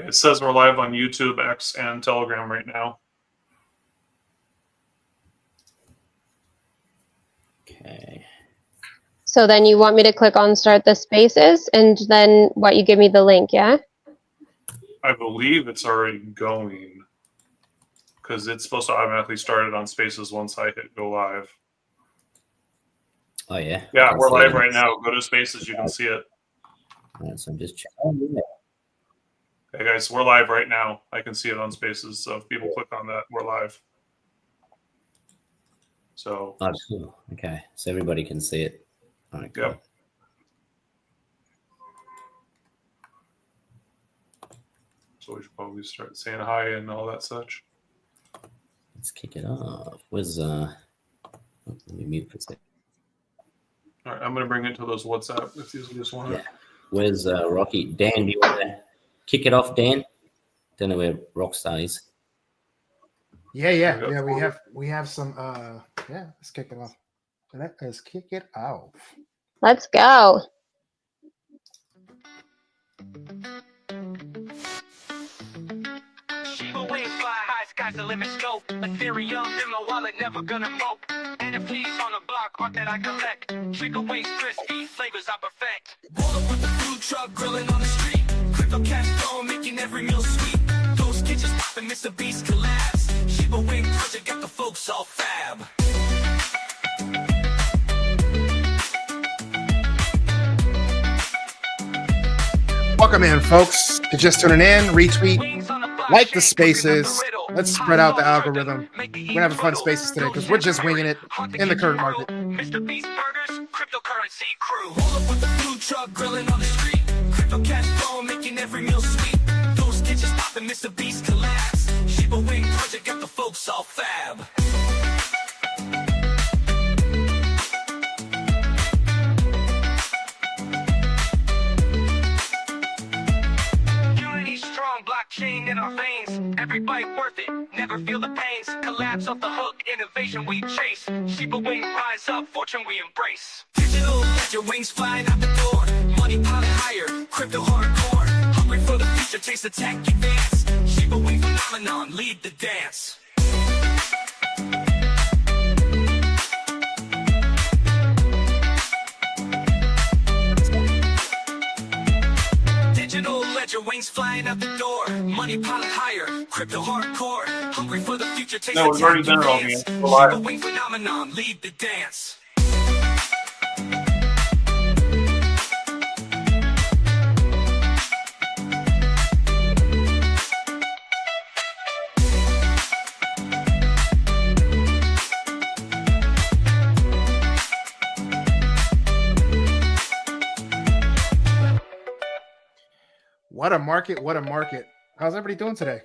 It says we're live on YouTube, X, and Telegram right now. Okay. So then you want me to click on start the spaces, and then what, you give me the link, yeah? I believe it's already going because it's supposed to automatically start it on spaces once I hit go live. Oh, yeah. Yeah, we're live right now. Go to spaces, you can see it. All right, so I'm just checking. Oh, yeah. Hey guys, we're live right now. I can see it on spaces, so if people click on that, we're live. So. Oh, cool. Okay, so everybody can see it. All right, cool. Yep. So we should probably start saying hi and all that such. Let's kick it off. Where's let me mute for a second. All right, I'm gonna bring it to those WhatsApp if you just want to. Yeah. Where's Rocky? Dan, do you want to kick it off, Dan? Don't know where Rockstar is. Yeah. We have some. Let's kick it off. Let's kick it off. Let's go. Sky's the limit scope. Ethereum in my wallet, never gonna mope. NFTs on the block, art that I collect. Trickle waste, crispy flavors I perfect. Roll up with the food truck, grilling on the street. Crypto cash flow, making every meal sweet. Those kitchens popping, Mr. Beast collabs. Shiba Wing project got the folks all fab. Welcome in, folks. If you're just tuning in, retweet, like the spaces. Let's spread out the algorithm. We're gonna have a fun spaces today because we're just winging it in the current market. Mr. Beast Burgers, cryptocurrency crew. Roll up with the food truck, grilling on the street. Crypto cash flow, making every meal sweet. Those kitchens popping, Mr. Beast collabs. Shiba Wing project got the folks all fab. Blockchain in our veins, every bite worth it, never feel the pains. Collapse off the hook, innovation we chase. Shiba Wing rise up, fortune we embrace. Digital ledger wings flying out the door. Money piling higher, crypto hardcore. Hungry for the future, chase the tech advance. Shiba Wing phenomenon, lead the dance. Ledger wings flying out the door, money piling higher, crypto hardcore, hungry for the future. Taste no, we've already done it all, man. We're live. Shiba Wing phenomenon, lead the dance. What a market. What a market. How's everybody doing today?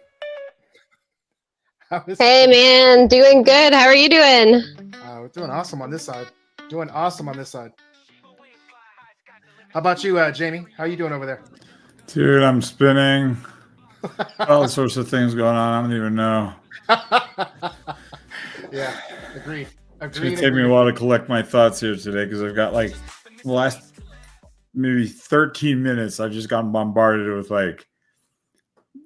Hey, man. Doing good. How are you doing? We're doing awesome on this side. How about you, Jamie? How are you doing over there? Dude, I'm spinning. All sorts of things going on. I don't even know. Yeah, agreed. It's going to take me a while to collect my thoughts here today because I've got like the last maybe 13 minutes. I've just gotten bombarded with like,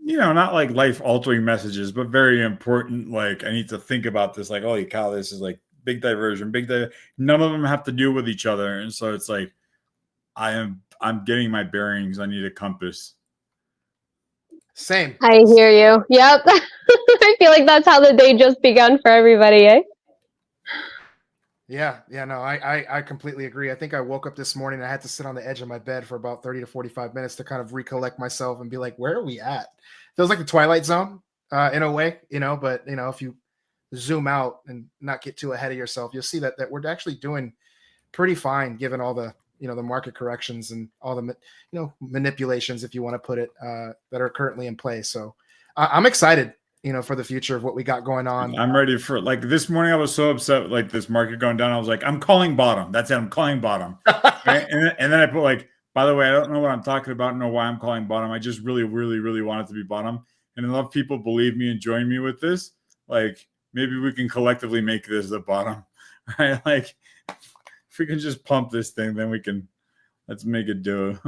you know, not like life altering messages, but very important. Like I need to think about this. Like, holy cow, this is like big diversion, none of them have to do with each other. And so it's like, I'm getting my bearings. I need a compass. Same. I hear you. Yep. I feel like that's how the day just begun for everybody, eh? Yeah, no, I completely agree. I think I woke up this morning and I had to sit on the edge of my bed for about 30 to 45 minutes to kind of recollect myself and be like, where are we at? Feels like the Twilight Zone in a way, you know, but, you know, if you zoom out and not get too ahead of yourself, you'll see that we're actually doing pretty fine given all the, you know, the market corrections and all the, you know, manipulations, if you want to put it, that are currently in place. So I'm excited, you know, for the future of what we got going on. I'm ready for, like, this morning I was so upset with, like, this market going down. I was like, I'm calling bottom. That's it. I'm calling bottom. Right? And then I put, like, by the way, I don't know what I'm talking about. I don't know why I'm calling bottom. I just really, really, really want it to be bottom. And enough people believe me and join me with this. Like, maybe we can collectively make this the bottom. Right? Like, if we can just pump this thing, then let's make it do.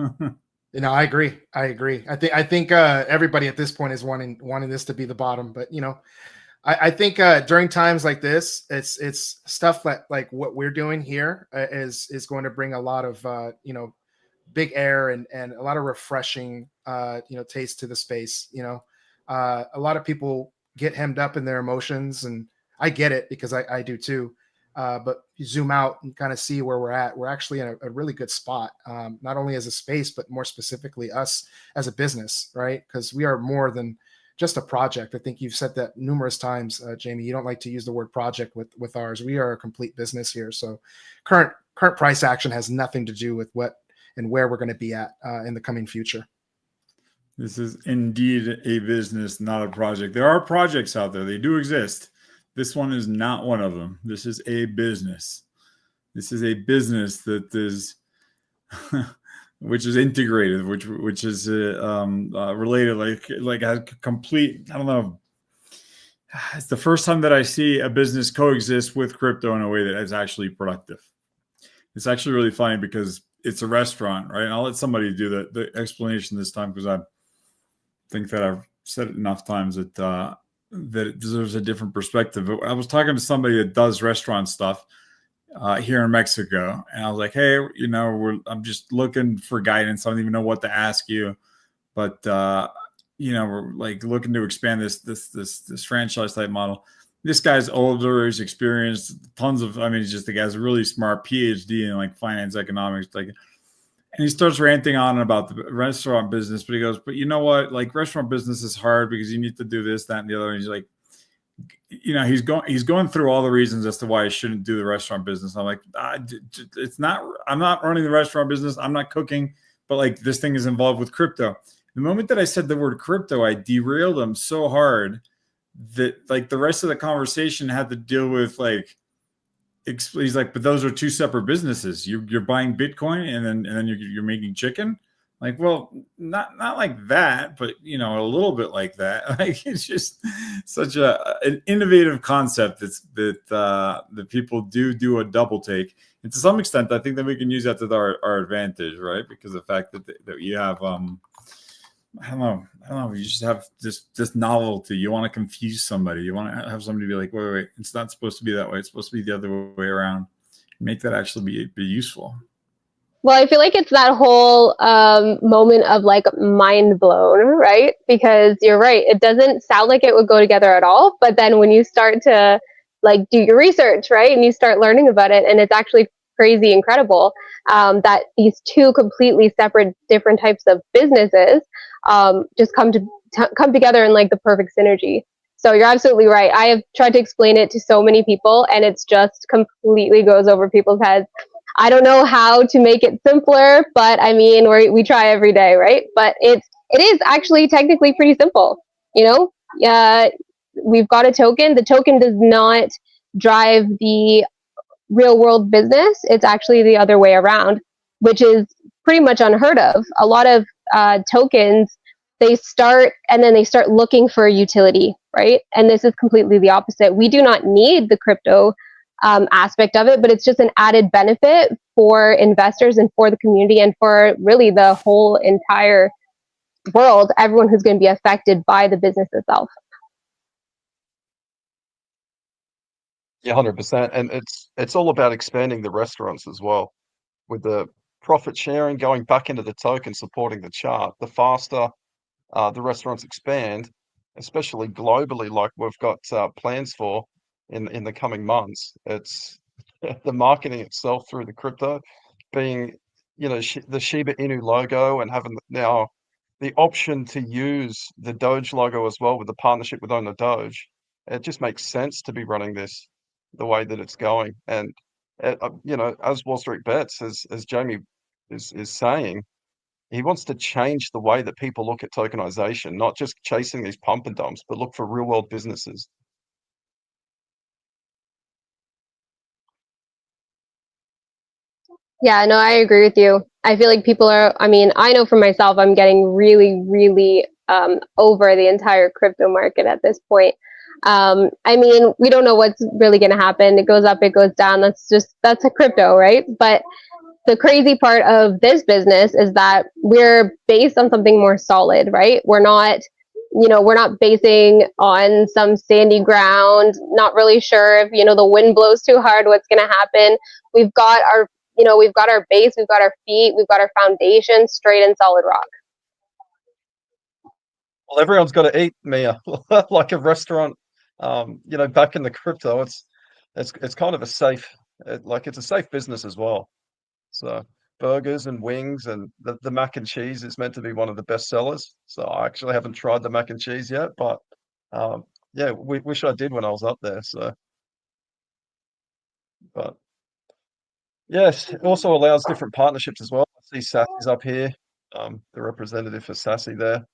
No, I agree. I think everybody at this point is wanting this to be the bottom. But I think during times like this, it's stuff that like what we're doing here is going to bring a lot of big air and a lot of refreshing taste to the space. A lot of people get hemmed up in their emotions, and I get it because I do too. But you zoom out and kind of see where we're at. We're actually in a really good spot, not only as a space, but more specifically us as a business, right? Because we are more than just a project. I think you've said that numerous times, Jamie. You don't like to use the word project with ours. We are a complete business here. So current price action has nothing to do with what and where we're going to be at in the coming future. This is indeed a business, not a project. There are projects out there. They do exist. This one is not one of them. This is a business. This is a business that is, which is integrated, which is related, like a complete. I don't know. It's the first time that I see a business coexist with crypto in a way that is actually productive. It's actually really funny because it's a restaurant, right? And I'll let somebody do the explanation this time because I think that I've said it enough times that that it deserves a different perspective. I was talking to somebody that does restaurant stuff here in Mexico, and I was like, "Hey, I'm just looking for guidance. I don't even know what to ask you, but we're like looking to expand this franchise type model." This guy's older, he's experienced tons of. I mean, he's just the guy's a really smart PhD in like finance economics, like. And he starts ranting on about the restaurant business, but he goes, "But you know what? Like restaurant business is hard because you need to do this, that, and the other." And he's like, he's going through all the reasons as to why I shouldn't do the restaurant business. I'm like, it's not. I'm not running the restaurant business. I'm not cooking, but like this thing is involved with crypto. The moment that I said the word crypto, I derailed him so hard that like the rest of the conversation had to deal with like. He's like, but those are two separate businesses. You're buying Bitcoin and then you're making chicken. Like, well, not like that, but a little bit like that. Like, it's just such an innovative concept that people do a double take. And to some extent, I think that we can use that to our advantage, right? Because the fact that you have I don't know. You just have this novelty. You want to confuse somebody. You want to have somebody be like, wait. It's not supposed to be that way. It's supposed to be the other way around. Make that actually be useful. Well, I feel like it's that whole moment of like mind blown, right? Because you're right. It doesn't sound like it would go together at all. But then when you start to like do your research, right? And you start learning about it, and it's actually crazy incredible that these two completely separate different types of businesses just come together in like the perfect synergy. So you're absolutely right. I have tried to explain it to so many people, and it's just completely goes over people's heads. I don't know how to make it simpler, but I mean, we try every day, right? But it is actually technically pretty simple. We've got a token. The token does not drive the real world business. It's actually the other way around, which is pretty much unheard of. A lot of tokens, they start looking for a utility, right? And this is completely the opposite. We do not need the crypto aspect of it, but it's just an added benefit for investors and for the community and for really the whole entire world, everyone who's going to be affected by the business itself. Yeah, 100%. And it's all about expanding the restaurants as well. With the profit sharing going back into the token, supporting the chart, the faster the restaurants expand, especially globally, like we've got plans for in the coming months. It's the marketing itself through the crypto being, the Shiba Inu logo and having now the option to use the Doge logo as well with the partnership with Owner Doge. It just makes sense to be running this the way that it's going. And, as Wall Street Bets, as Jamie is saying, he wants to change the way that people look at tokenization, not just chasing these pump and dumps, but look for real world businesses. Yeah, no, I agree with you. I feel like I know for myself, I'm getting really, really over the entire crypto market at this point. We don't know what's really going to happen. It goes up, it goes down. That's a crypto, right? But the crazy part of this business is that we're based on something more solid, right? We're not, we're not basing on some sandy ground, not really sure if, the wind blows too hard, what's going to happen. We've got our, we've got our base, we've got our feet, we've got our foundation straight and solid rock. Well, everyone's got to eat, Mia. Like a restaurant, back in the crypto, it's kind of a safe, it's a safe business as well. So burgers and wings and the mac and cheese is meant to be one of the best sellers. So I actually haven't tried the mac and cheese yet, but yeah, wish I did when I was up there. So, but yes, it also allows different partnerships as well. I see Sassy's up here, the representative for Sassy there.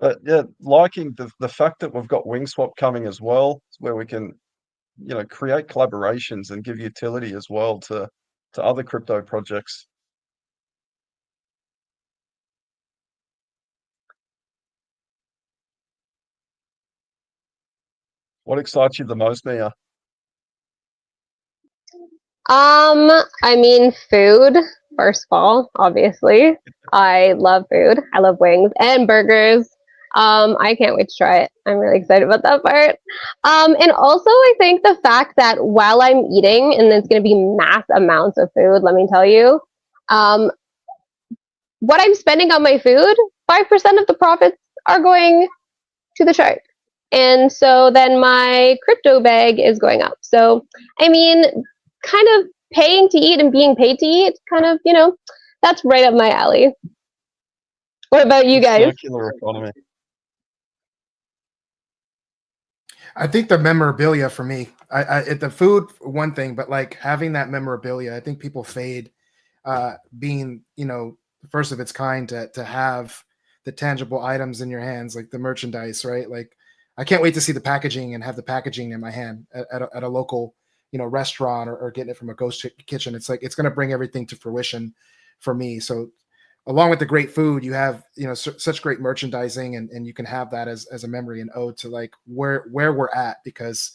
But yeah, liking the fact that we've got WingSwap coming as well, where we can, create collaborations and give utility as well to other crypto projects. What excites you the most, Mia? I mean, food, first of all, obviously. I love food. I love wings and burgers. I can't wait to try it. I'm really excited about that part. And also, I think the fact that while I'm eating, and it's going to be mass amounts of food, let me tell you, what I'm spending on my food, 5% of the profits are going to the chart. And so then my crypto bag is going up. So, I mean, kind of paying to eat and being paid to eat, kind of, that's right up my alley. What about you guys? Circular economy. I think the memorabilia for me, the food one thing, but like having that memorabilia, I think people fade being, first of its kind to have the tangible items in your hands, like the merchandise, right? Like I can't wait to see the packaging and have the packaging in my hand at a local, restaurant or getting it from a ghost kitchen. It's like, it's going to bring everything to fruition for me. So along with the great food, you have, such great merchandising and you can have that as a memory and ode to like where we're at, because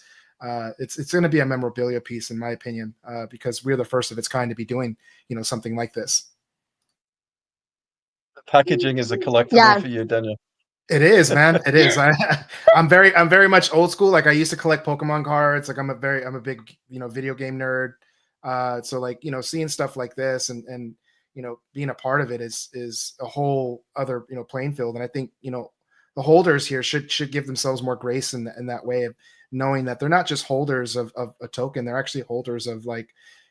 it's going to be a memorabilia piece in my opinion, because we're the first of its kind to be doing, something like this. Packaging is a collectible for you, Daniel. It is, man. It is. I'm very much old school. Like I used to collect Pokemon cards. Like I'm a big, video game nerd. So like, seeing stuff like this and being a part of it is a whole other, playing field. And I think, the holders here should give themselves more grace in that way of knowing that they're not just holders of a token. They're actually holders of like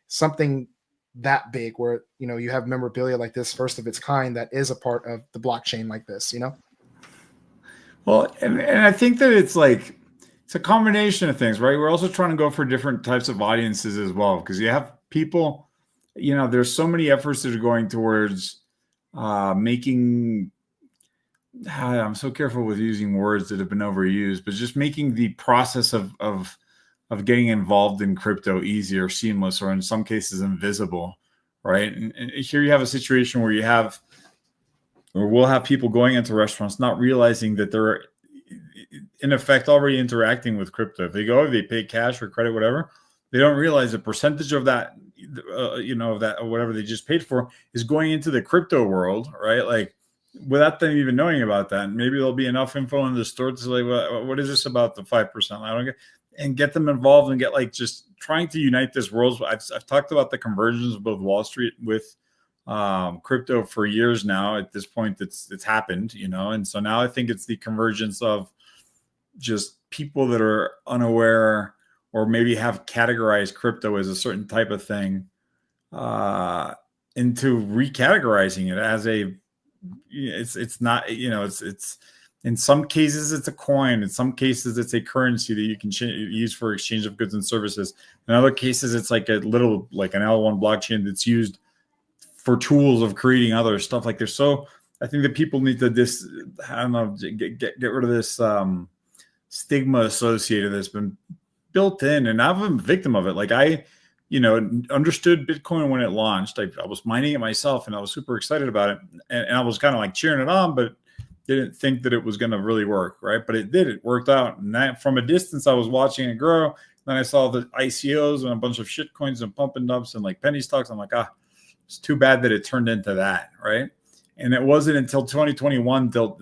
something that big where, you have memorabilia like this, first of its kind, that is a part of the blockchain like this, Well, and I think that it's a combination of things, right? We're also trying to go for different types of audiences as well, because you have people, there's so many efforts that are going towards making, I'm so careful with using words that have been overused, but just making the process of getting involved in crypto easier, seamless, or in some cases invisible, right? And here you have a situation where we'll have people going into restaurants not realizing that they're in effect already interacting with crypto. If they pay cash or credit, whatever, they don't realize a percentage of that, of that or whatever they just paid for is going into the crypto world, right? Like without them even knowing about that. And maybe there'll be enough info in the store to say, what is this about the 5%? I don't get, and get them involved and get just trying to unite this world. I've talked about the convergence of both Wall Street with crypto for years now. At this point, it's happened, and so now I think it's the convergence of just people that are unaware or maybe have categorized crypto as a certain type of thing into recategorizing it as it's not, it's in some cases it's a coin, in some cases it's a currency that you can use for exchange of goods and services. In other cases, it's like an L1 blockchain that's used for tools of creating other stuff. Like I think that people need to get rid of this stigma associated that's been built in, and I've been a victim of it. Like I understood Bitcoin when it launched. I was mining it myself and I was super excited about it, and I was kind of like cheering it on, but didn't think that it was going to really work, right? But it did. It worked out, and that from a distance I was watching it grow. Then I saw the ICOs and a bunch of shit coins and pump and dumps and like penny stocks. I'm like, It's too bad that it turned into that, right? And it wasn't until 2021 till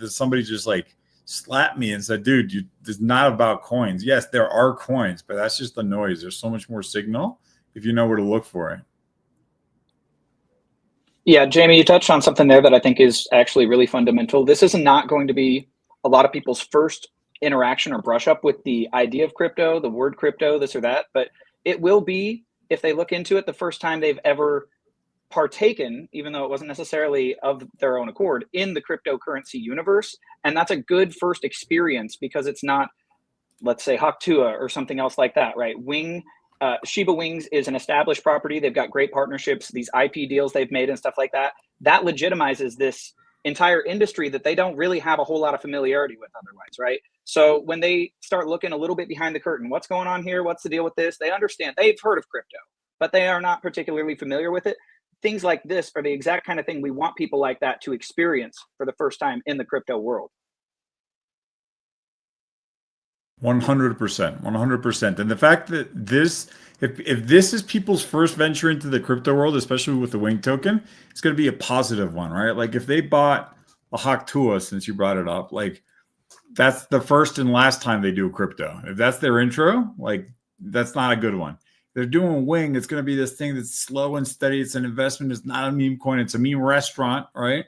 somebody just like slapped me and said, dude, it's not about coins. Yes, there are coins, but that's just the noise. There's so much more signal if you know where to look for it. Yeah, Jamie, you touched on something there that I think is actually really fundamental. This is not going to be a lot of people's first interaction or brush up with the idea of crypto, the word crypto, this or that, but it will be, if they look into it, the first time they've ever partaken, even though it wasn't necessarily of their own accord, in the cryptocurrency universe. And that's a good first experience because it's not, let's say, Haktua or something else like that, right? Shiba Wings is an established property. They've got great partnerships, these IP deals they've made and stuff like that. That legitimizes this entire industry that they don't really have a whole lot of familiarity with otherwise, right? So when they start looking a little bit behind the curtain, what's going on here? What's the deal with this? They understand, they've heard of crypto, but they are not particularly familiar with it. Things like this are the exact kind of thing we want people like that to experience for the first time in the crypto world. 100%. And the fact that this, if this is people's first venture into the crypto world, especially with the Wing token, it's going to be a positive one, right? Like if they bought a Haktua, since you brought it up, like that's the first and last time they do crypto. If that's their intro, like that's not a good one. They're doing Wing, it's going to be this thing that's slow and steady. It's an investment. It's not a meme coin. It's a meme restaurant, right?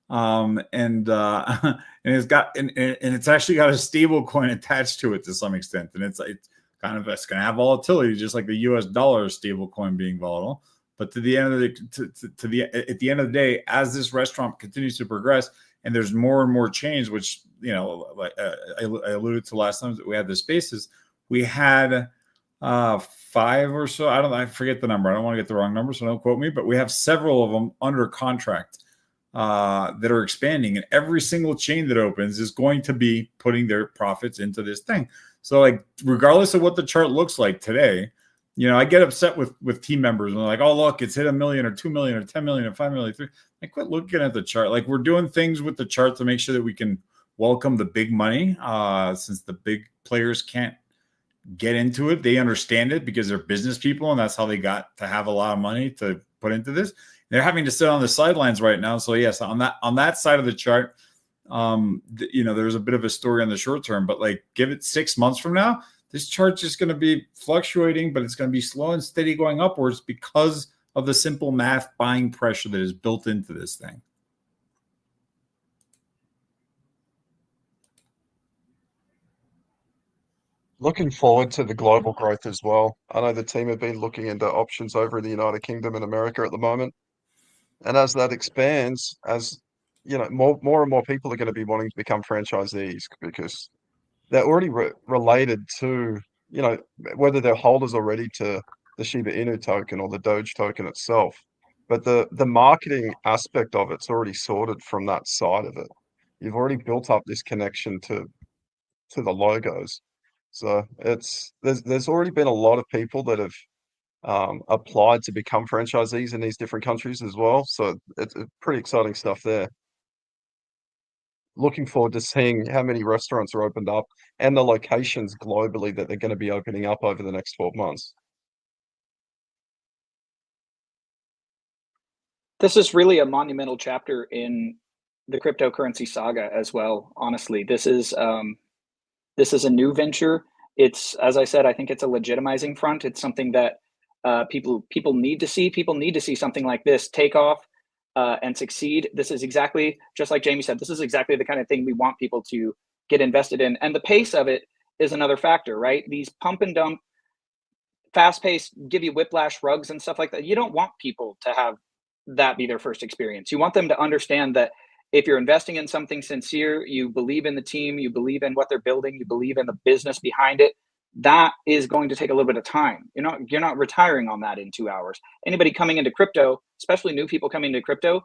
And it's got and it's actually got a stable coin attached to it to some extent, and it's kind of, it's going to have volatility, just like the U.S. dollar stable coin being volatile. But to the end of at the end of the day, as this restaurant continues to progress, and there's more and more change, which like I alluded to last time that we had the spaces, we had 5 or so. I forget the number. I don't want to get the wrong number, so don't quote me. But we have several of them under contract that are expanding, and every single chain that opens is going to be putting their profits into this thing. So, like, regardless of what the chart looks like today, I get upset with team members and they're like, "Oh, look, it's hit 1 million or 2 million or 10 million or 5 million." 3. Like, quit looking at the chart. Like, we're doing things with the chart to make sure that we can welcome the big money, since the big players can't get into it. They understand it because they're business people, and that's how they got to have a lot of money to put into this. They're having to sit on the sidelines right now. So yes, on that side of the chart, there's a bit of a story on the short term, but like give it 6 months from now, this chart's just going to be fluctuating, but it's going to be slow and steady going upwards because of the simple math buying pressure that is built into this thing. Looking forward to the global growth as well. I know the team have been looking into options over in the United Kingdom and America at the moment. And as that expands, as more and more people are going to be wanting to become franchisees because they're already related to, whether they're holders already to the Shiba Inu token or the Doge token itself. But the marketing aspect of it's already sorted from that side of it. You've already built up this connection to the logos. So there's already been a lot of people that have applied to become franchisees in these different countries as well. So it's pretty exciting stuff there. Looking forward to seeing how many restaurants are opened up and the locations globally that they're going to be opening up over the next 12 months. This is really a monumental chapter in the cryptocurrency saga as well. Honestly, this is a new venture. It's, as I said, I think it's a legitimizing front. It's something that people need to see. People need to see something like this take off and succeed. This is exactly, just like Jamie said, this is exactly the kind of thing we want people to get invested in. And the pace of it is another factor, right? These pump and dump, fast pace, give you whiplash rugs and stuff like that. You don't want people to have that be their first experience. You want them to understand that if you're investing in something sincere, you believe in the team, you believe in what they're building, you believe in the business behind it, that is going to take a little bit of time. You're not retiring on that in 2 hours. Anybody coming into crypto, especially new people coming into crypto,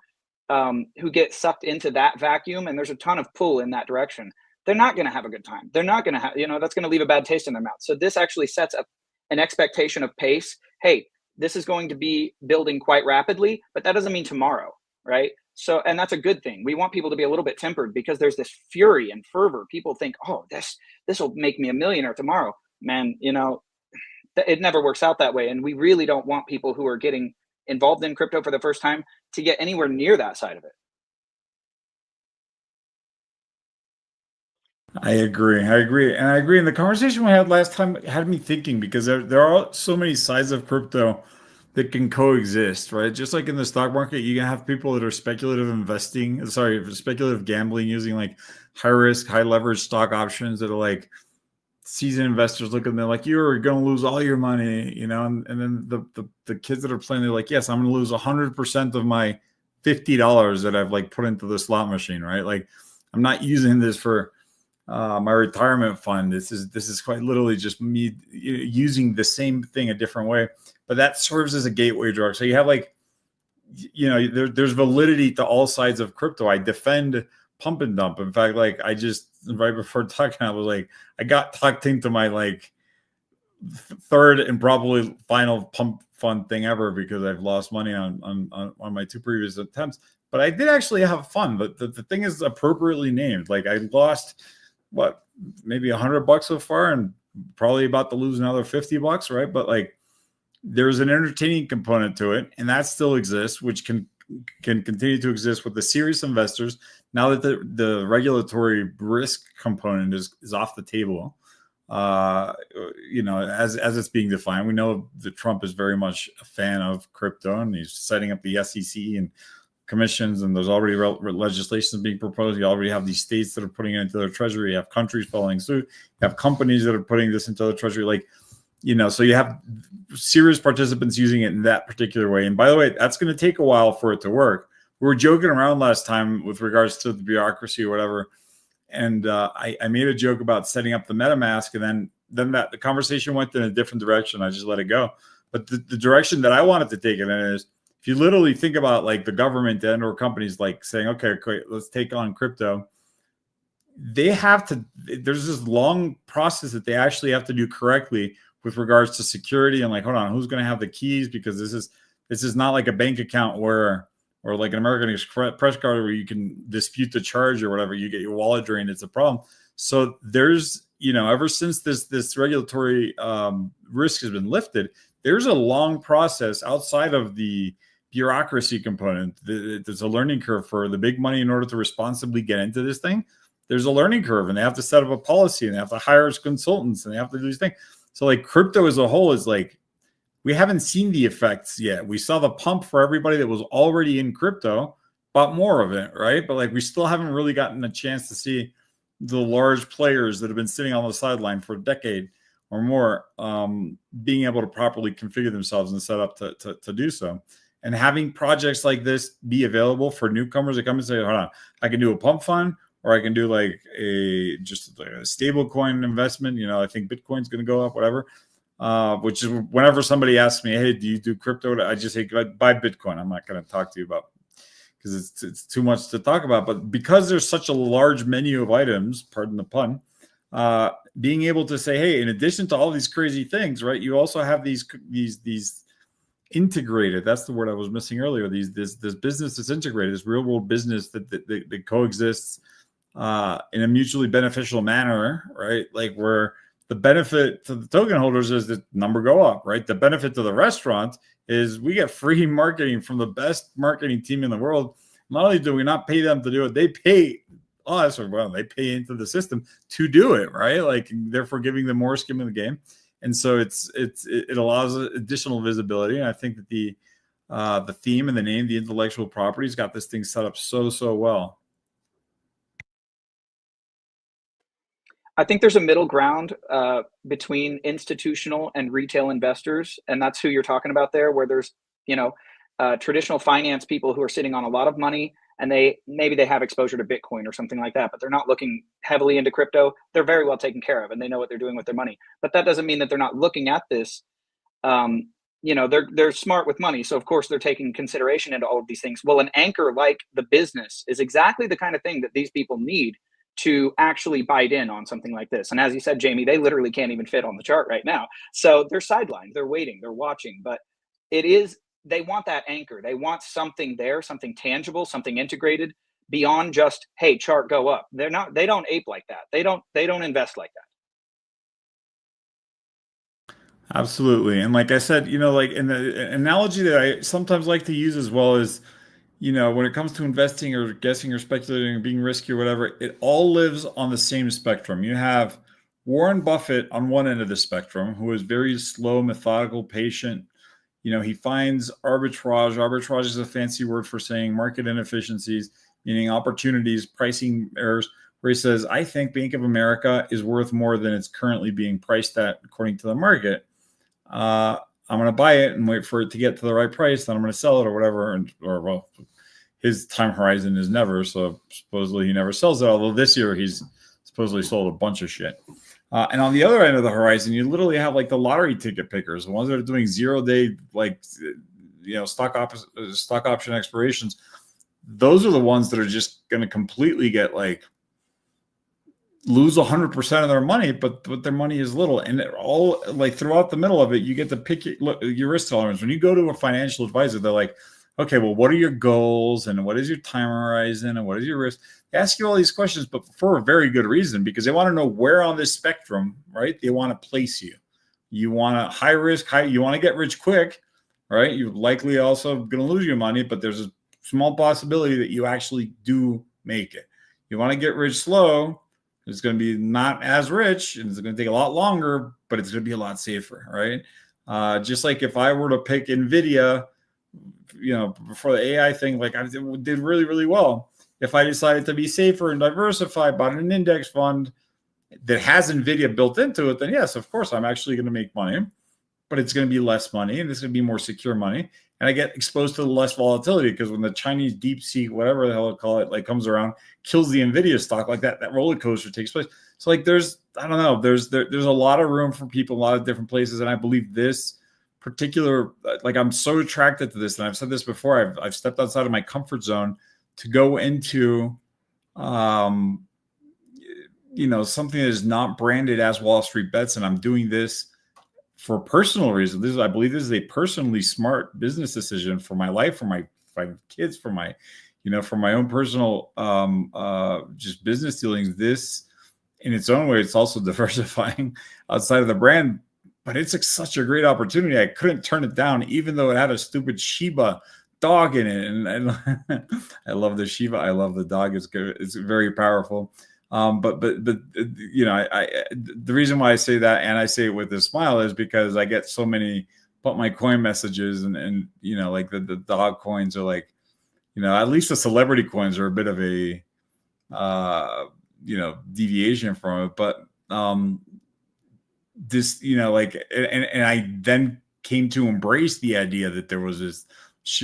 who get sucked into that vacuum, and there's a ton of pull in that direction, they're not going to have a good time. They're not going to have, that's going to leave a bad taste in their mouth. So this actually sets up an expectation of pace. Hey, this is going to be building quite rapidly, but that doesn't mean tomorrow, right? So, and that's a good thing. We want people to be a little bit tempered because there's this fury and fervor. People think, oh, this will make me a millionaire tomorrow. Man, it never works out that way. And we really don't want people who are getting involved in crypto for the first time to get anywhere near that side of it. I agree. I agree. And I agree. And the conversation we had last time had me thinking, because there are so many sides of crypto that can coexist, right? Just like in the stock market, you can have people that are speculative gambling using like high risk, high leverage stock options that are like seasoned investors look at them, they're like, you're going to lose all your money, you know? And then the kids that are playing, they're like, yes, I'm going to lose 100% of my $50 that I've like put into the slot machine, right? Like, I'm not using this for my retirement fund. This is quite literally just me using the same thing a different way, but that serves as a gateway drug. So you have like, you know, there's validity to all sides of crypto. I defend pump and dump. In fact, like I just right before talking, I was like, I got tucked into my like third and probably final pump fund thing ever because I've lost money on my two previous attempts. But I did actually have fun. But the thing is appropriately named. Like I lost what, maybe $100 so far, and probably about to lose another $50, right? But like there's an entertaining component to it, and that still exists, which can continue to exist with the serious investors now that the regulatory risk component is off the table. You know, as it's being defined, we know that Trump is very much a fan of crypto, and he's setting up the SEC and commissions, and there's already legislation being proposed. You already have these states that are putting it into their treasury. You have countries following suit. You have companies that are putting this into the treasury. Like, you know, so you have serious participants using it in that particular way. And by the way, that's going to take a while for it to work. We were joking around last time with regards to the bureaucracy or whatever. And I made a joke about setting up the MetaMask, and then the conversation went in a different direction. I just let it go. But the direction that I wanted to take it in is, if you literally think about like the government and or companies like saying, okay, great, let's take on crypto, they have to, there's this long process that they actually have to do correctly with regards to security and like, hold on, who's going to have the keys? Because this is not like a bank account or like an American Express card where you can dispute the charge or whatever, you get your wallet drained, it's a problem. So there's, you know, ever since this regulatory risk has been lifted, there's a long process outside of the bureaucracy component. There's a learning curve for the big money in order to responsibly get into this thing. There's a learning curve, and they have to set up a policy, and they have to hire consultants, and they have to do these things. So like crypto as a whole is like, we haven't seen the effects yet. We saw the pump for everybody that was already in crypto, bought more of it, right? But like we still haven't really gotten a chance to see the large players that have been sitting on the sideline for a decade or more being able to properly configure themselves and set up to do so. And having projects like this be available for newcomers that come and say, hold on, I can do a pump fund, or I can do like just like a stable coin investment. You know, I think Bitcoin's going to go up, whatever. Which is whenever somebody asks me, hey, do you do crypto? I just say, buy Bitcoin. I'm not going to talk to you about, because it's too much to talk about. But because there's such a large menu of items, pardon the pun, being able to say, hey, in addition to all these crazy things, right, you also have these integrated, that's the word I was missing earlier, this business that's integrated, this real world business that coexists in a mutually beneficial manner, right? Like where the benefit to the token holders is that number go up, right? The benefit to the restaurant is we get free marketing from the best marketing team in the world. Not only do we not pay them to do it, they pay us, or well, they pay into the system to do it, right? Like therefore giving them more skin in the game. And so it allows additional visibility. And I think that the theme and the name, the intellectual property's got this thing set up so well. I think there's a middle ground between institutional and retail investors, and that's who you're talking about there, where there's, you know, traditional finance people who are sitting on a lot of money, and maybe they have exposure to Bitcoin or something like that, but they're not looking heavily into crypto. They're very well taken care of, and they know what they're doing with their money. But that doesn't mean that they're not looking at this. You know, they're smart with money, so of course they're taking consideration into all of these things. Well, an anchor like the business is exactly the kind of thing that these people need to actually bite in on something like this. And as you said, Jamie, they literally can't even fit on the chart right now. So they're sidelined, they're waiting, they're watching, but they want that anchor. They want something there, something tangible, something integrated beyond just, hey, chart go up. They don't ape like that. They don't invest like that. Absolutely. And like I said, like in the analogy that I sometimes like to use as well is, when it comes to investing or guessing or speculating or being risky or whatever, it all lives on the same spectrum. You have Warren Buffett on one end of the spectrum, who is very slow, methodical, patient. He finds arbitrage. Arbitrage is a fancy word for saying market inefficiencies, meaning opportunities, pricing errors, where he says, I think Bank of America is worth more than it's currently being priced at according to the market. I'm going to buy it and wait for it to get to the right price. Then I'm going to sell it or whatever. Well, his time horizon is never. So supposedly he never sells it. Although this year he's supposedly sold a bunch of shit. And on the other end of the horizon, you literally have like the lottery ticket pickers, the ones that are doing 0-day, stock option expirations. Those are the ones that are just going to completely get lose 100% of their money, but their money is little. And all throughout the middle of it, you get to pick your risk tolerance. When you go to a financial advisor, they're like, okay, well, what are your goals and what is your time horizon and what is your risk? They ask you all these questions, but for a very good reason, because they want to know where on this spectrum, right? They want to place you. You want a high risk, you want to get rich quick, right? You're likely also going to lose your money, but there's a small possibility that you actually do make it. You want to get rich slow. It's going to be not as rich and it's going to take a lot longer, but it's going to be a lot safer, right? Just like if I were to pick NVIDIA, before the AI thing, I did really, really well. If I decided to be safer and diversified, bought an index fund that has NVIDIA built into it, then yes, of course, I'm actually going to make money, but it's going to be less money and it's going to be more secure money. And I get exposed to less volatility because when the Chinese deep sea, whatever the hell they call it, comes around, kills the NVIDIA stock, that roller coaster takes place. So there's a lot of room for people, a lot of different places. And I believe this particular, I'm so attracted to this. And I've said this before, I've stepped outside of my comfort zone to go into, something that is not branded as Wall Street Bets. And I'm doing this for personal reasons. I believe this is a personally smart business decision for my life, for my kids, for my own personal, just business dealings. This in its own way, it's also diversifying outside of the brand, but it's such a great opportunity. I couldn't turn it down, even though it had a stupid Shiba dog in it. And I love the Shiba. I love the dog. It's good. It's very powerful. But the reason why I say that, and I say it with a smile, is because I get so many put my coin messages and the dog coins are at least the celebrity coins are a bit of a, deviation from it. But this, and I then came to embrace the idea that there was this,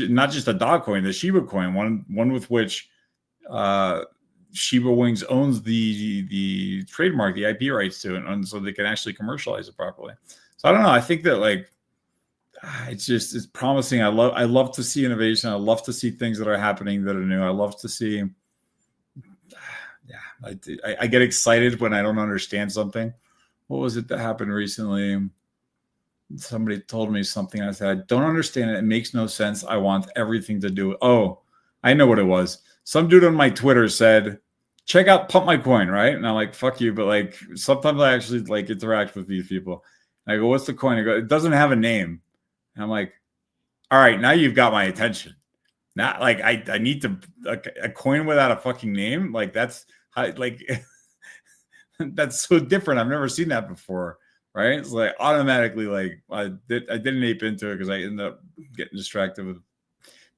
not just a dog coin, the Shiba coin, one with which, Shiba Wings owns the trademark, the IP rights to it, and so they can actually commercialize it properly. So I don't know. I think that it's promising. I love to see innovation. I love to see things that are happening that are new. I love to see. I get excited when I don't understand something. What was it that happened recently? Somebody told me something. I said, I don't understand it. It makes no sense. I want everything to do. Oh, I know what it was. Some dude on my Twitter said, check out Pump My Coin, right? And I'm like, fuck you. But sometimes I actually interact with these people. And I go, what's the coin? I go, it doesn't have a name. And I'm like, all right, now you've got my attention. Now, I need to, a coin without a fucking name. That's how, that's so different. I've never seen that before. Right. It's automatically, I didn't ape into it because I ended up getting distracted with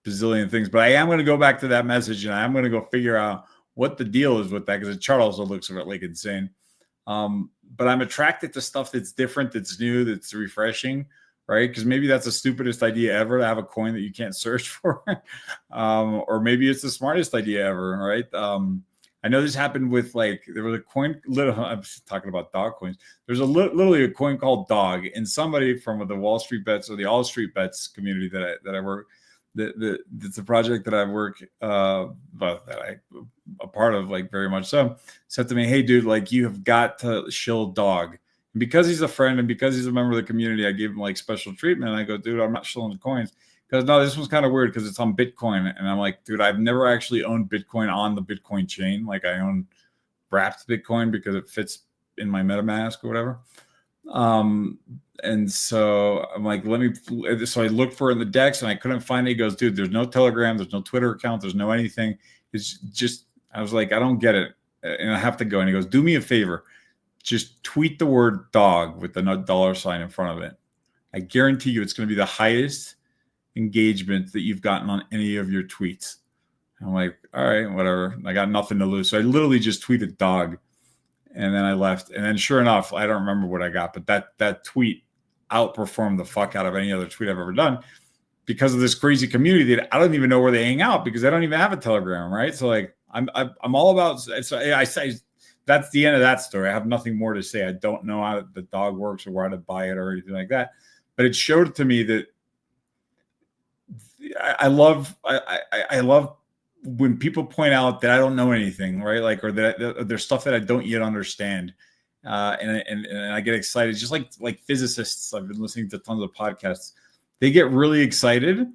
bazillion things, but I am going to go back to that message and I'm going to go figure out what the deal is with that, because the chart also looks insane. But I'm attracted to stuff that's different, that's new, that's refreshing, right? Because maybe that's the stupidest idea ever to have a coin that you can't search for, or maybe it's the smartest idea ever, right? I know this happened with there was a coin. I'm talking about dog coins. There's literally a coin called Dog, and somebody from the Wall Street Bets or the All Street Bets community that I work. It's a project that I work, that I a part of, very much so, said to me, hey dude, you have got to shill Dog. And because he's a friend and because he's a member of the community, I gave him special treatment. And I go, dude, I'm not shilling the coins. Because no, this one's kind of weird because it's on Bitcoin. And I'm like, dude, I've never actually owned Bitcoin on the Bitcoin chain. I own wrapped Bitcoin because it fits in my MetaMask or whatever. And so I'm like, so I looked for it in the decks and I couldn't find it. He goes, dude, there's no Telegram, there's no Twitter account, there's no anything. It's just, I was like, I don't get it. And I have to go. And he goes, do me a favor. Just tweet the word dog with the $sign in front of it. I guarantee you it's going to be the highest engagement that you've gotten on any of your tweets. I'm like, all right, whatever. I got nothing to lose. So I literally just tweeted dog. And then I left. And then sure enough, I don't remember what I got, but that tweet outperformed the fuck out of any other tweet I've ever done because of this crazy community that I don't even know where they hang out because I don't even have a Telegram, right? So like I'm all about. So I say that's the end of that story. I have nothing more to say. I don't know how the dog works or where to buy it or anything like that. But it showed to me that I love when people point out that I don't know anything, right? Like, or that there's stuff that I don't yet understand. And I get excited, just like physicists. I've been listening to tons of podcasts. They get really excited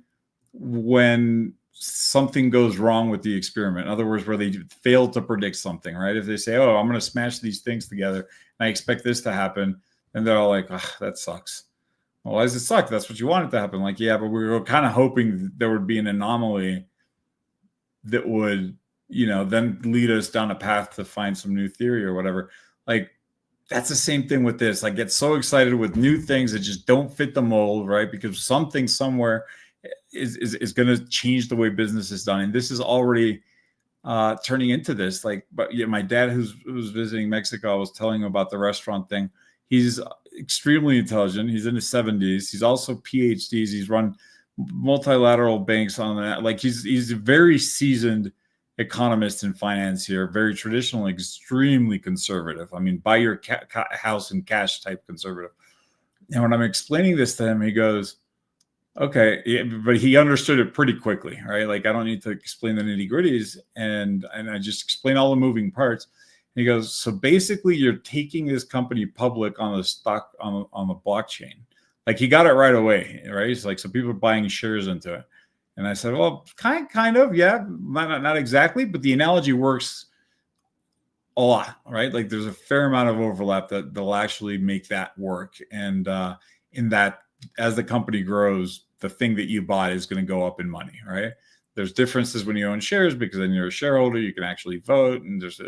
when something goes wrong with the experiment. In other words, where they fail to predict something, right? If they say, oh, I'm going to smash these things together and I expect this to happen. And they're all like, oh, that sucks. Well, why does it suck? That's what you wanted to happen. Like, yeah, but we were kind of hoping there would be an anomaly that would, then lead us down a path to find some new theory or whatever. Like, that's the same thing with this. I get so excited with new things that just don't fit the mold, right? Because something somewhere is going to change the way business is done. And this is already turning into this. Like, but yeah, my dad who's visiting Mexico, I was telling him about the restaurant thing. He's extremely intelligent. He's in his 70s. He's also PhDs. He's run multilateral banks on that. Like he's a very seasoned economist in finance here, very traditional, extremely conservative. I mean, buy your house in cash type conservative. And when I'm explaining this to him, he goes, okay, yeah, but he understood it pretty quickly, right? Like I don't need to explain the nitty gritties, and I just explain all the moving parts. And he goes, so basically, you're taking this company public on the stock on the blockchain. Like he got it right away, right? It's like, so people are buying shares into it. And I said, well, kind of, yeah, not exactly, but the analogy works a lot, right? Like there's a fair amount of overlap that'll actually make that work. And in that, as the company grows, the thing that you bought is going to go up in money, right? There's differences when you own shares because then you're a shareholder, you can actually vote, and there's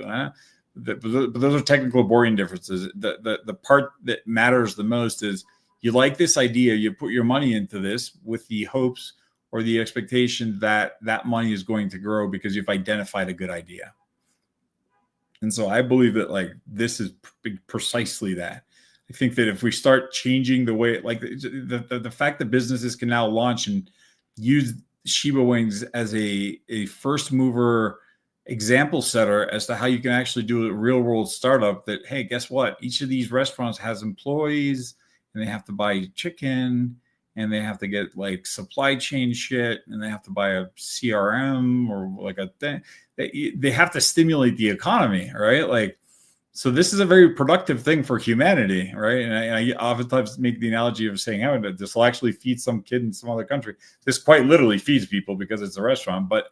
but those are technical, boring differences. The part that matters the most is you like this idea, you put your money into this with the hopes or the expectation that that money is going to grow because you've identified a good idea. And so I believe that like this is precisely that. I think that if we start changing the way, like the fact that businesses can now launch and use Shiba Wings as a first mover example setter as to how you can actually do a real world startup that, hey, guess what? Each of these restaurants has employees and they have to buy chicken and they have to get like supply chain shit and they have to buy a CRM or like a thing. They have to stimulate the economy, right? Like, so this is a very productive thing for humanity, right? And I oftentimes make the analogy of saying, oh, this will actually feed some kid in some other country. This quite literally feeds people because it's a restaurant. But,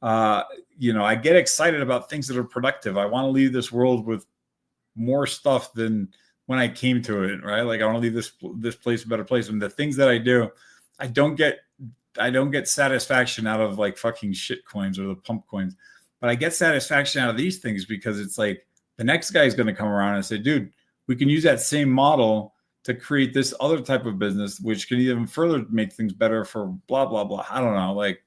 I get excited about things that are productive. I want to leave this world with more stuff than when I came to it, right? Like I want to leave this place a better place. And the things that I do, I don't get satisfaction out of like fucking shit coins or the pump coins, but I get satisfaction out of these things because it's like the next guy is going to come around and say, dude, we can use that same model to create this other type of business, which can even further make things better for blah, blah, blah. I don't know. Like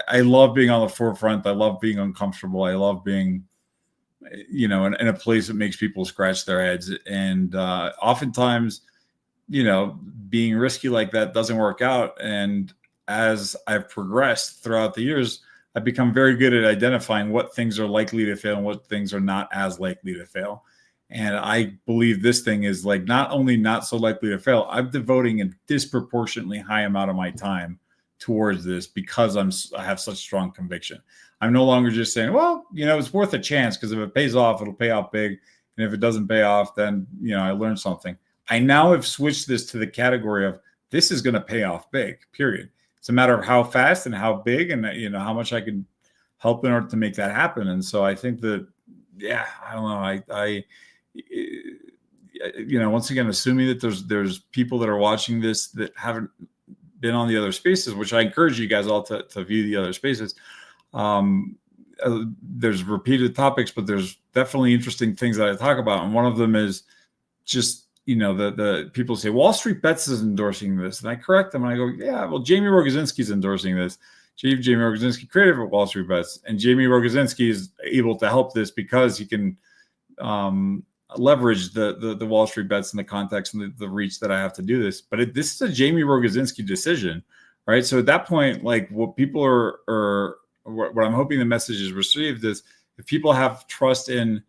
I love being on the forefront. I love being uncomfortable. I love being, in a place that makes people scratch their heads. And oftentimes, being risky like that doesn't work out. And as I've progressed throughout the years, I've become very good at identifying what things are likely to fail and what things are not as likely to fail. And I believe this thing is like not only not so likely to fail, I'm devoting a disproportionately high amount of my time towards this because I have such strong conviction. I'm no longer just saying, well, it's worth a chance because if it pays off, it'll pay off big. And if it doesn't pay off, then, I learned something. I now have switched this to the category of this is going to pay off big, period. It's a matter of how fast and how big and, how much I can help in order to make that happen. And so I think that, yeah, I don't know. Once again, assuming that there's people that are watching this that haven't been on the other spaces, which I encourage you guys all to view the other spaces. There's repeated topics, but there's definitely interesting things that I talk about. And one of them is just, the people say Wall Street Bets is endorsing this. And I correct them. And I go, yeah, well, Jamie Rogozinski is endorsing this. Jamie Rogozinski created Wall Street Bets. And Jamie Rogozinski is able to help this because he can leverage the Wall Street Bets in the context and the reach that I have to do this. But this is a Jamie Rogozinski decision, right? So at that point, like what people are what I'm hoping the message is received is if people have trust in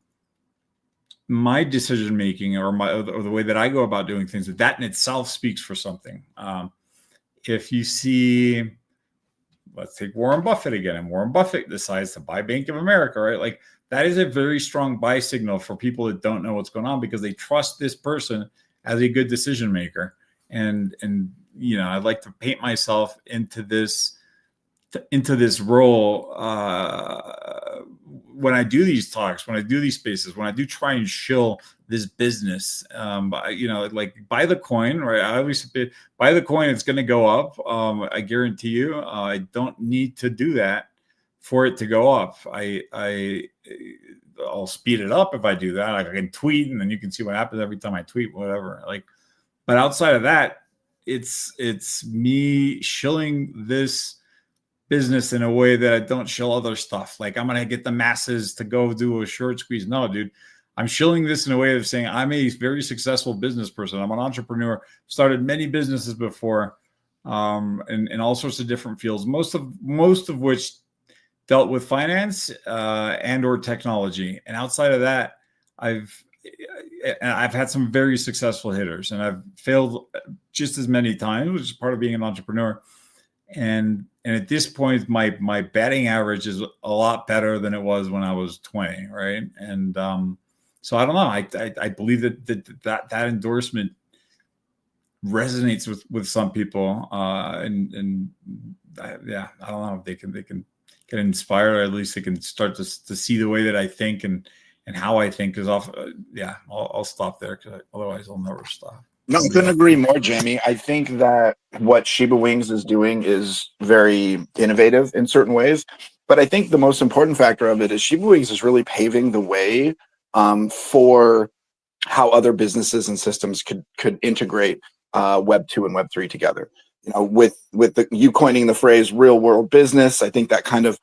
my decision making or the way that I go about doing things, that in itself speaks for something. If you see, let's take Warren Buffett again, and Warren Buffett decides to buy Bank of America, right? Like that is a very strong buy signal for people that don't know what's going on because they trust this person as a good decision maker. And I'd like to paint myself into this role when I do these talks, when I do these spaces, when I do try and shill this business, like buy the coin, right? I always say, buy the coin, it's going to go up. I guarantee you, I don't need to do that for it to go up. I'll speed it up if I do that. Like I can tweet and then you can see what happens every time I tweet, whatever. But outside of that, it's me shilling this business in a way that I don't shill other stuff. Like I'm going to get the masses to go do a short squeeze. No, dude, I'm shilling this in a way of saying I'm a very successful business person. I'm an entrepreneur, started many businesses before, in all sorts of different fields, most of which dealt with finance and or technology. And outside of that, I've had some very successful hitters and I've failed just as many times, which is part of being an entrepreneur. And at this point, my batting average is a lot better than it was when I was 20, right? And so I don't know. I believe that endorsement resonates with some people, I don't know if they can get inspired, or at least they can start to see the way that I think and how I think is off. I'll stop there because otherwise I'll never stop. No, I couldn't agree more, Jamie. I think that what Shiba Wings is doing is very innovative in certain ways. But I think the most important factor of it is Shiba Wings is really paving the way for how other businesses and systems could integrate Web 2 and Web 3 together. With you coining the phrase real world business, I think that kind of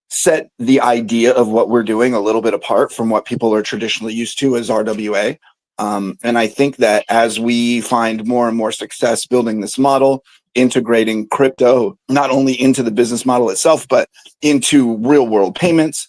set the idea of what we're doing a little bit apart from what people are traditionally used to as RWA. And I think that as we find more and more success building this model, integrating crypto, not only into the business model itself, but into real world payments,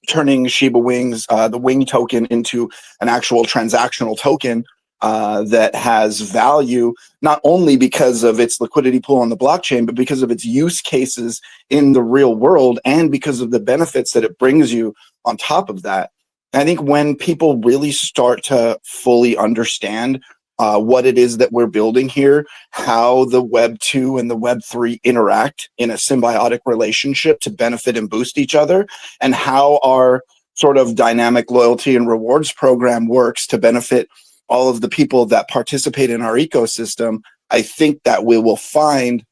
turning Shiba Wings, the Wing token, into an actual transactional token that has value, not only because of its liquidity pool on the blockchain, but because of its use cases in the real world and because of the benefits that it brings you on top of that. I think when people really start to fully understand what it is that we're building here, how the Web 2 and the Web 3 interact in a symbiotic relationship to benefit and boost each other, and how our sort of dynamic loyalty and rewards program works to benefit all of the people that participate in our ecosystem, I think that we will find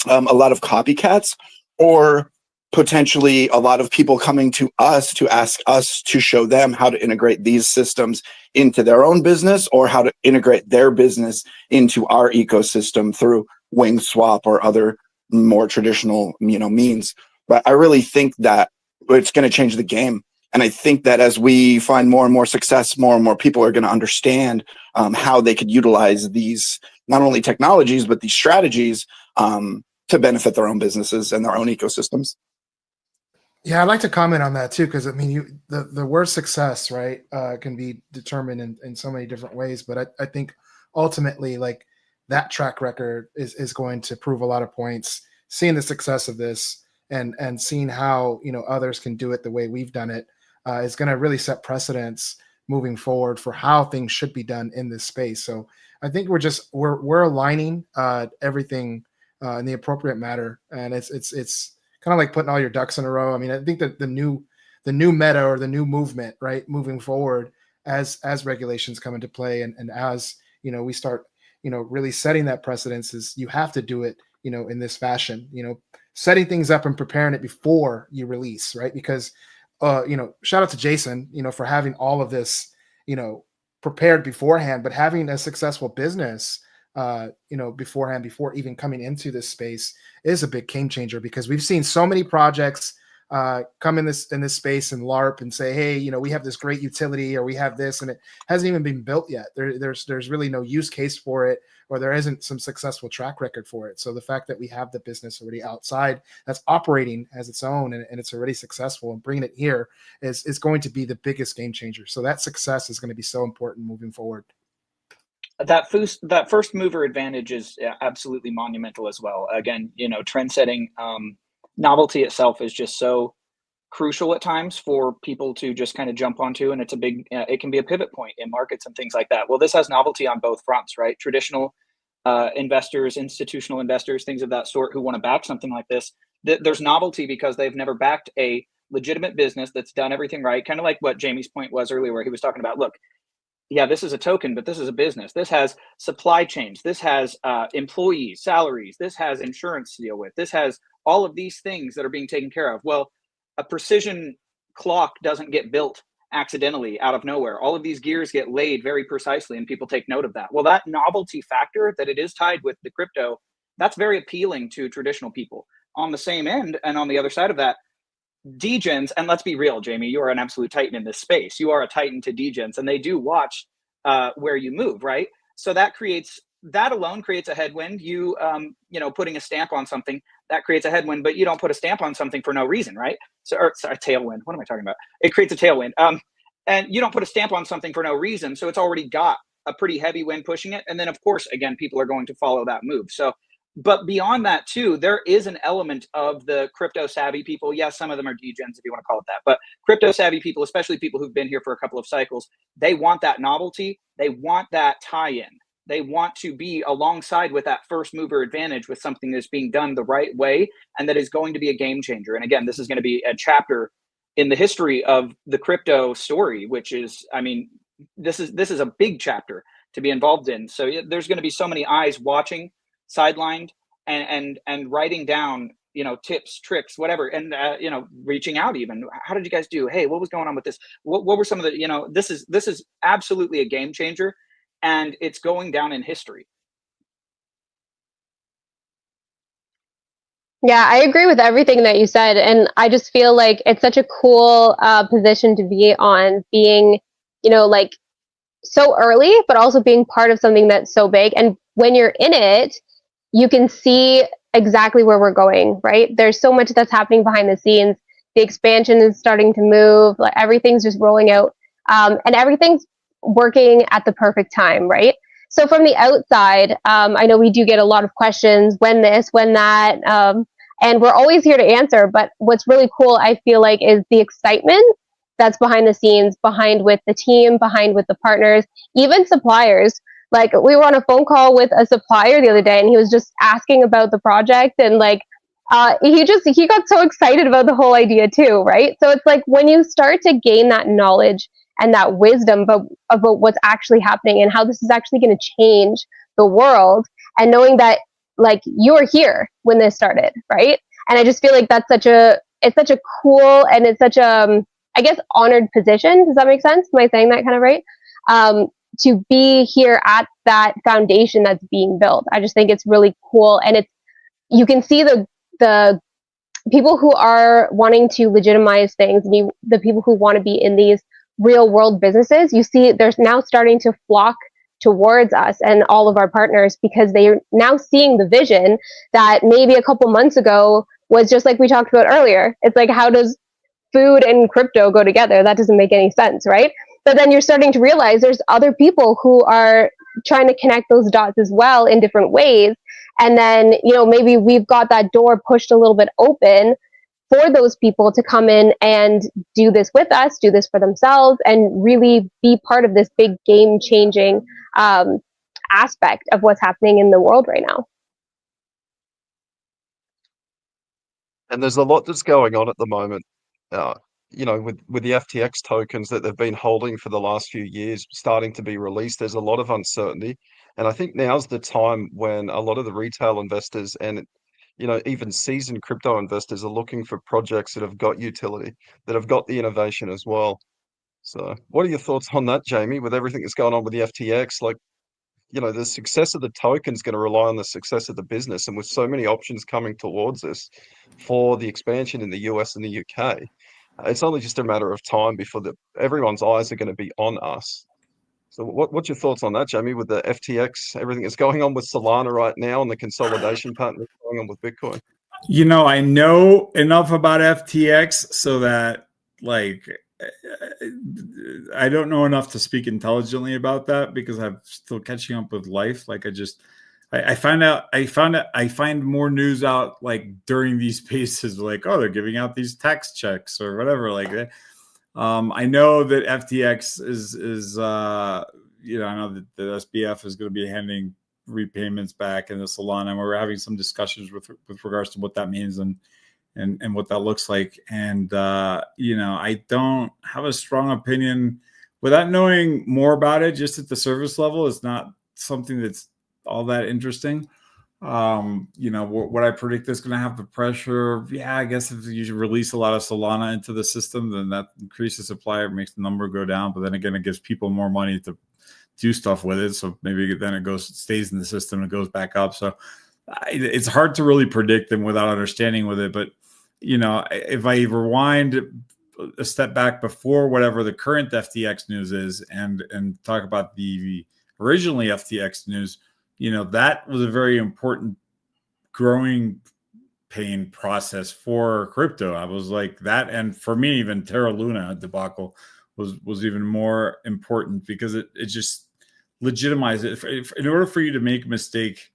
a lot of copycats, or potentially a lot of people coming to us to ask us to show them how to integrate these systems into their own business, or how to integrate their business into our ecosystem through WingSwap or other more traditional, means. But I really think that it's going to change the game. And I think that as we find more and more success, more and more people are going to understand how they could utilize these, not only technologies, but these strategies to benefit their own businesses and their own ecosystems. Yeah, I'd like to comment on that too, because the word success, right, can be determined in so many different ways. But I think ultimately, like, that track record is going to prove a lot of points. Seeing the success of this and seeing how others can do it the way we've done it is going to really set precedents moving forward for how things should be done in this space. So I think we're aligning everything in the appropriate manner, and it's kind of like putting all your ducks in a row. I mean, I think that the new new meta or the new movement, right? Moving forward as regulations come into play, and as we start really setting that precedence, is you have to do it in this fashion, setting things up and preparing it before you release, right? Because shout out to Jason, for having all of this, prepared beforehand, but having a successful business, beforehand, before even coming into this space, is a big game changer, because we've seen so many projects come in this space and LARP and say, hey, we have this great utility, or we have this, and it hasn't even been built yet. There's really no use case for it, or there isn't some successful track record for it. So the fact that we have the business already outside that's operating as its own, and it's already successful, and bringing it here is going to be the biggest game changer. So that success is going to be so important moving forward. That first mover advantage is absolutely monumental as well. Again, trend setting, novelty itself is just so crucial at times for people to just kind of jump onto, and it's a big it can be a pivot point in markets and things like that. Well, this has novelty on both fronts, right? Traditional investors, institutional investors, things of that sort, who want to back something like this, there's novelty because they've never backed a legitimate business that's done everything right. Kind of like what Jamie's point was earlier, where he was talking about, look, yeah, this is a token, but this is a business. This has supply chains. This has employees, salaries. This has insurance to deal with. This has all of these things that are being taken care of. Well, a precision clock doesn't get built accidentally out of nowhere. All of these gears get laid very precisely, and people take note of that. Well, that novelty factor that it is tied with the crypto, that's very appealing to traditional people. On the same end, and on the other side of that, degens, and let's be real, Jamie, you are an absolute titan in this space. You are a titan to degens, and they do watch where you move, right? So that alone creates a headwind. You putting a stamp on something, that creates a headwind, but you don't put a stamp on something for no reason, right? Sorry, tailwind. What am I talking about? It creates a tailwind. And you don't put a stamp on something for no reason, so it's already got a pretty heavy wind pushing it. And then, of course, again, people are going to follow that move. So, but beyond that too, there is an element of the crypto savvy people. Yes, some of them are degens, if you want to call it that, but crypto savvy people, especially people who've been here for a couple of cycles, they want that novelty. They want that tie-in. They want to be alongside with that first mover advantage with something that's being done the right way, and that is going to be a game changer. And again, this is going to be a chapter in the history of the crypto story, which is, I mean, this is a big chapter to be involved in. So there's going to be so many eyes watching, sidelined, and writing down, tips, tricks, whatever, and reaching out even. How did you guys do? Hey, what was going on with this? What were some of the, this is absolutely a game changer, and it's going down in history. Yeah, I agree with everything that you said, and I just feel like it's such a cool position to be on, being, like, so early, but also being part of something that's so big. And when you're in it, you can see exactly where we're going, right? There's so much that's happening behind the scenes. The expansion is starting to move, like everything's just rolling out, and everything's working at the perfect time, right? So from the outside, I know we do get a lot of questions, when this, when that, and we're always here to answer. But what's really cool, I feel like, is the excitement that's behind the scenes, behind with the team, behind with the partners, even suppliers. Like, we were on a phone call with a supplier the other day, and he was just asking about the project, and he got so excited about the whole idea too, right? So it's like, when you start to gain that knowledge and that wisdom about what's actually happening and how this is actually going to change the world, and knowing that, like, you were here when this started, right? And I just feel like it's such a cool, and it's such a, I guess, honored position. Does that make sense? Am I saying that kind of right? To be here at that foundation that's being built. I just think it's really cool. And you can see the people who are wanting to legitimize things, and the people who want to be in these real world businesses, you see there's now starting to flock towards us and all of our partners, because they are now seeing the vision that maybe a couple months ago was just like we talked about earlier. It's like, how does food and crypto go together? That doesn't make any sense, right? But then you're starting to realize there's other people who are trying to connect those dots as well in different ways. And then, maybe we've got that door pushed a little bit open for those people to come in and do this with us, do this for themselves, and really be part of this big game changing aspect of what's happening in the world right now. And there's a lot that's going on at the moment you know, with the FTX tokens that they've been holding for the last few years starting to be released, there's a lot of uncertainty. And I think now's the time when a lot of the retail investors and, you know, even seasoned crypto investors are looking for projects that have got utility, that have got the innovation as well. So what are your thoughts on that, Jamie, with everything that's going on with the FTX? Like, you know, the success of the token is going to rely on the success of the business. And with so many options coming towards this for the expansion in the US and the UK, it's only just a matter of time before everyone's eyes are going to be on us. So what's your thoughts on that, Jamie, with the FTX, everything that's going on with Solana right now and the consolidation pattern that's going on with Bitcoin? You know, I know enough about FTX so that, like, I don't know enough to speak intelligently about that because I'm still catching up with life. Like, I find more news out like during these spaces, like, oh, they're giving out these tax checks or whatever like that. I know that FTX is you know, I know that the SBF is going to be handing repayments back in the Solana, and we're having some discussions with regards to what that means and what that looks like. And you know, I don't have a strong opinion without knowing more about it. Just at the service level, it's not something that's all that interesting. You know, what I predict is going to have the pressure. Yeah, I guess if you release a lot of Solana into the system, then that increases supply, it makes the number go down. But then again, it gives people more money to do stuff with it. So maybe then it stays in the system and it goes back up. So it's hard to really predict them without understanding with it. But, you know, if I rewind a step back before whatever the current FTX news is and talk about the originally FTX news, you know, that was a very important growing pain process for crypto. I was like that. And for me, even Terra Luna debacle was even more important because it just legitimized it. In order for you to make a mistake,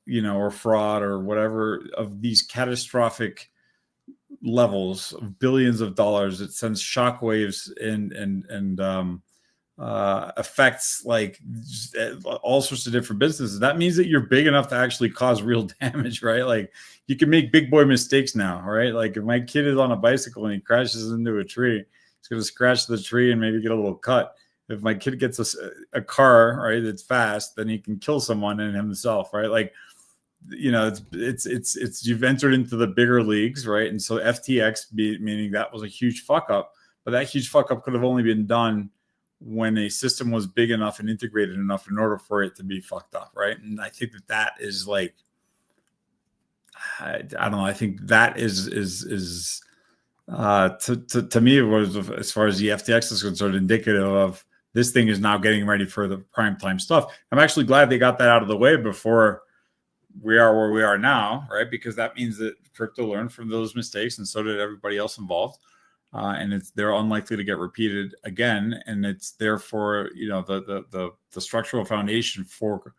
you know, or fraud or whatever of these catastrophic levels of billions of dollars, it sends shockwaves and affects like all sorts of different businesses. That means that you're big enough to actually cause real damage, right? Like you can make big boy mistakes now, right? Like if my kid is on a bicycle and he crashes into a tree, he's going to scratch the tree and maybe get a little cut. If my kid gets a car, right, that's fast, then he can kill someone and himself, right? Like, you know, it's you've entered into the bigger leagues, right? And so FTX, meaning that was a huge fuck up, but that huge fuck up could have only been done when a system was big enough and integrated enough in order for it to be fucked up, right? And I think that is like, I don't know. I think that is to me, it was, as far as the FTX is concerned, indicative of this thing is now getting ready for the prime time stuff. I'm actually glad they got that out of the way before we are where we are now, right? Because that means that crypto learned from those mistakes, and so did everybody else involved. And they're unlikely to get repeated again. And it's therefore, you know, the structural foundation for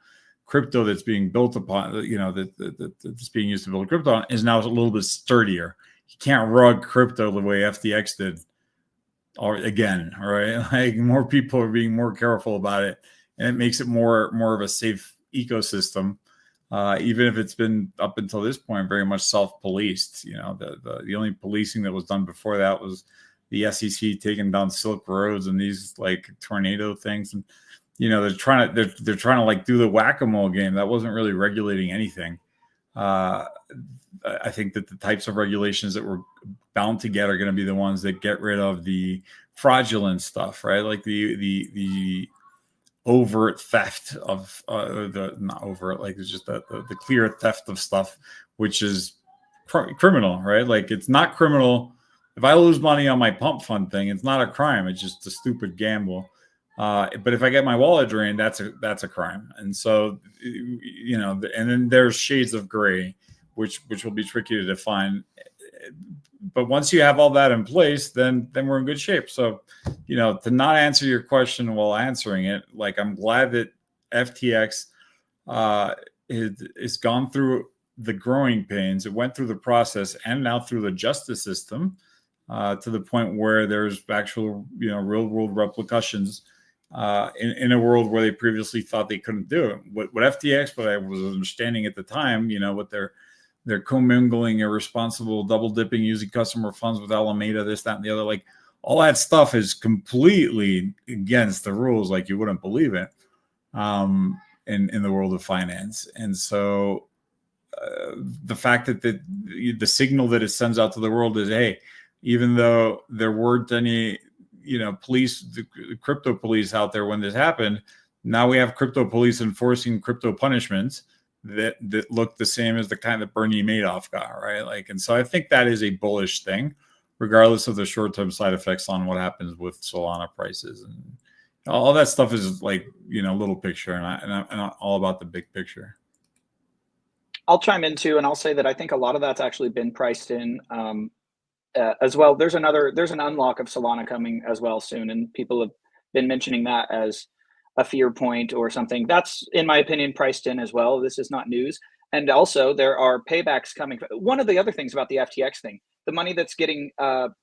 crypto that's being built upon, you know, that's being used to build crypto on is now a little bit sturdier. You can't rug crypto the way FTX did, or again, right? Like more people are being more careful about it, and it makes it more of a safe ecosystem. Even if it's been up until this point very much self-policed. You know, the only policing that was done before that was the SEC taking down Silk Roads and these like tornado things, and you know they're trying to like do the whack-a-mole game. That wasn't really regulating anything. I think that the types of regulations that we're bound to get are going to be the ones that get rid of the fraudulent stuff, right? Like the overt theft of not overt, like it's just the clear theft of stuff, which is criminal, right? Like it's not criminal if I lose money on my pump fund thing. It's not a crime. It's just a stupid gamble. But if I get my wallet drained, that's a crime. And so, you know, and then there's shades of gray, which will be tricky to define. But once you have all that in place, then we're in good shape. So, you know, to not answer your question while answering it, like I'm glad that FTX is gone through the growing pains. It went through the process and now through the justice system to the point where there's actual, you know, real world repercussions in a world where they previously thought they couldn't do it. What FTX, what I was understanding at the time, you know, what they're commingling, irresponsible, double dipping, using customer funds with Alameda, this, that, and the other. Like all that stuff is completely against the rules, like you wouldn't believe it, in the world of finance. And so the fact that the signal that it sends out to the world is, hey, even though there weren't any, police, the crypto police out there when this happened, now we have crypto police enforcing crypto punishments that look the same as the kind that Bernie Madoff got, right? Like, and so I think that is a bullish thing, regardless of the short-term side effects on what happens with Solana prices, and all that stuff is like, little picture, and I'm all about the big picture. I'll chime in too, and I'll say that I think a lot of that's actually been priced in as well. There's an unlock of Solana coming as well soon, and people have been mentioning that as a fear point or something. That's, in my opinion, priced in as well. This is not news. And also there are paybacks coming. One of the other things about the FTX thing, the money that's getting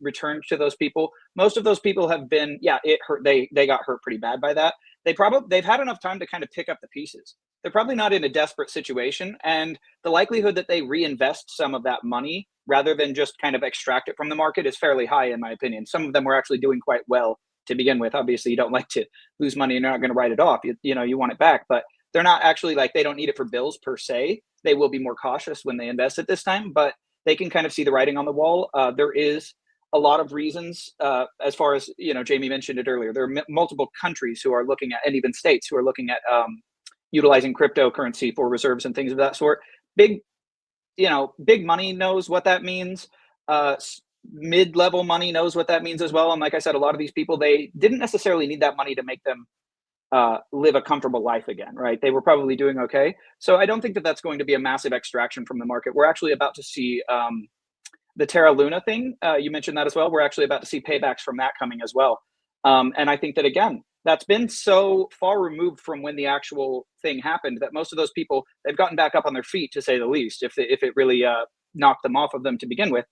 returned to those people, most of those people have been, it hurt. They got hurt pretty bad by that. They've had enough time to kind of pick up the pieces. They're probably not in a desperate situation. And the likelihood that they reinvest some of that money rather than just kind of extract it from the market is fairly high, in my opinion. Some of them were actually doing quite well to begin with. Obviously, you don't like to lose money and you're not going to write it off. You want it back, but they're not actually like, they don't need it for bills per se. They will be more cautious when they invest at this time, but they can kind of see the writing on the wall. There is a lot of reasons as far as, Jamie mentioned it earlier. There are multiple countries who are looking at, and even states who are looking at utilizing cryptocurrency for reserves and things of that sort. Big money knows what that means. Mid-level money knows what that means as well. And like I said, a lot of these people, they didn't necessarily need that money to make them live a comfortable life again, right? They were probably doing okay. So I don't think that that's going to be a massive extraction from the market. We're actually about to see the Terra Luna thing. You mentioned that as well. We're actually about to see paybacks from that coming as well. And I think that, again, that's been so far removed from when the actual thing happened that most of those people, they've gotten back up on their feet, to say the least, if it really knocked them off of them to begin with.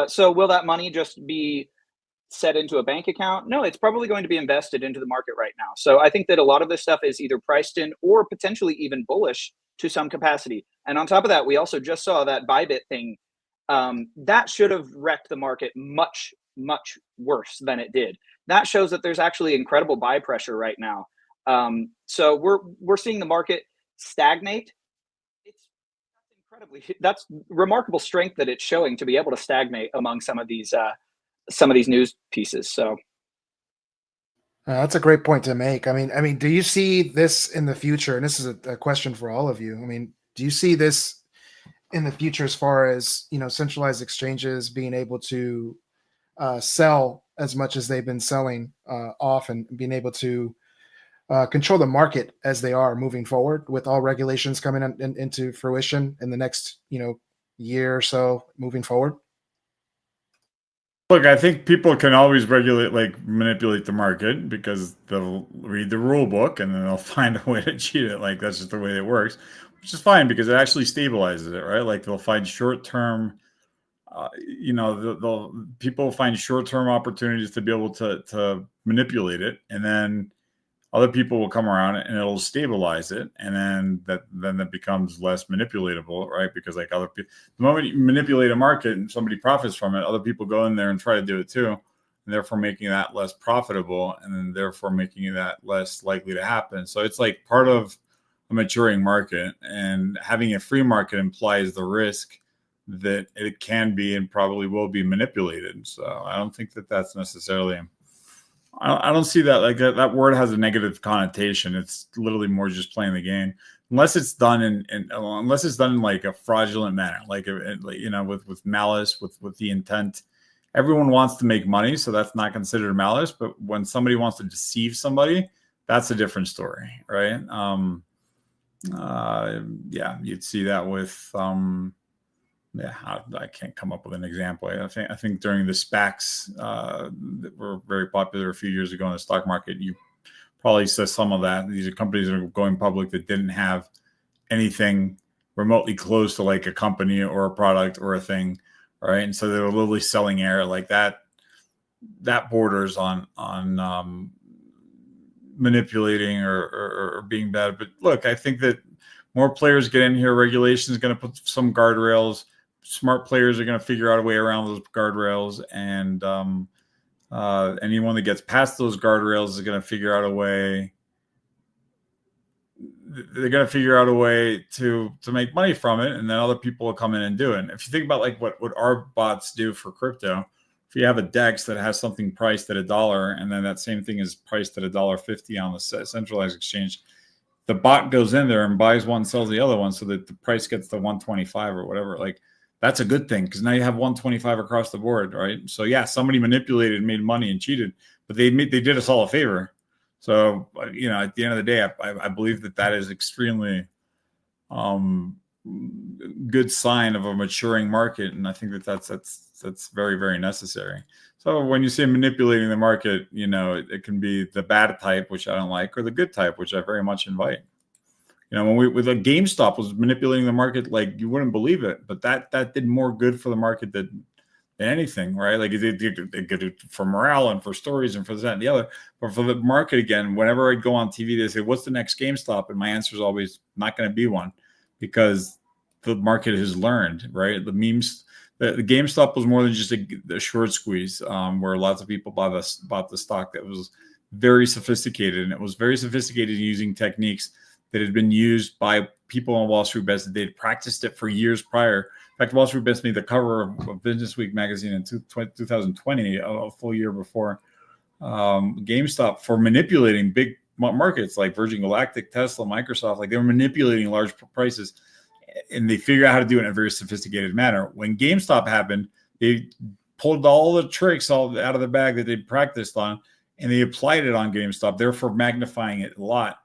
So will that money just be set into a bank account? No, it's probably going to be invested into the market right now. So I think that a lot of this stuff is either priced in or potentially even bullish to some capacity. And on top of that, we also just saw that Bybit thing. That should have wrecked the market much, much worse than it did. That shows that there's actually incredible buy pressure right now. So we're seeing the market stagnate. That's remarkable strength that it's showing to be able to stagnate among some of these news pieces. So that's a great point to make. I mean, do you see this in the future? And this is a question for all of you. I mean, do you see this in the future as far as, centralized exchanges being able to sell as much as they've been selling off, and being able to control the market as they are moving forward, with all regulations coming into fruition in the next, year or so moving forward? Look, I think people can always manipulate the market, because they'll read the rule book and then they'll find a way to cheat it. Like, that's just the way it works, which is fine because it actually stabilizes it, right? Like, they'll find short-term, people find short-term opportunities to be able to manipulate it, and then other people will come around and it'll stabilize it, and then that becomes less manipulatable, right? Because like other people, the moment you manipulate a market and somebody profits from it, other people go in there and try to do it too, and therefore making that less profitable, and then therefore making that less likely to happen. So it's like part of a maturing market, and having a free market implies the risk that it can be and probably will be manipulated. So I don't think that that's necessarily, I don't see that, like that word has a negative connotation. It's literally more just playing the game, unless it's done unless it's done in like a fraudulent manner, with malice, with the intent. Everyone wants to make money, so that's not considered malice. But when somebody wants to deceive somebody, that's a different story, right? You'd see that with I can't come up with an example. I think during the SPACs that were very popular a few years ago in the stock market, you probably saw some of that. These are companies that are going public that didn't have anything remotely close to like a company or a product or a thing, right? And so they were literally selling air like that. That borders on manipulating or being bad. But look, I think that more players get in here. Regulation is going to put some guardrails. Smart players are going to figure out a way around those guardrails, and anyone that gets past those guardrails is going to figure out a way. They're going to figure out a way to make money from it, and then other people will come in and do it. And if you think about like what our bots do for crypto, if you have a DEX that has something priced at $1, and then that same thing is priced at $1.50 on the centralized exchange, the bot goes in there and buys one, sells the other one, so that the price gets to 125 or whatever. Like, that's a good thing, because now you have 125 across the board, right? So yeah, somebody manipulated, made money, and cheated, but they did us all a favor. So, you know, at the end of the day, I believe that is extremely good sign of a maturing market, and I think that's very, very necessary. So when you say manipulating the market, you know, it can be the bad type, which I don't like, or the good type, which I very much invite. You know, when with like GameStop was manipulating the market like you wouldn't believe it, but that did more good for the market than anything, right? Like it did for morale and for stories and for this, that, and the other. But for the market, again, whenever I go on TV, they say, "What's the next GameStop?" And my answer is always not going to be one, because the market has learned, right? The memes, the GameStop was more than just a short squeeze, where lots of people bought the stock. That was very sophisticated, and it was very sophisticated using techniques that had been used by people on Wall Street Bets. They'd practiced it for years prior. In fact, Wall Street Bets made the cover of Business Week magazine in 2020, a full year before GameStop, for manipulating big markets like Virgin Galactic, Tesla, Microsoft. Like, they were manipulating large prices, and they figured out how to do it in a very sophisticated manner. When GameStop happened, they pulled all the tricks all out of the bag that they practiced on, and they applied it on GameStop, therefore magnifying it a lot.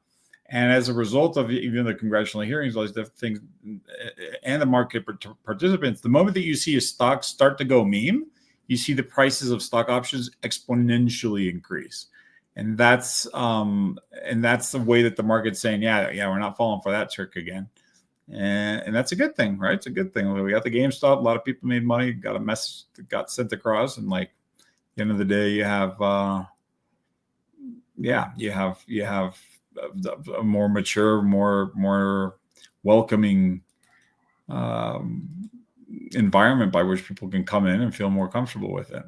And as a result of even the congressional hearings, all these different things, and the market participants, the moment that you see a stock start to go meme, you see the prices of stock options exponentially increase. And that's the way that the market's saying, yeah, we're not falling for that trick again. And that's a good thing, right? It's a good thing. We got the GameStop. A lot of people made money, got a message that got sent across. And like, at the end of the day, you have a more mature, more welcoming environment by which people can come in and feel more comfortable with it.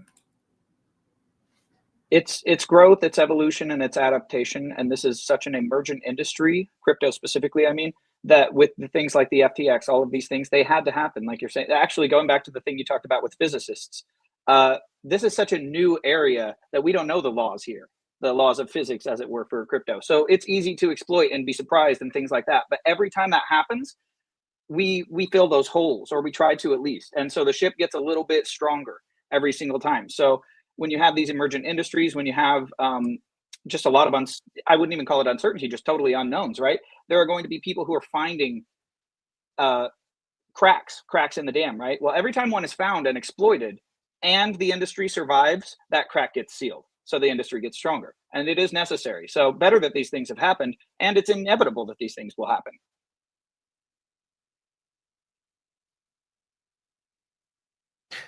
It's growth, it's evolution, and it's adaptation. And this is such an emergent industry, crypto specifically, I mean, that with the things like the FTX, all of these things, they had to happen. Like you're saying, actually going back to the thing you talked about with physicists, this is such a new area that we don't know the laws here, the laws of physics, as it were, for crypto. So it's easy to exploit and be surprised and things like that. But every time that happens, we fill those holes, or we try to at least. And so the ship gets a little bit stronger every single time. So when you have these emergent industries, when you have just a lot of, I wouldn't even call it uncertainty, just totally unknowns, right? There are going to be people who are finding cracks in the dam, right? Well, every time one is found and exploited and the industry survives, that crack gets sealed. So the industry gets stronger, and it is necessary. So better that these things have happened, and it's inevitable that these things will happen.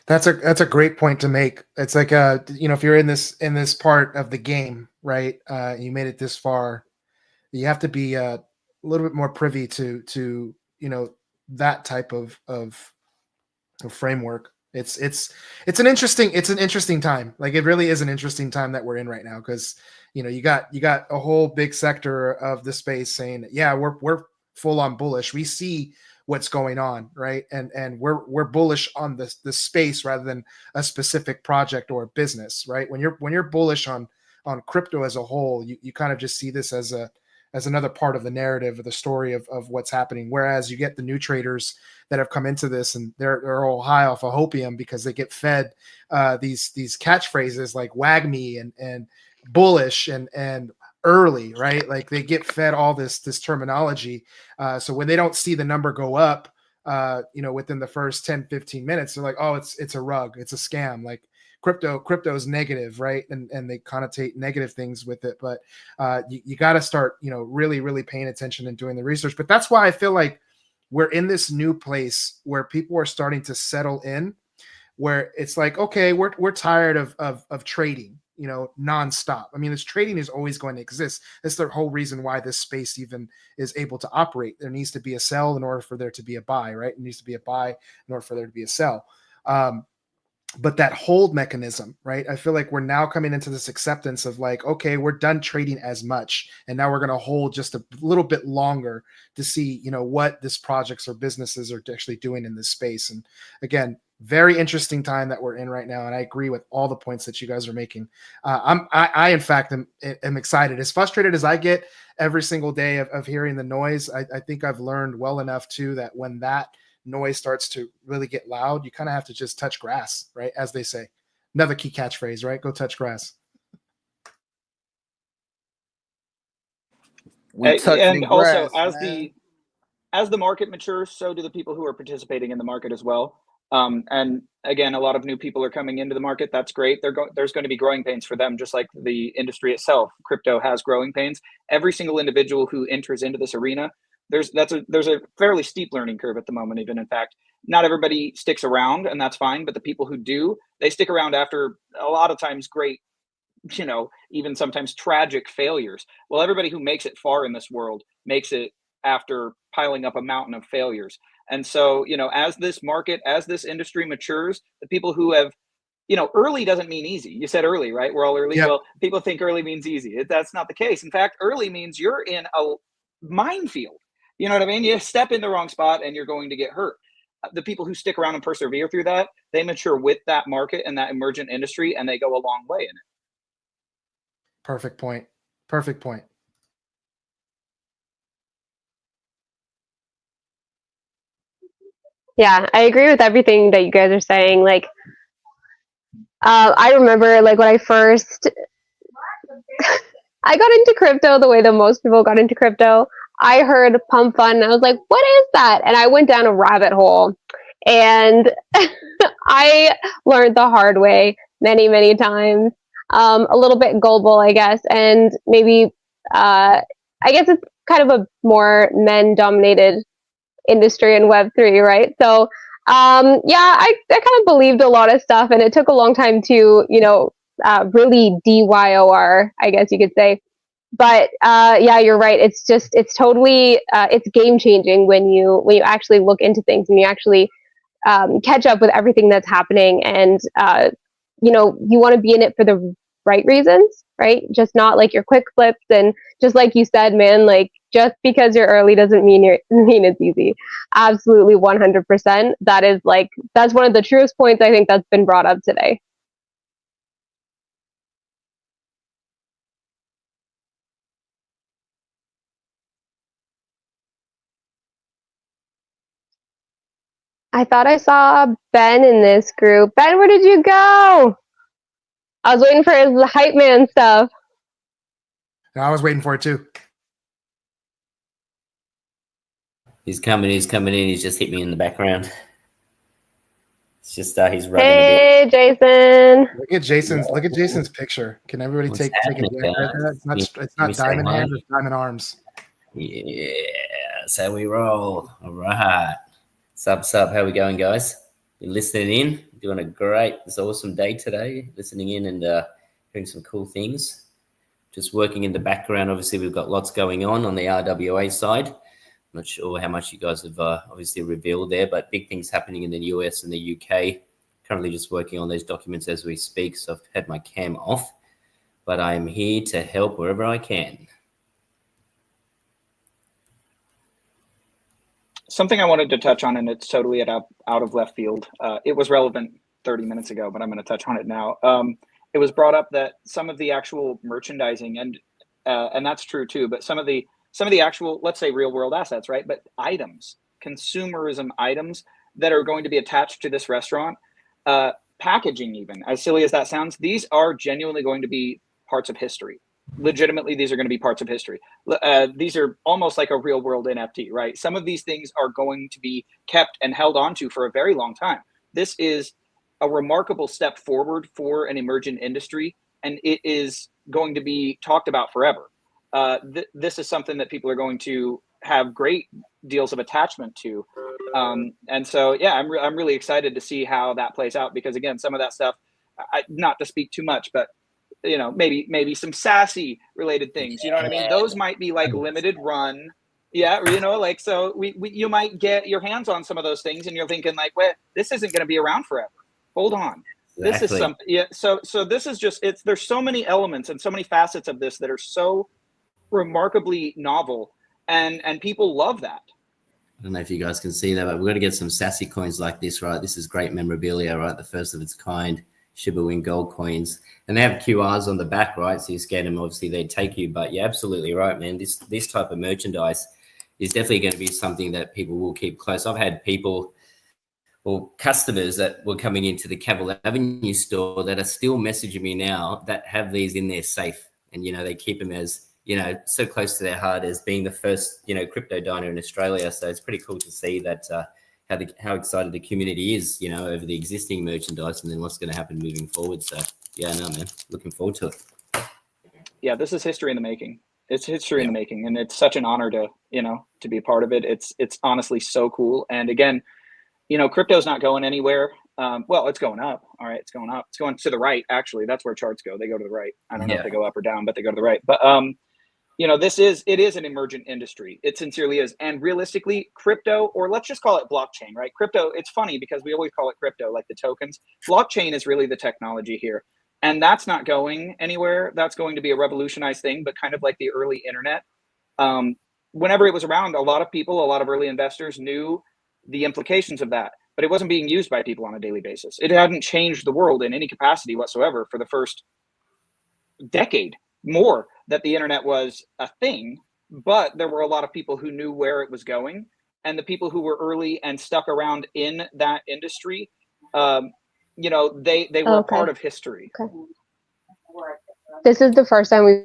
That's a great point to make. It's like if you're in this part of the game, right? You made it this far, you have to be a little bit more privy to that type of framework. It's an interesting time. Like, it really is an interesting time that we're in right now, because you got a whole big sector of the space saying, yeah, we're full on bullish. We see what's going on, right? And we're bullish on the space rather than a specific project or business, right? When you're bullish on crypto as a whole, you kind of just see this as another part of the narrative, of the story of what's happening. Whereas you get the new traders that have come into this, and they're all high off of hopium because they get fed these catchphrases like "wag me" and bullish and early, right? Like, they get fed all this terminology. So when they don't see the number go up, within the first 10, 15 minutes, they're like, oh, it's a rug, it's a scam. Like, crypto is negative, right? And they connotate negative things with it. But you got to start, really, really paying attention and doing the research. But that's why I feel like we're in this new place where people are starting to settle in, where it's like, okay, we're tired of trading. nonstop. I mean, this trading is always going to exist. That's the whole reason why this space even is able to operate. There needs to be a sell in order for there to be a buy, right? It needs to be a buy in order for there to be a sell. But that hold mechanism, right? I feel like we're now coming into this acceptance of like, okay, we're done trading as much, and now we're going to hold just a little bit longer to see, what this projects or businesses are actually doing in this space. And again, very interesting time that we're in right now, and I agree with all the points that you guys are making. I in fact am excited. As frustrated as I get every single day of hearing the noise, I think I've learned well enough too that when that noise starts to really get loud, you kind of have to just touch grass, right? As they say, another key catchphrase, right? Go touch grass. And also, as the market matures, so do the people who are participating in the market as well. And again, a lot of new people are coming into the market. That's great. There's going to be growing pains for them, just like the industry itself. Crypto has growing pains. Every single individual who enters into this arena, there's a fairly steep learning curve at the moment. Even in fact, not everybody sticks around, and that's fine. But the people who do, they stick around after a lot of times great, even sometimes tragic failures. Well, everybody who makes it far in this world makes it after piling up a mountain of failures. And so, as this market, as this industry matures, the people who have, early doesn't mean easy. You said early, right? We're all early. Yep. Well, people think early means easy. That's not the case. In fact, early means you're in a minefield. You know what I mean? You step in the wrong spot and you're going to get hurt. The people who stick around and persevere through that, they mature with that market and that emergent industry, and they go a long way in it. Perfect point. Perfect point. Yeah, I agree with everything that you guys are saying. Like, I remember like when I first I got into crypto the way that most people got into crypto. I heard pump fund and I was like, what is that? And I went down a rabbit hole, and I learned the hard way many, many times. A little bit gullible, I guess, and maybe I guess it's kind of a more men dominated industry in Web3, right? So I kind of believed a lot of stuff, and it took a long time to really DYOR, I guess you could say. But yeah, you're right. It's totally it's game changing when you actually look into things and you actually catch up with everything that's happening, and you want to be in it for the right reasons, right? Just not like your quick flips, and just like you said, man, like just because you're early doesn't mean it's easy. Absolutely, 100%. That's one of the truest points I think that's been brought up today. I thought I saw Ben in this group. Ben, where did you go? I was waiting for his hype man stuff. I was waiting for it too. He's coming in. He's just hit me in the background. It's just he's running Hey, a bit. Jason. Look at Jason's picture. Can everybody take a look at that? It's not diamond hands, it's diamond arms. Yeah, that's how we roll. All right. Sub, how we going, guys? You're listening in, doing a great, it's an awesome day today, listening in and doing some cool things. Just working in the background. Obviously, we've got lots going on the RWA side. I'm not sure how much you guys have obviously revealed there, but big things happening in the US and the UK. Currently just working on those documents as we speak, so I've had my cam off, but I'm here to help wherever I can. Something I wanted to touch on, and it's totally out of left field. It was relevant 30 minutes ago, but I'm going to touch on it now. It was brought up that some of the actual merchandising, and that's true too, but some of the actual, let's say, real world assets, right? But items, consumerism items that are going to be attached to this restaurant, packaging, even as silly as that sounds, these are genuinely going to be parts of history. Legitimately, these are going to be parts of history. These are almost like a real world NFT, right? Some of these things are going to be kept and held onto for a very long time. This is a remarkable step forward for an emergent industry, and it is going to be talked about forever. This is something that people are going to have great deals of attachment to. And so, yeah, I'm really excited to see how that plays out, because again, some of that stuff, not to speak too much, but maybe some sassy related things. You know what I mean? Those might be like limited run. Yeah, like so you might get your hands on some of those things, and you're thinking like, well, this isn't going to be around forever. Hold on. This is something. Yeah. So this is just there's so many elements and so many facets of this that are so remarkably novel, and people love that. I don't know if you guys can see that, but we're going to get some sassy coins like this, right? This is great memorabilia, right? The first of its kind Shiba Wing gold coins, and they have QRs on the back, right? So you scan them, obviously they take you. But you're absolutely right, man. This type of merchandise is definitely going to be something that people will keep close. I've had people or customers that were coming into the Cavill Avenue store that are still messaging me now that have these in their safe, and they keep them as so close to their heart as being the first crypto diner in Australia. So it's pretty cool to see that how excited the community is over the existing merchandise and then what's going to happen moving forward. So yeah, no man, looking forward to it. Yeah, this is history in the making. It's history in the making, and it's such an honor to to be a part of it. It's honestly so cool. And again, crypto's not going anywhere. Well, it's going up. All right, it's going up. It's going to the right. Actually, that's where charts go. They go to the right. I don't know if they go up or down, but they go to the right. But it is an emergent industry. It sincerely is. And realistically, crypto, or let's just call it blockchain, right? Crypto, it's funny because we always call it crypto, like the tokens. Blockchain is really the technology here. And that's not going anywhere. That's going to be a revolutionized thing, but kind of like the early internet. Whenever it was around, a lot of people, a lot of early investors knew the implications of that, but it wasn't being used by people on a daily basis. It hadn't changed the world in any capacity whatsoever for the first decade more that the internet was a thing, but there were a lot of people who knew where it was going, and the people who were early and stuck around in that industry, they were part of history. Okay. This is the first time we.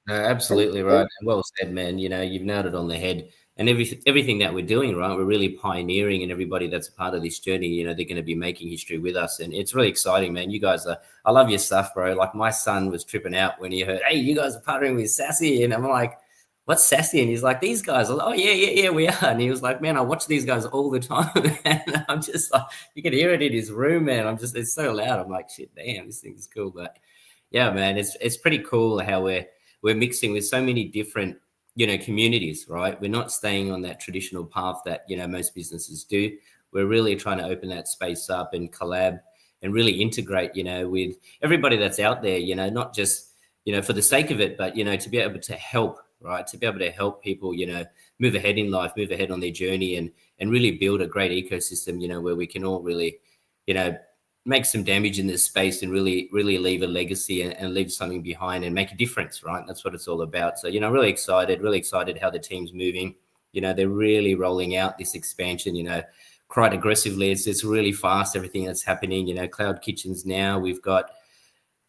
Absolutely right. Well said, man. You've nailed it on the head. And everything that we're doing, right, we're really pioneering, and everybody that's a part of this journey, they're going to be making history with us. And it's really exciting, man. You guys I love your stuff, bro. Like my son was tripping out when he heard, hey, you guys are partnering with Sassy. And I'm like, what's Sassy? And he's like, these guys. I'm like, oh, yeah, we are. And he was like, man, I watch these guys all the time. And I'm just like, you can hear it in his room, man. It's so loud. I'm like, shit, damn, this thing is cool. But yeah, man, it's pretty cool how we're mixing with so many different communities, right? We're not staying on that traditional path that most businesses do. We're really trying to open that space up and collab and really integrate with everybody that's out there, not just for the sake of it, but to be able to help, right? To be able to help people move ahead in life, move ahead on their journey, and really build a great ecosystem where we can all really make some damage in this space and really leave a legacy and leave something behind and make a difference, right? That's what it's all about. So, really excited how the team's moving. They're really rolling out this expansion, quite aggressively. It's really fast, everything that's happening. Cloud Kitchens now, we've got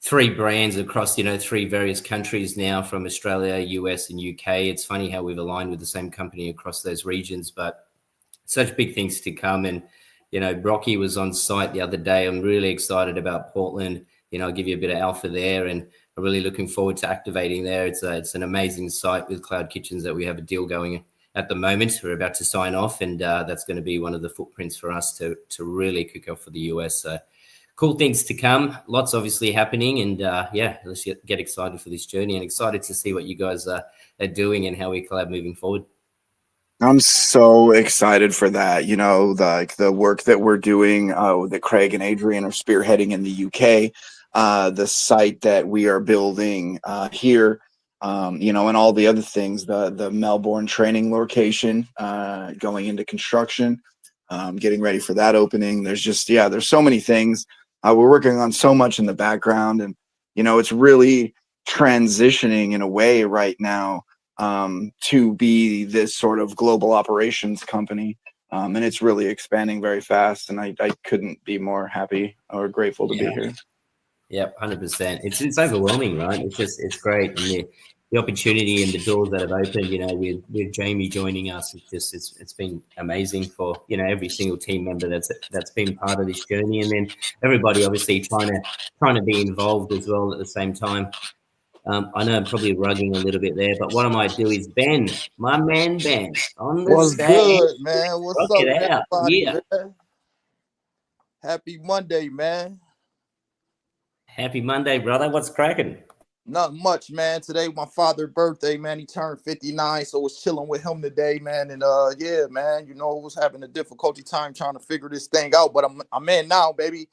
3 brands across, 3 various countries now, from Australia, US, and UK. It's funny how we've aligned with the same company across those regions, but such big things to come. And Rocky was on site the other day. I'm really excited about Portland. I'll give you a bit of alpha there, and I'm really looking forward to activating there. It's an amazing site with Cloud Kitchens that we have a deal going at the moment. We're about to sign off, and that's going to be one of the footprints for us to really kick off for the US. So cool things to come. Lots obviously happening, and let's get excited for this journey, and excited to see what you guys are doing and how we collab moving forward. I'm so excited for that. The work that we're doing, that Craig and Adrian are spearheading in the UK, the site that we are building here, and all the other things, the Melbourne training location going into construction, getting ready for that opening. There's there's so many things. We're working on so much in the background, and, it's really transitioning in a way right now to be this sort of global operations company. And it's really expanding very fast. And I couldn't be more happy or grateful to be here. Yep, 100%. It's overwhelming, right? It's great. And the opportunity and the doors that have opened, with Jamie joining us, it's been amazing for, every single team member that's been part of this journey. And then everybody obviously trying to be involved as well at the same time. I know I'm probably rugging a little bit there, but what I might do is Ben, my man Ben, on the What's stage. good, man? What's Rock up, it out. everybody, Yeah. man? Happy Monday, man. Happy Monday, brother. What's cracking? Not much, man. Today my father's birthday, man. He turned 59, so was chilling with him today, man. And yeah, man, was having a difficulty time trying to figure this thing out, but I'm in now, baby.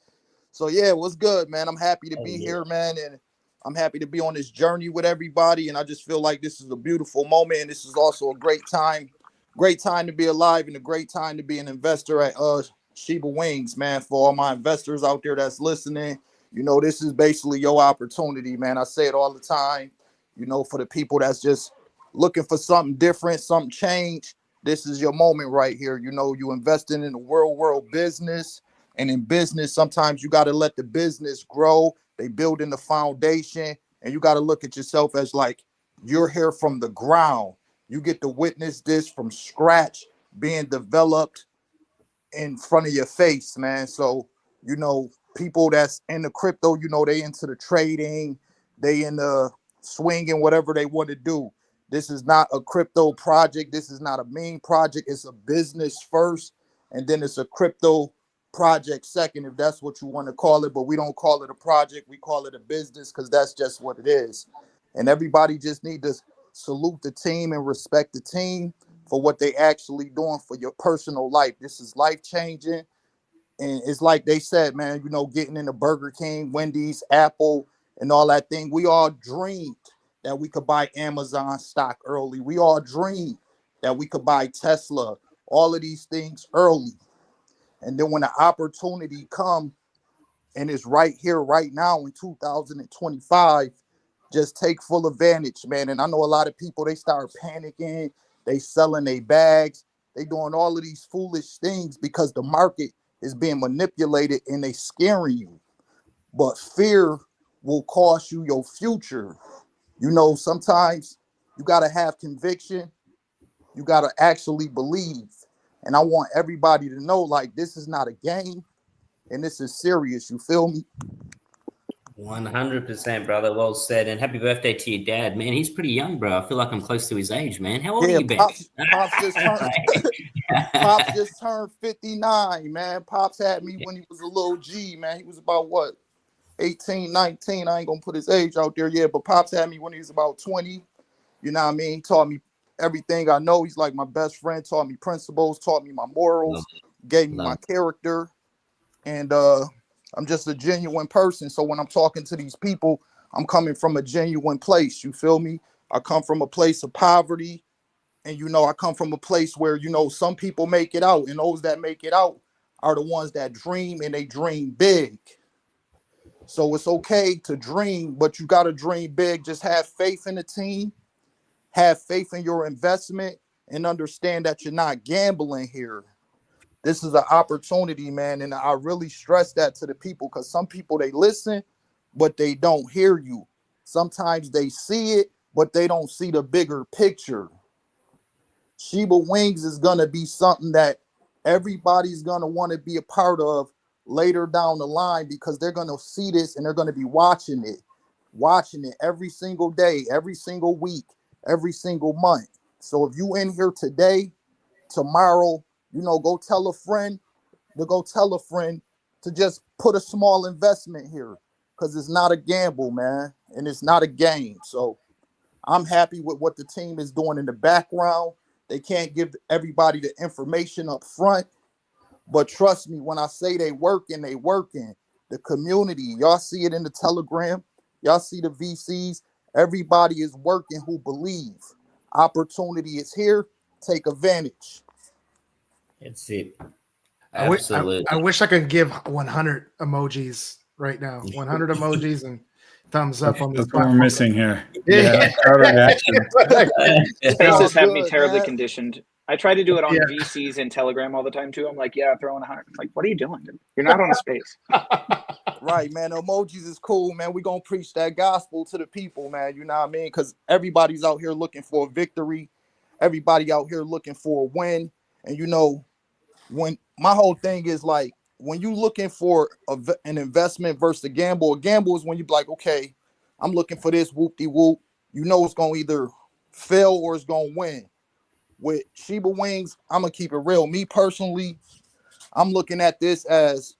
So yeah, what's good, man? I'm happy to be here, man, and I'm happy to be on this journey with everybody. And I just feel like this is a beautiful moment, and this is also a great time to be alive, and a great time to be an investor at Shiba Wings, man. For all my investors out there that's listening, this is basically your opportunity, man. I say it all the time, for the people that's just looking for something different, something change. This is your moment right here. You investing in the world business, and in business, sometimes you got to let the business grow. They building the foundation, and you got to look at yourself as like you're here from the ground. You get to witness this from scratch being developed in front of your face, man. So, people that's in the crypto, they into the trading, they in the swinging, whatever they want to do. This is not a crypto project. This is not a meme project. It's a business first, and then it's a crypto project second, if that's what you want to call it. But we don't call it a project. We call it a business because that's just what it is. And everybody just need to salute the team and respect the team for what they actually doing for your personal life. This is life changing. And it's like they said, man, getting into Burger King, Wendy's, Apple, and all that thing. We all dreamed that we could buy Amazon stock early. We all dreamed that we could buy Tesla, all of these things early. And then when the opportunity come, and it's right here, right now in 2025, just take full advantage, man. And I know a lot of people, they start panicking, they selling their bags, they doing all of these foolish things because the market is being manipulated and they scaring you. But fear will cost you your future. Sometimes you got to have conviction. You got to actually believe. And I want everybody to know, like, this is not a game and this is serious. You feel me? 100%, brother. Well said. And happy birthday to your dad, man. He's pretty young, bro. I feel like I'm close to his age, man. How old are you, Ben? Pops just turned 59, man. Pops had me when he was a little G, man. He was about, 18, 19. I ain't going to put his age out there yet, but Pops had me when he was about 20. You know what I mean? He taught me everything I know. He's like my best friend, taught me principles, taught me my morals, gave me my character. And I'm just a genuine person. So when I'm talking to these people, I'm coming from a genuine place. You feel me? I come from a place of poverty. And, I come from a place where, some people make it out. And those that make it out are the ones that dream, and they dream big. So it's okay to dream, but you got to dream big. Just have faith in the team. Have faith in your investment, and understand that you're not gambling here. This is an opportunity, man. And I really stress that to the people, because some people, they listen, but they don't hear you. Sometimes they see it, but they don't see the bigger picture. Shiba Wings is going to be something that everybody's going to want to be a part of later down the line, because they're going to see this and they're going to be watching it every single day, every single week, every single month. So if you in here today, tomorrow, go tell a friend to just put a small investment here, because it's not a gamble, man, and it's not a game. So I'm happy with what the team is doing in the background. They can't give everybody the information up front, but trust me when I say they working. The community, y'all see it in the Telegram, y'all see the VCs. Everybody is working who believe. Opportunity is here. Take advantage. That's it. I Absolutely. I wish I could give 100 emojis right now. 100 emojis and thumbs up on this. That's what we're missing here. Yeah. Spaces have me terribly conditioned. I try to do it on VCs and Telegram all the time too. I'm like, throwing 100. Like, what are you doing? You're not on a space. Right, man. Emojis is cool, man. We're going to preach that gospel to the people, man. You know what I mean? Because everybody's out here looking for a victory. Everybody out here looking for a win. And, when my whole thing is like, when you looking for an investment versus a gamble is when you be like, okay, I'm looking for this whoop-de-whoop. It's going to either fail or it's going to win. With Shiba Wings, I'm going to keep it real. Me personally, I'm looking at this as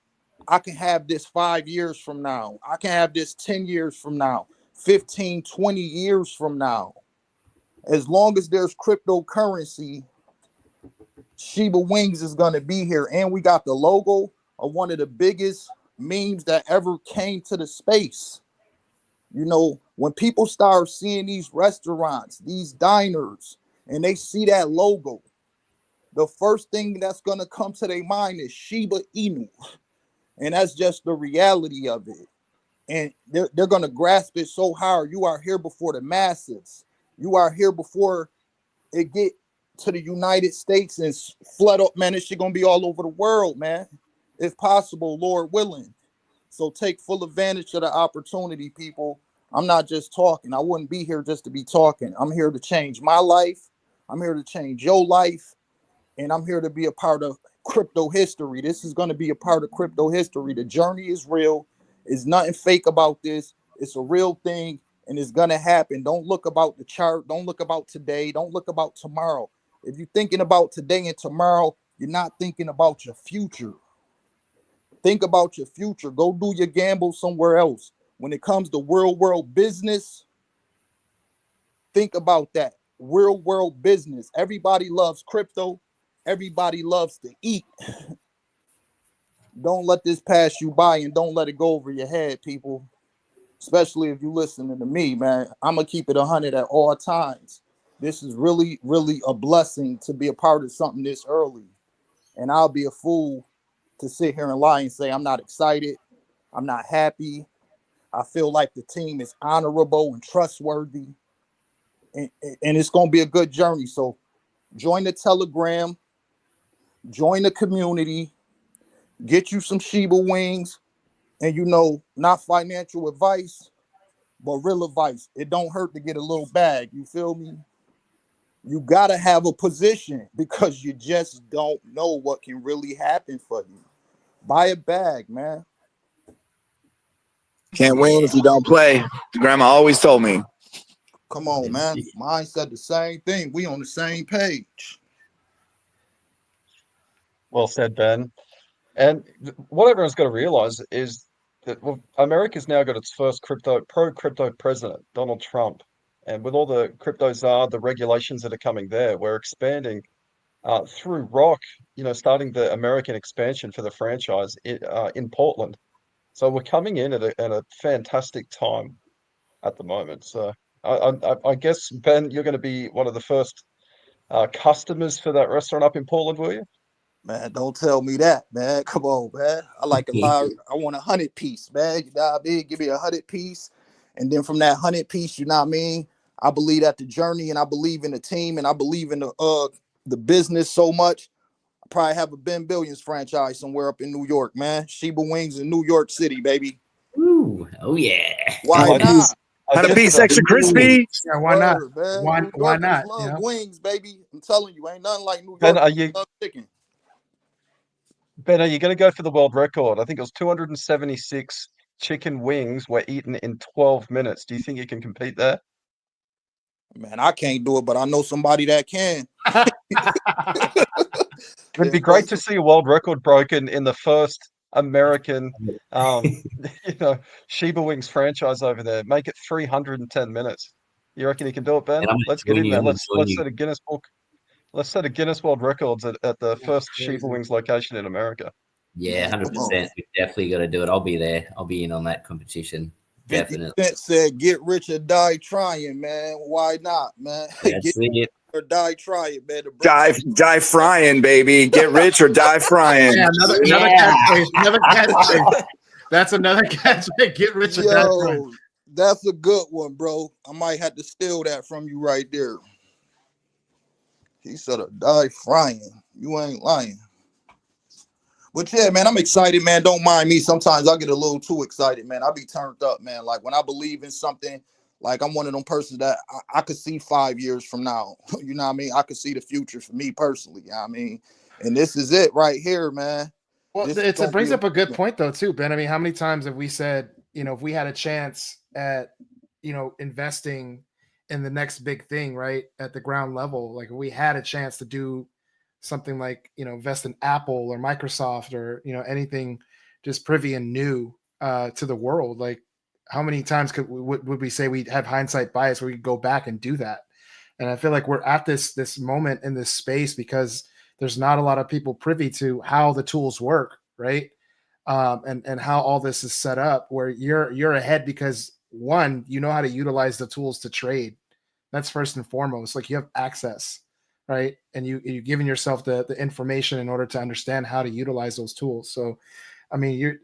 I can have this 5 years from now. I can have this 10 years from now, 15, 20 years from now. As long as there's cryptocurrency, Shiba Wings is going to be here. And we got the logo of one of the biggest memes that ever came to the space. You know, when people start seeing these restaurants, these diners, and they see that logo, the first thing that's going to come to their mind is Shiba Inu. And that's just the reality of it. And they're going to grasp it so hard. You are here before the masses. You are here before it get to the United States and flood up, man. This shit going to be all over the world, man. If possible, Lord willing. So take full advantage of the opportunity, people. I'm not just talking. I wouldn't be here just to be talking. I'm here to change my life. I'm here to change your life. And I'm here to be a part of crypto history. This is going to be a part of crypto history. The journey is real. There's nothing fake about this. It's a real thing, and it's going to happen. Don't look about the chart. Don't look about today. Don't look about tomorrow. If you're thinking about today and tomorrow, you're not thinking about your future. Think about your future. Go do your gamble somewhere else. When it comes to real world business, think about that. Real world business. Everybody loves crypto. Everybody loves to eat. Don't let this pass you by, and don't let it go over your head, people. Especially if you're listening to me, man. I'm going to keep it 100 at all times. This is really, really a blessing to be a part of something this early. And I'll be a fool to sit here and lie and say I'm not excited. I'm not happy. I feel like the team is honorable and trustworthy. And it's going to be a good journey. So join the Telegram. Join the community. Get you some Shiba Wings. And, you know, not financial advice, but real advice. It don't hurt to get a little bag. You feel me? You got to have a position because you just don't know what can really happen for you. Buy a bag, man. Can't win if you don't play. Grandma always told me. Come on, man. Mine said the same thing. We on the same page. Well said, Ben. And what everyone's got to realize is that America's now got its first pro-crypto president, Donald Trump. And with all the crypto czar, the regulations that are coming there, we're expanding through Rock, you know, starting the American expansion for the franchise in Portland. So we're coming in at a fantastic time at the moment. So I guess, Ben, you're going to be one of the first customers for that restaurant up in Portland, will you? Man, don't tell me that, man. Come on, man. I like a lot. I want 100 piece, man. You know what I mean? Give me 100 piece. And then from that 100 piece, you know what I mean? I believe that the journey, and I believe in the team, and I believe in the business so much. I probably have a Ben Billions franchise somewhere up in New York, man. Shiba Wings in New York City, baby. Ooh, oh yeah. Why not? 100 piece extra crispy. Yeah, why not? Word, man. Why New Yorkers not? love You know? wings, baby. I'm telling you, ain't nothing like New Ben, York. Love chicken. Ben, are you going to go for the world record? I think it was 276 chicken wings were eaten in 12 minutes. Do you think you can compete there? Man, I can't do it, but I know somebody that can. It'd be great to see a world record broken in the first American, Shiba Wings franchise over there. Make it 310 minutes. You reckon you can do it, Ben? Let's get in there. Let's set a Guinness book. Let's set a Guinness World Records at the first Shiba Wings location in America. Yeah, 100%. We've definitely got to do it. I'll be there. I'll be in on that competition. 50 Definitely. Cent said, "Get rich or die trying, man. Why not, man? That's Get it. rich or die trying, man. Die frying, baby. Get rich or die frying. Yeah, another catchphrase. Another catchphrase. That's another catchphrase. Get rich or die trying. Yo, that's a good one, bro. I might have to steal that from you right there." He said, "Die frying." You ain't lying. But yeah, man, I'm excited, man. Don't mind me. Sometimes I get a little too excited, man. I be turned up, man. Like when I believe in something, like I'm one of them persons that I could see 5 years from now. You know what I mean? I could see the future for me personally. You know what I mean? And this is it right here, man. Well, it brings up a good point though, too, Ben. I mean, how many times have we said, you know, if we had a chance at, you know, investing in the next big thing, right, at the ground level, like if we had a chance to do something like, you know, invest in Apple or Microsoft or, you know, anything just privy and new to the world. Like, how many times would we say we have hindsight bias where we could go back and do that? And I feel like we're at this moment in this space because there's not a lot of people privy to how the tools work, right? And how all this is set up, where you're ahead because, one, you know how to utilize the tools to trade. That's first and foremost. Like, you have access, right? And you're giving yourself the information in order to understand how to utilize those tools. So, I mean,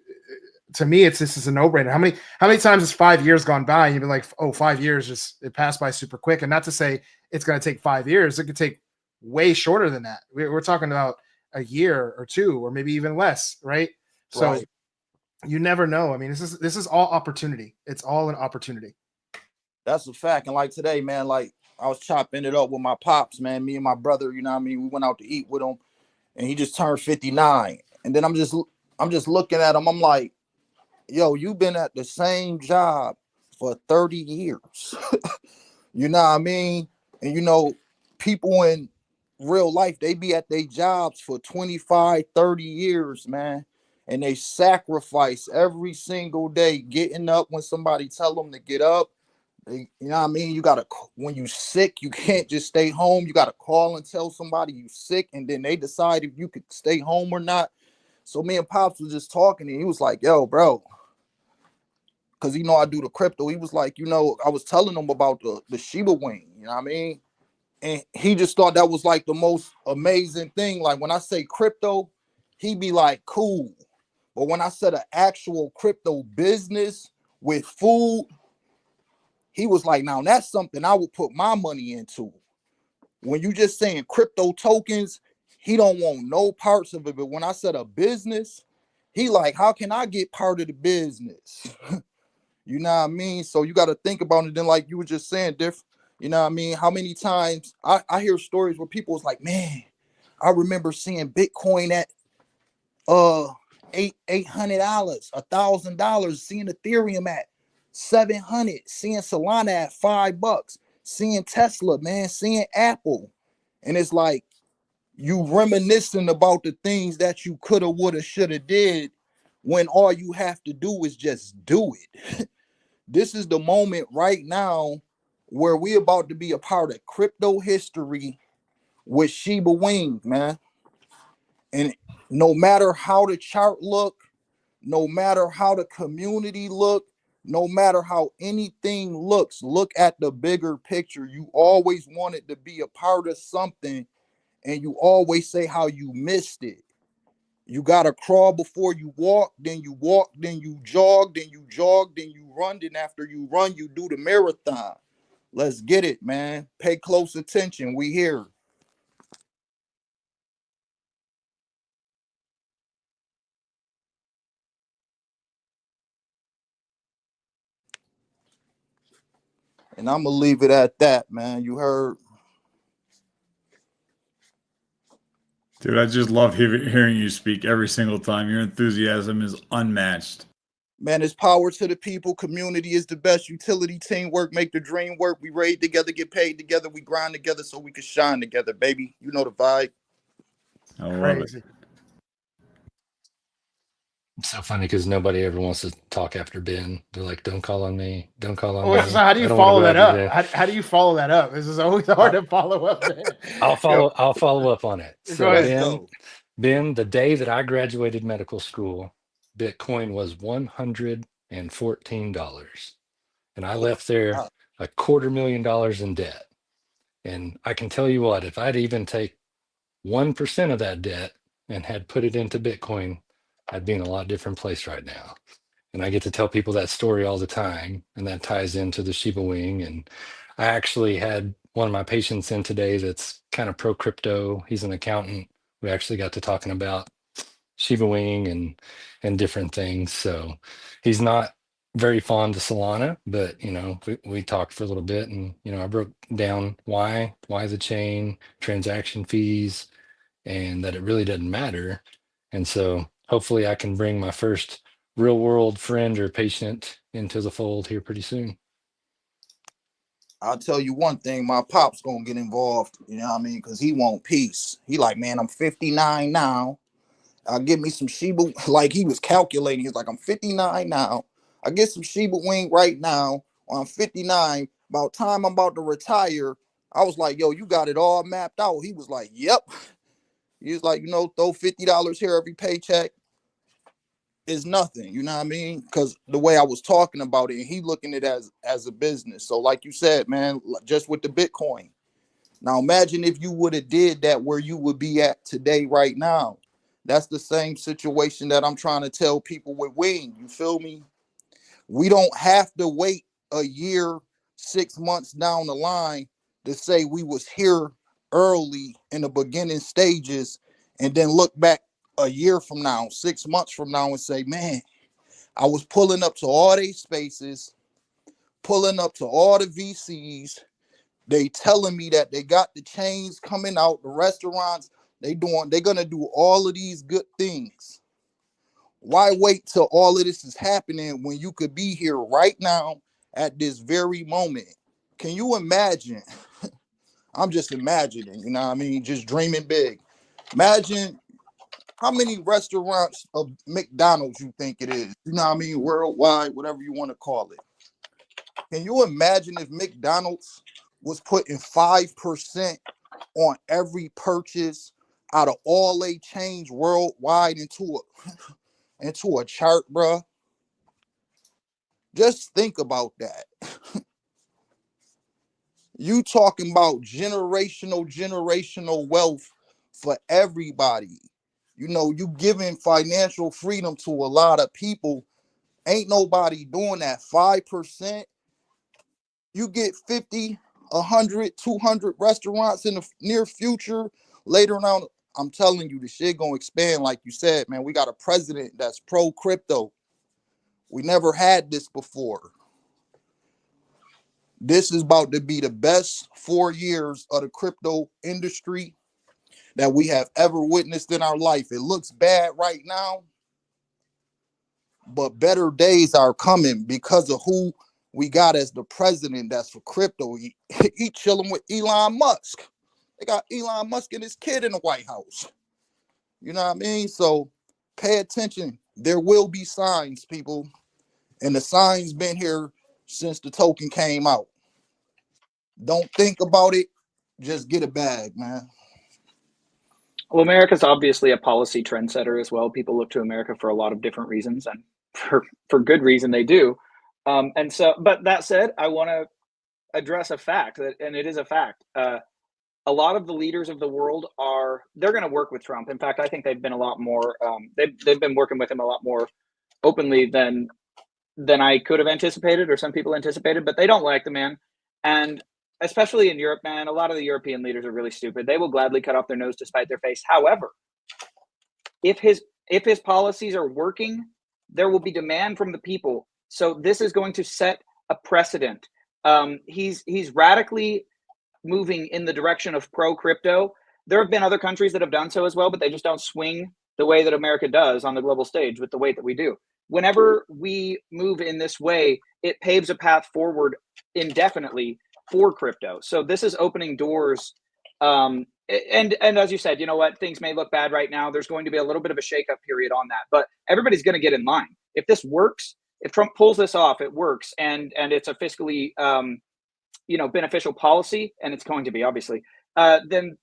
to me, this is a no-brainer. How many times has 5 years gone by and you've been like, oh, 5 years it passed by super quick? And not to say it's going to take 5 years. It could take way shorter than that. We're talking about a year or two, or maybe even less, right? So Right. you never know. I mean, this is all opportunity. It's all an opportunity. That's a fact. And like today, man, like I was chopping it up with my pops, man. Me and my brother, you know what I mean? We went out to eat with him, and he just turned 59. And then I'm just looking at him. I'm like, yo, you've been at the same job for 30 years. You know what I mean? And you know, people in real life, they be at their jobs for 25, 30 years, man. And they sacrifice every single day, getting up when somebody tell them to get up. You know what I mean? You gotta, when you sick, you can't just stay home. You gotta call and tell somebody you sick, and then they decide if you could stay home or not. So me and Pops was just talking, and he was like, yo, bro, because you know I do the crypto. He was like, you know, I was telling him about the Shiba Wing, you know what I mean? And he just thought that was like the most amazing thing. Like, when I say crypto, he'd be like, cool. But when I said an actual crypto business with food, he was like, now that's something I would put my money into. When you just saying crypto tokens, he don't want no parts of it. But when I said a business, he like, how can I get part of the business? You know what I mean? So you got to think about it. Then, like you were just saying, you know what I mean? How many times I hear stories where people was like, man, I remember seeing Bitcoin at $800, $1,000, seeing Ethereum at 700, seeing Solana at $5, seeing Tesla, man, seeing Apple. And it's like, you reminiscing about the things that you coulda, woulda, shoulda did, when all you have to do is just do it. This is the moment right now where we about to be a part of crypto history with Shiba Wing, man. And no matter how the chart look, no matter how the community look, no matter how anything looks, look at the bigger picture. You always wanted to be a part of something, and you always say how you missed it. You got to crawl before you walk, then you jog, then you jog, then you run, then after you run, you do the marathon. Let's get it, man. Pay close attention. We here. And I'm going to leave it at that, man. You heard? Dude, I just love hearing you speak every single time. Your enthusiasm is unmatched. Man, it's power to the people. Community is the best. Utility, teamwork, make the dream work. We raid together, get paid together. We grind together so we can shine together, baby. You know the vibe. I love it. It's so funny because nobody ever wants to talk after Ben. They're like, "Don't call on me. Don't call on me." So how do you follow that up? How do you follow that up? This is always hard to follow up. I'll follow up on it. Go So ahead. Ben, the day that I graduated medical school, Bitcoin was $114, and I left there $250,000 in debt. And I can tell you what, if I'd even take 1% of that debt and had put it into Bitcoin, I'd be in a lot different place right now. And I get to tell people that story all the time, and that ties into the Shiba Wing. And I actually had one of my patients in today that's kind of pro crypto. He's an accountant. We actually got to talking about Shiba Wing and different things. So he's not very fond of Solana, but we talked for a little bit, and I broke down why the chain, transaction fees, and that it really doesn't matter. And so hopefully I can bring my first real world friend or patient into the fold here pretty soon. I'll tell you one thing, my pop's gonna get involved, you know what I mean? Because he want peace. He like, man, I'm 59 now. I'll get me some Shiba, like he was calculating. He's like, I'm 59 now. I get some Shiba Wing right now. I'm 59. About time I'm about to retire. I was like, yo, you got it all mapped out. He was like, yep. He was like, throw $50 here every paycheck is nothing. You know what I mean? Because the way I was talking about it, and he looking at it as a business. So like you said, man, just with the Bitcoin. Now imagine if you would have did that, where you would be at today right now. That's the same situation that I'm trying to tell people with Wing. You feel me? We don't have to wait a year, 6 months down the line to say we was here early in the beginning stages and then look back a year from now, 6 months from now and say, man, I was pulling up to all these spaces, pulling up to all the VCs. They telling me that they got the chains coming out, the restaurants, they're gonna do all of these good things. Why wait till all of this is happening when you could be here right now at this very moment? Can you imagine? I'm just imagining, you know what I mean? Just dreaming big. Imagine how many restaurants of McDonald's you think it is, you know what I mean? Worldwide, whatever you want to call it. Can you imagine if McDonald's was putting 5% on every purchase out of all they chains worldwide into a chart, bro? Just think about that. You talking about generational wealth for everybody. You giving financial freedom to a lot of people. Ain't nobody doing that. 5%. You get 50, 100, 200 restaurants in the near future. Later on, I'm telling you, the shit gonna expand. Like you said, man, we got a president that's pro crypto. We never had this before. This is about to be the best 4 years of the crypto industry that we have ever witnessed in our life. It looks bad right now, but better days are coming because of who we got as the president that's for crypto. He chilling with Elon Musk. They got Elon Musk and his kid in the White House. You know what I mean? So pay attention. There will be signs, people. And the signs been here since the token came out. Don't think about it. Just get a bag, man. Well, America's obviously a policy trendsetter as well. People look to America for a lot of different reasons, and for good reason they do. But that said, I want to address a fact, and it is a fact. A lot of the leaders of the world they're going to work with Trump. In fact, I think they've been a lot more. They've been working with him a lot more openly than I could have anticipated, or some people anticipated. But they don't like the man, and especially in Europe, man, a lot of the European leaders are really stupid. They will gladly cut off their nose to spite their face. However, if his policies are working, there will be demand from the people. So this is going to set a precedent. He's radically moving in the direction of pro crypto. There have been other countries that have done so as well, but they just don't swing the way that America does on the global stage with the weight that we do. Whenever we move in this way, it paves a path forward indefinitely for crypto. So this is opening doors. And as you said, you know what, things may look bad right now. There's going to be a little bit of a shakeup period on that, but everybody's going to get in line. If this works, if Trump pulls this off, it works, and it's a fiscally beneficial policy, and it's going to be, obviously, then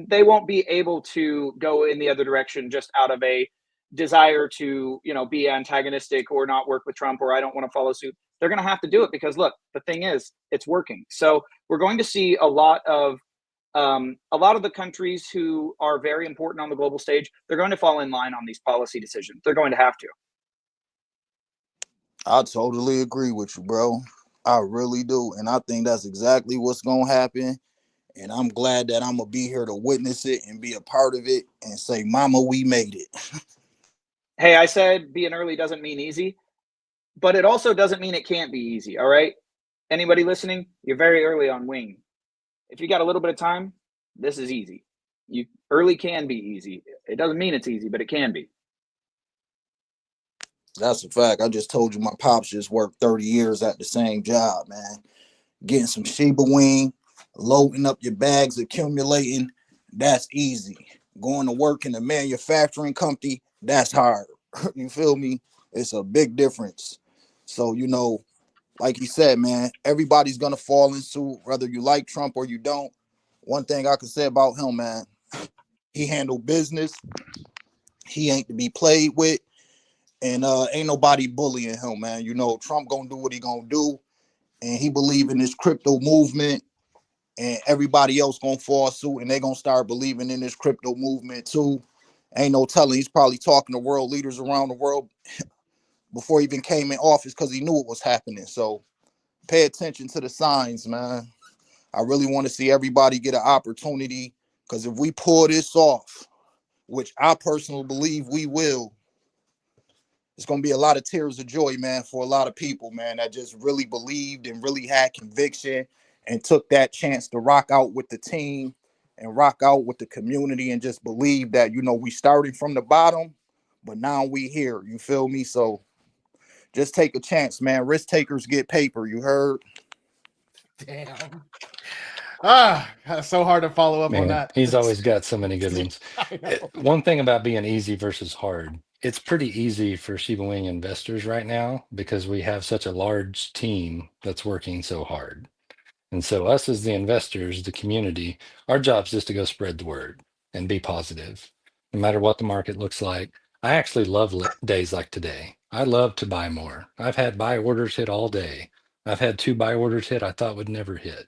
they won't be able to go in the other direction just out of a desire to be antagonistic or not work with Trump, or I don't want to follow suit. They're going to have to do it because, look, the thing is, it's working. So we're going to see a lot of the countries who are very important on the global stage. They're going to fall in line on these policy decisions. They're going to have to. I totally agree with you, bro. I really do. And I think that's exactly what's going to happen. And I'm glad that I'm going to be here to witness it and be a part of it and say, mama, we made it. Hey, I said being early doesn't mean easy, but it also doesn't mean it can't be easy. All right. Anybody listening? You're very early on Wing. If you got a little bit of time, this is easy. Early can be easy. It doesn't mean it's easy, but it can be. That's a fact. I just told you my pops just worked 30 years at the same job, man. Getting some Shiba Wing, loading up your bags, accumulating, that's easy. Going to work in a manufacturing company, that's hard. You feel me? It's a big difference. So, you know, like you said, man, everybody's gonna fall into, whether you like Trump or you don't. One thing I can say about him, man, he handled business. He ain't to be played with, and ain't nobody bullying him, man. You know, Trump gonna do what he gonna do, and he believe in this crypto movement, and everybody else gonna fall suit, and they gonna start believing in this crypto movement too. Ain't no telling. He's probably talking to world leaders around the world before he even came in office because he knew what was happening. So pay attention to the signs, man. I really want to see everybody get an opportunity, because if we pull this off, which I personally believe we will, it's going to be a lot of tears of joy, man, for a lot of people, man, that just really believed and really had conviction and took that chance to rock out with the team and rock out with the community and just believe that, you know, we started from the bottom, but now we here. You feel me? So just take a chance, man. Risk takers get paper. You heard? Damn. That's so hard to follow up on Man, that. he's always got so many good ones. I know. One thing about being easy versus hard, it's pretty easy for Shiba Wing investors right now because we have such a large team that's working so hard. And so us as the investors, the community, our job's just to go spread the word and be positive, no matter what the market looks like. I actually love days like today. I love to buy more. I've had buy orders hit all day. I've had 2 buy orders hit I thought would never hit.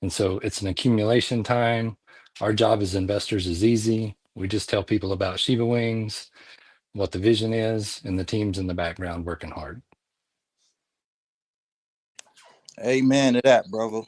And so it's an accumulation time. Our job as investors is easy. We just tell people about Shiba Wings, what the vision is, and the team's in the background working hard. Amen to that, brother.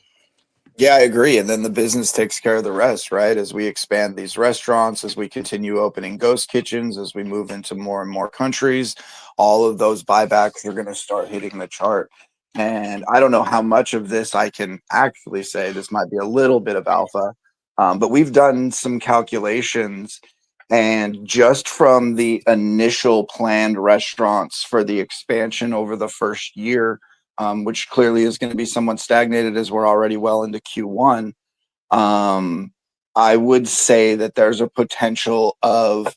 Yeah, I agree. And then the business takes care of the rest, right? As we expand these restaurants, as we continue opening ghost kitchens, as we move into more and more countries, all of those buybacks are going to start hitting the chart. And I don't know how much of this I can actually say. This might be a little bit of alpha, but we've done some calculations. And just from the initial planned restaurants for the expansion over the first year, which clearly is going to be somewhat stagnated as we're already well into Q1, I would say that there's a potential of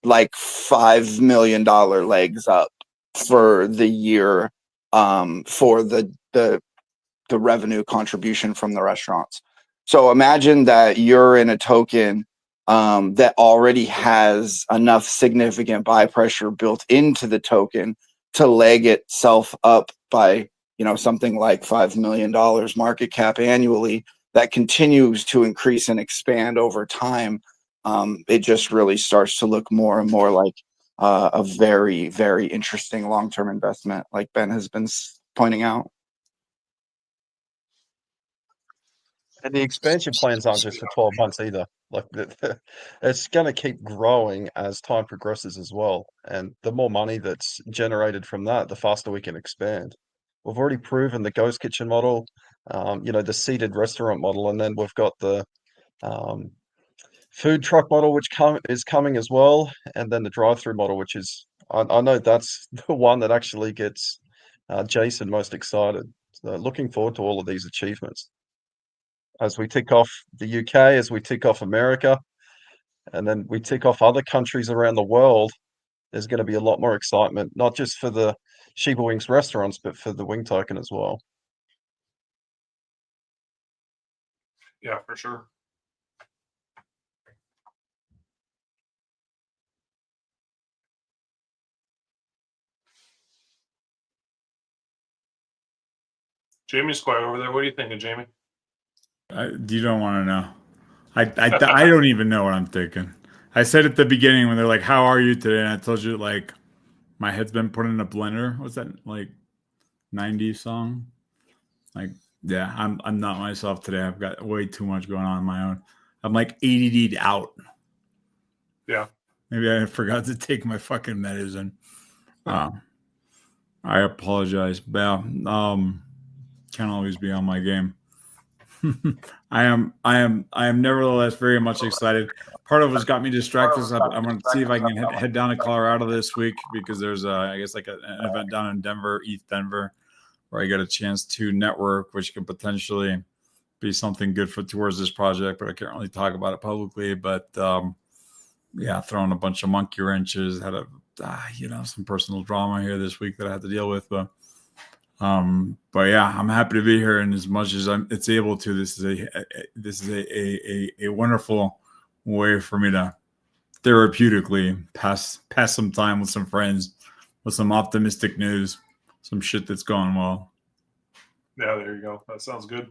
like $5 million legs up for the year, for the revenue contribution from the restaurants. So imagine that you're in a token that already has enough significant buy pressure built into the token to leg itself up by, you know, something like $5 million market cap annually, that continues to increase and expand over time. It just really starts to look more and more like a very, very interesting long-term investment, like Ben has been pointing out. And the expansion plans aren't just for 12 months either. Like it's going to keep growing as time progresses as well. And the more money that's generated from that, the faster we can expand. We've already proven the ghost kitchen model, you know, the seated restaurant model, and then we've got the food truck model, which is coming as well, and then the drive-through model, which is, I know that's the one that actually gets Jason most excited. So looking forward to all of these achievements. As we tick off the UK, as we tick off America, and then we tick off other countries around the world, there's going to be a lot more excitement, not just for the Shiba Wings restaurants, but for the Wing Token as well. Yeah, for sure. Jamie's quiet over there. What are you thinking, Jamie? You don't want to know. I don't even know what I'm thinking. I said at the beginning when they're like, "How are you today?" and I told you like my head's been put in a blender. What's that like 90s song? Like, yeah, I'm not myself today. I've got way too much going on my own. I'm like ADD'd out. Yeah. Maybe I forgot to take my fucking medicine. I apologize. But can't always be on my game. I am nevertheless very much excited. Part of what's got me distracted is I'm going to see if I can head down to Colorado this week, because there's I guess like an event down in Denver, ETH Denver, where I get a chance to network, which could potentially be something good for towards this project, but I can't really talk about it publicly. But yeah, throwing a bunch of monkey wrenches, had some personal drama here this week that I had to deal with, but yeah, I'm happy to be here, and as much as it's able to, this is a wonderful way for me to therapeutically pass some time with some friends with some optimistic news, some shit that's going well. Yeah, there you go. That sounds good.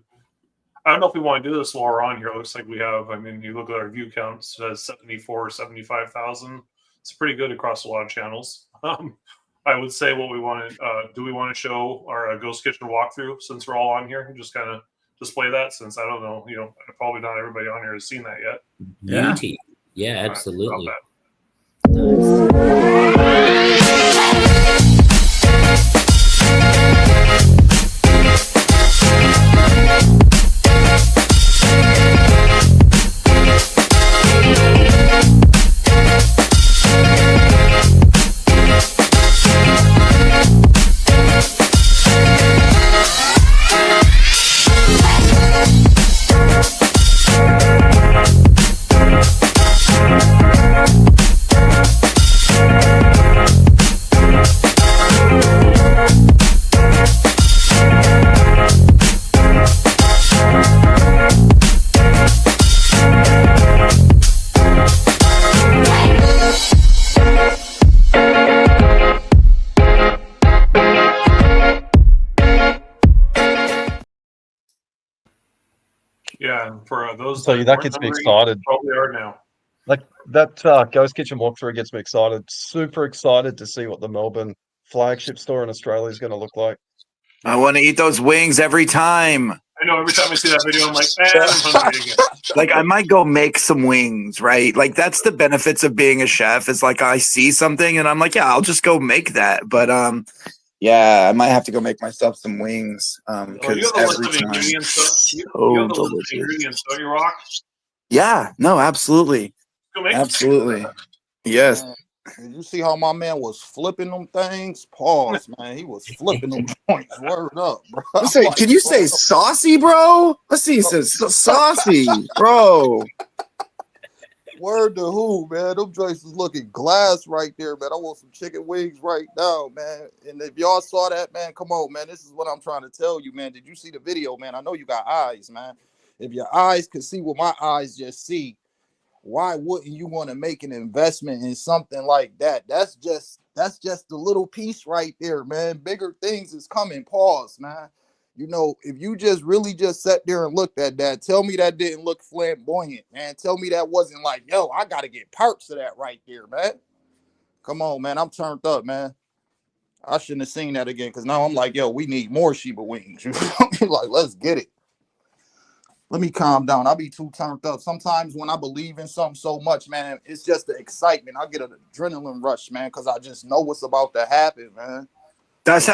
I don't know if we want to do this while we're on here. It looks like we have, I mean, you look at our view count, it says 74, 75,000. It's pretty good across a lot of channels. I would say what we want to, do we want to show our Ghost Kitchen walkthrough since we're all on here and just kind of display that, since I don't know, probably not everybody on here has seen that yet. Yeah. Beauty. Yeah, absolutely. Yeah, and for those So that weren't gets me hungry, excited. probably are now. Like that Ghost Kitchen walkthrough gets me excited. Super excited to see what the Melbourne flagship store in Australia is going to look like. I want to eat those wings every time. I know every time I see that video, I'm like, man, I'm hungry again. Like, I might go make some wings, right? Like, that's the benefits of being a chef. Is like I see something and I'm like, yeah, I'll just go make that. But yeah, I might have to go make myself some wings. Oh, Because you have the list every of time, ingredients. You so have the list of delicious. ingredients, don't you, Rock? Yeah, no, absolutely, Go make absolutely, yes. Man, did you see how my man was flipping them things? Pause, man. He was flipping them joints. Word up, bro. Let's say, can you say saucy, bro? Let's see. It says saucy, bro. Word to who, man? Them joints is looking glass right there, man. I want some chicken wings right now, man. And if y'all saw that, man, come on, man. This is what I'm trying to tell you, man. Did you see the video, man? I know you got eyes, man. If your eyes could see what my eyes just see, why wouldn't you want to make an investment in something like that? That's just the little piece right there, man. Bigger things is coming. Pause, man. If you just really just sat there and looked at that, tell me that didn't look flamboyant, man. Tell me that wasn't like, yo, I got to get parts of that right there, man. Come on, man. I'm turned up, man. I shouldn't have seen that again, because now I'm like, yo, we need more Sheba wings. You feel me? Like, let's get it. Let me calm down. I'll be too turned up. Sometimes when I believe in something so much, man, it's just the excitement. I get an adrenaline rush, man, because I just know what's about to happen, man. That's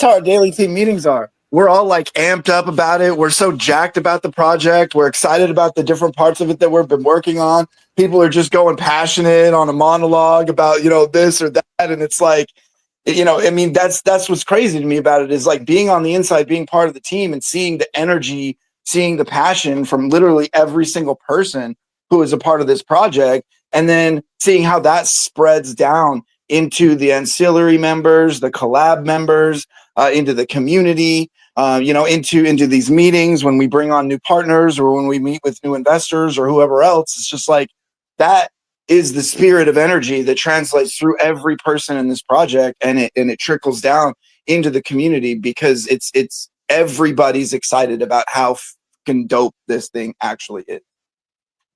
how our daily team meetings are. We're all like amped up about it. We're so jacked about the project. We're excited about the different parts of it that we've been working on. People are just going passionate on a monologue about, this or that. And it's like, I mean, that's what's crazy to me about it, is like being on the inside, being part of the team and seeing the energy, seeing the passion from literally every single person who is a part of this project, and then seeing how that spreads down into the ancillary members, the collab members, into the community, into these meetings when we bring on new partners or when we meet with new investors or whoever else. It's just like that is the spirit of energy that translates through every person in this project, and it trickles down into the community, because it's everybody's excited about how fucking dope this thing actually is.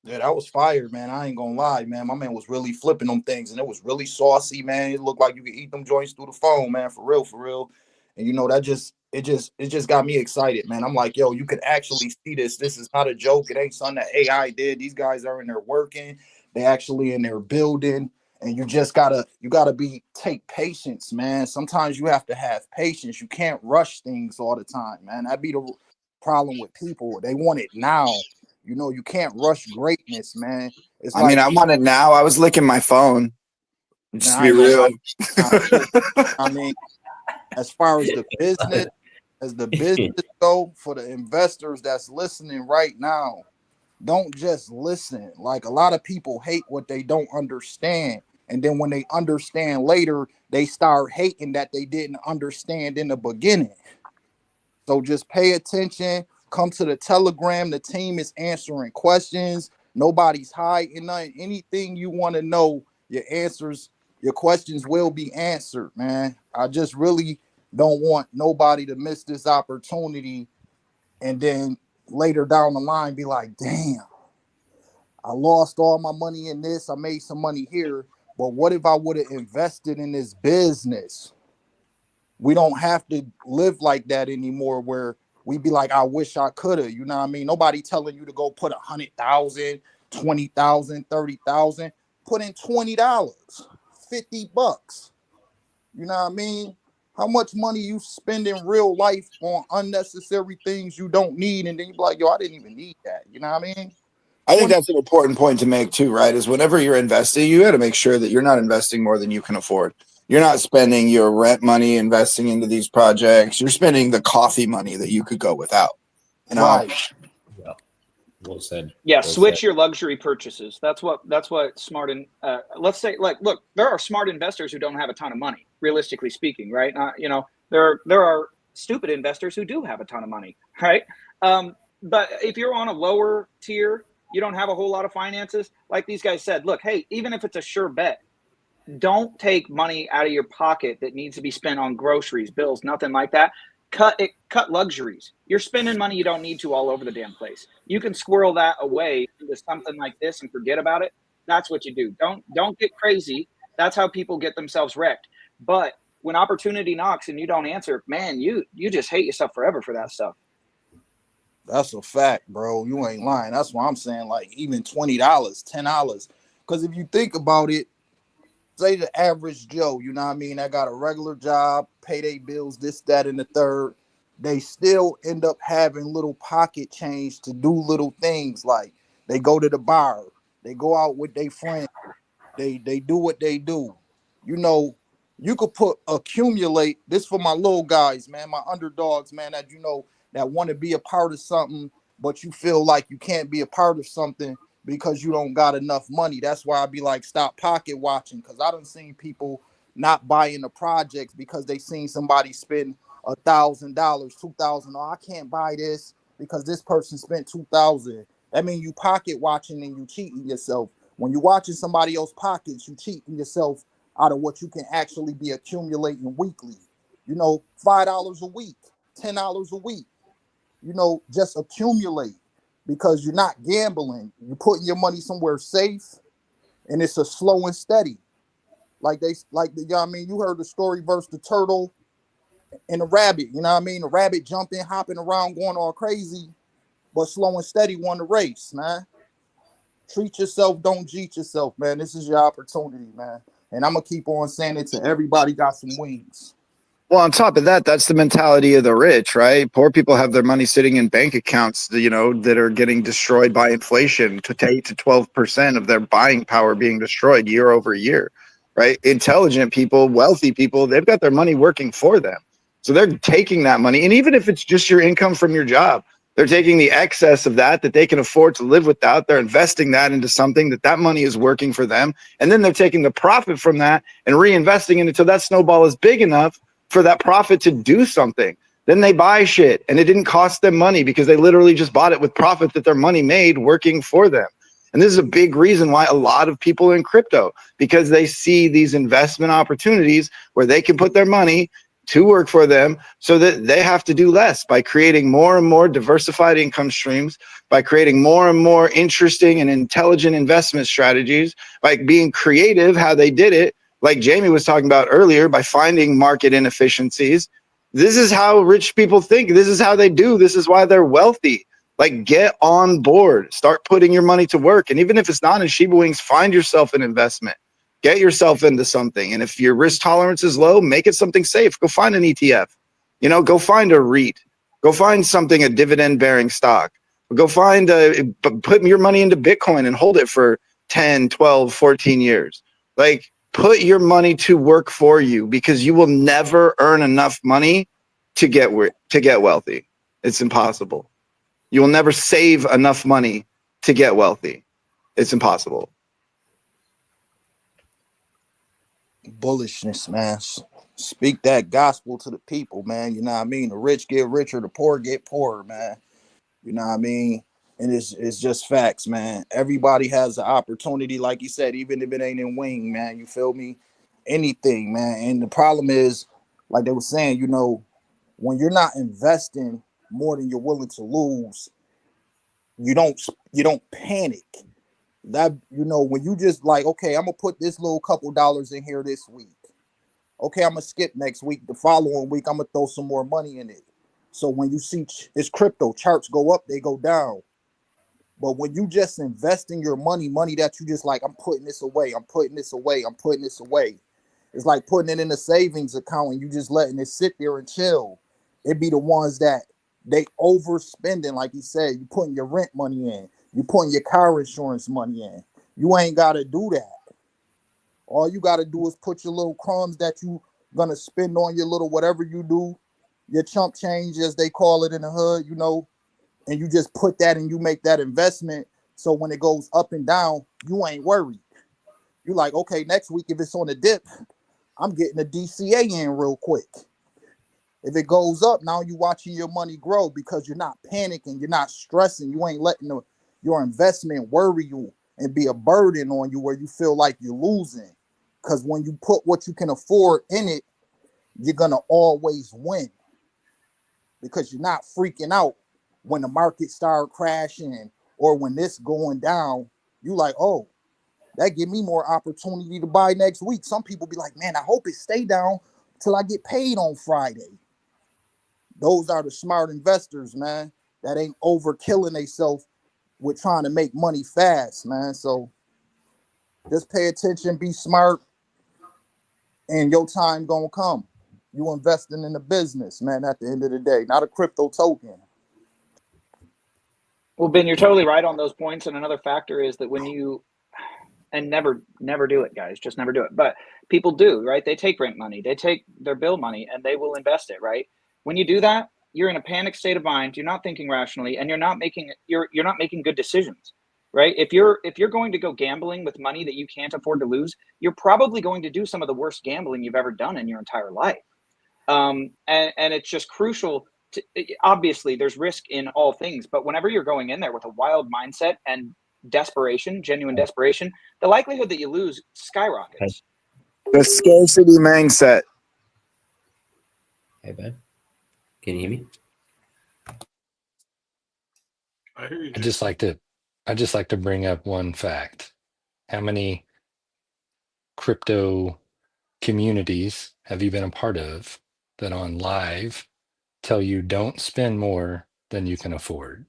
Yeah, that was fire, man. I ain't gonna lie, man. My man was really flipping them things, and it was really saucy, man. It looked like you could eat them joints through the phone, man. For real, for real. And that it just got me excited, man. I'm like, yo, you could actually see this. This is not a joke. It ain't something that AI did. These guys are in there working. They actually in there building, and you gotta take patience, man. Sometimes you have to have patience. You can't rush things all the time, man. That'd be the problem with people. They want it now. You can't rush greatness, man. I want it now. I was licking my phone. Just to be real. I mean, as far as the business, as the business go, for the investors that's listening right now, don't just listen. Like, a lot of people hate what they don't understand. And then when they understand later, they start hating that they didn't understand in the beginning. So just pay attention. Come to the Telegram. The team is answering questions. Nobody's hiding nothing. Anything you want to know, your questions will be answered, man. I just really don't want nobody to miss this opportunity and then later down the line be like, damn, I lost all my money in this. I made some money here. But what if I would have invested in this business? We don't have to live like that anymore, where we be like, I wish I could have. You know what I mean? Nobody telling you to go put 100,000, 20,000, 30,000. Put in $20, $50. You know what I mean? How much money you spend in real life on unnecessary things you don't need, and then you be like, yo, I didn't even need that. You know what I mean? I think that's an important point to make too, right? Is whenever you're investing, you got to make sure that you're not investing more than you can afford. You're not spending your rent money investing into these projects. You're spending the coffee money that you could go without. You know? Right. Yeah. Well said. Yeah, Well switch said. your luxury purchases. That's what smart and let's say, like, look, there are smart investors who don't have a ton of money, realistically speaking, right? There are stupid investors who do have a ton of money, right? But if you're on a lower tier, you don't have a whole lot of finances, like these guys said, look, hey, even if it's a sure bet, don't take money out of your pocket that needs to be spent on groceries, bills, nothing like that. Cut luxuries. You're spending money you don't need to all over the damn place. You can squirrel that away into something like this and forget about it. That's what you do. Don't get crazy. That's how people get themselves wrecked. But when opportunity knocks and you don't answer, man, you just hate yourself forever for that stuff. That's a fact, bro. You ain't lying. That's why I'm saying, like, even $20, $10. Because if you think about it, say the average Joe, you know what I mean, that got a regular job, pay their bills, this, that, and the third, they still end up having little pocket change to do little things. Like, they go to the bar, they go out with their friends, they do what they do. You know, you could accumulate this for my little guys, man, my underdogs, man, that, you know, that want to be a part of something, but you feel like you can't be a part of something because you don't got enough money. That's why I be like, stop pocket watching, because I done seen people not buying the projects because they seen somebody spend $1,000, $2,000. Oh, I can't buy this because this person spent $2,000. That means you pocket watching and you cheating yourself. When you watching somebody else pockets, you cheating yourself out of what you can actually be accumulating weekly. You know, $5 a week, $10 a week. You know, just accumulate, because you're not gambling. You're putting your money somewhere safe, and it's a slow and steady. You know what I mean? You heard the story versus the turtle and the rabbit. You know what I mean? The rabbit jumping, hopping around, going all crazy, but slow and steady won the race, man. Treat yourself, don't cheat yourself, man. This is your opportunity, man. And I'm gonna keep on saying it to everybody got some wings. Well, on top of that, that's the mentality of the rich, right? Poor people have their money sitting in bank accounts, you know, that are getting destroyed by inflation, to 8 to 12% of their buying power being destroyed year over year, right? Intelligent people, wealthy people, they've got their money working for them. So they're taking that money. And even if it's just your income from your job, they're taking the excess of that they can afford to live without. They're investing that into something that money is working for them. And then they're taking the profit from that and reinvesting it until that snowball is big enough for that profit to do something. Then they buy shit and it didn't cost them money because they literally just bought it with profit that their money made working for them. And this is a big reason why a lot of people are in crypto, because they see these investment opportunities where they can put their money to work for them so that they have to do less, by creating more and more diversified income streams, by creating more and more interesting and intelligent investment strategies, by being creative how they did it, like Jamie was talking about earlier, by finding market inefficiencies. This is how rich people think. This is how they do. This is why they're wealthy. Like, get on board, start putting your money to work. And even if it's not in Shiba Wings, find yourself an investment, get yourself into something. And if your risk tolerance is low, make it something safe. Go find an ETF, you know, go find a REIT, go find something, a dividend bearing stock, go find put your money into Bitcoin and hold it for 10, 12, 14 years. Like, put your money to work for you, because you will never earn enough money to get wealthy. It's impossible. You will never save enough money to get wealthy. It's impossible. Bullishness, man. Speak that gospel to the people, man. You know what I mean? The rich get richer, the poor get poorer, man. You know what I mean? And it's just facts, man. Everybody has an opportunity, like you said, even if it ain't in wing, man. You feel me? Anything, man. And the problem is, like they were saying, you know, when you're not investing more than you're willing to lose, you don't panic. That, you know, when you just like, okay, I'm gonna put this little couple dollars in here this week. Okay, I'm gonna skip next week. The following week, I'm gonna throw some more money in it. So when you see it's crypto, charts go up, they go down. But when you just investing your money that you just like, I'm putting this away, I'm putting this away, I'm putting this away. It's like putting it in a savings account and you just letting it sit there and chill. It'd be the ones that they overspending, like you said. You putting your rent money in, you putting your car insurance money in. You ain't gotta do that. All you gotta do is put your little crumbs that you gonna spend on your little whatever you do, your chump change as they call it in the hood, you know, and you just put that and you make that investment. So when it goes up and down, you ain't worried. You like, okay, next week if it's on a dip, I'm getting a DCA in real quick. If it goes up, now you watching your money grow because you're not panicking, you're not stressing, you ain't letting your investment worry you and be a burden on you where you feel like you're losing. Because when you put what you can afford in it, you're gonna always win. Because you're not freaking out when the market start crashing or when this going down. You like, oh, that give me more opportunity to buy next week. Some people be like, man, I hope it stay down till I get paid on Friday. Those are the smart investors, man, that ain't overkilling themselves with trying to make money fast, man. So just pay attention, be smart, and your time gonna come. You investing in the business, man, at the end of the day, not a crypto token. Well, Ben, you're totally right on those points. And another factor is that when you, and never do it, guys, just never do it. But people do, right? They take rent money, they take their bill money, and they will invest it, right? When you do that, you're in a panic state of mind. You're not thinking rationally, and you're not making good decisions, right? If you're going to go gambling with money that you can't afford to lose, you're probably going to do some of the worst gambling you've ever done in your entire life. And it's just crucial. Obviously, there's risk in all things, but whenever you're going in there with a wild mindset and desperation, genuine desperation, the likelihood that you lose skyrockets. The scarcity mindset. Hey, bud. Can you hear me? I hear you. I just like to bring up one fact. How many crypto communities have you been a part of that on live tell you don't spend more than you can afford?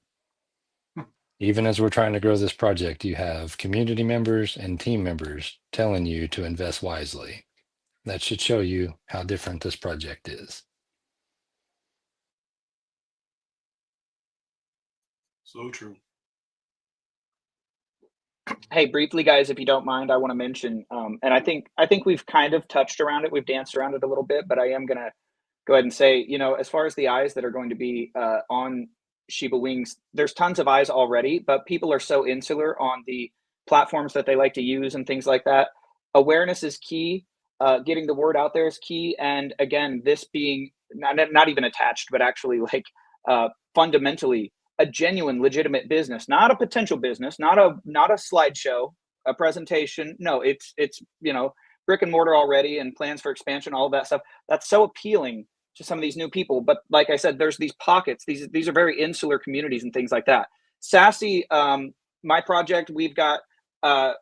Even as we're trying to grow this project, you have community members and team members telling you to invest wisely. That should show you how different this project is. So true. Hey, briefly, guys, if you don't mind, I want to mention, and I think we've kind of touched around it, we've danced around it a little bit, but I am gonna go ahead and say, you know, as far as the eyes that are going to be on Shiba Wings, there's tons of eyes already, but people are so insular on the platforms that they like to use and things like that. Awareness is key. Getting the word out there is key. And again, this being not even attached, but actually like fundamentally a genuine, legitimate business, not a potential business, not a slideshow, a presentation. No, it's you know, brick and mortar already and plans for expansion, all of that stuff. That's so appealing to some of these new people. But like I said, there's these pockets. These are very insular communities and things like that. Sassy, my project, we've got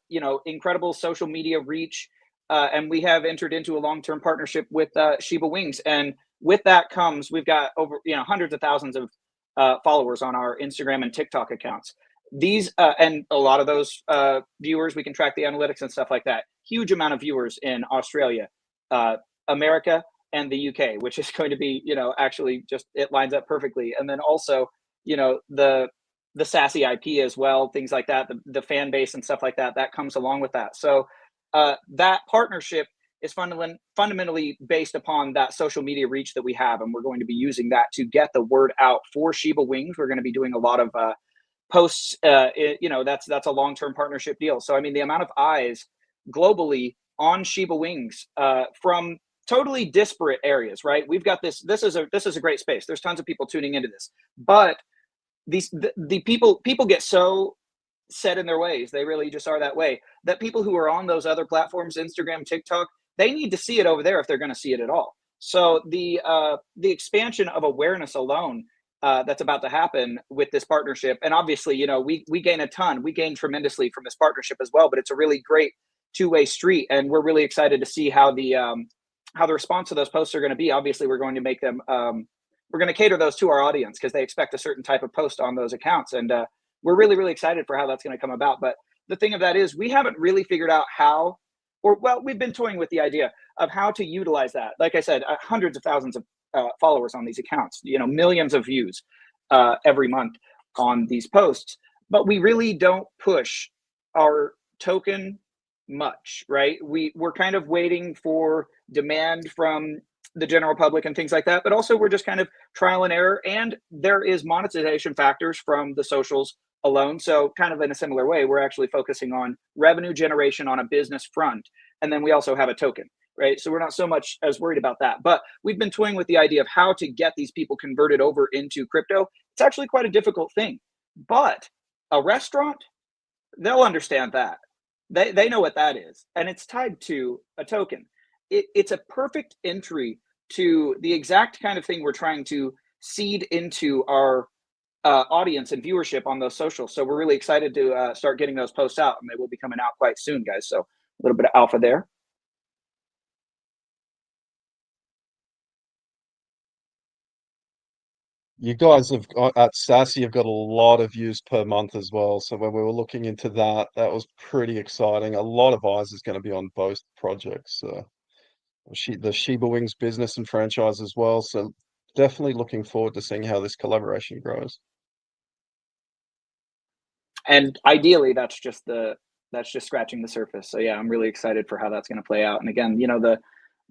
you know, incredible social media reach, and we have entered into a long-term partnership with Shiba Wings. And with that comes, we've got over, you know, hundreds of thousands of followers on our Instagram and TikTok accounts. These and a lot of those viewers, we can track the analytics and stuff like that. Huge amount of viewers in Australia, America, and the UK, which is going to be, you know, actually just, it lines up perfectly. And then also, you know, the Sassy IP as well, things like that, the fan base and stuff like that, that comes along with that. So that partnership is fundamentally based upon that social media reach that we have, and we're going to be using that to get the word out for Shiba Wings. We're going to be doing a lot of posts. That's a long-term partnership deal. So I mean, the amount of eyes globally on Shiba Wings from totally disparate areas, right? We've got this is a great space. There's tons of people tuning into this, but the people get so set in their ways, they really just are that way, that people who are on those other platforms, Instagram, TikTok, they need to see it over there if they're going to see it at all. So the expansion of awareness alone that's about to happen with this partnership, and obviously, we gain a ton, we gain tremendously from this partnership as well. But it's a really great two-way street, and we're really excited to see how the response to those posts are going to be. Obviously, we're going to make them, we're going to cater those to our audience because they expect a certain type of post on those accounts, and we're really, really excited for how that's going to come about. But the thing of that is, we haven't really figured out how. We've been toying with the idea of how to utilize that. Like I said, hundreds of thousands of followers on these accounts, millions of views every month on these posts, but we really don't push our token much, right? We're kind of waiting for demand from the general public and things like that, but also we're just kind of trial and error, and there is monetization factors from the socials alone. So kind of in a similar way, we're actually focusing on revenue generation on a business front. And then we also have a token, right? So we're not so much as worried about that, but we've been toying with the idea of how to get these people converted over into crypto. It's actually quite a difficult thing, but a restaurant, they'll understand that. They know what that is, and it's tied to a token. It's a perfect entry to the exact kind of thing we're trying to seed into our audience and viewership on those socials. So we're really excited to start getting those posts out, and they will be coming out quite soon, guys. So a little bit of alpha there. You guys have at Sassy have got a lot of views per month as well. So when we were looking into that, that was pretty exciting. A lot of eyes is going to be on both projects. The Shiba Wings business and franchise as well. So definitely looking forward to seeing how this collaboration grows. And ideally, that's just scratching the surface. So yeah, I'm really excited for how that's going to play out. And again,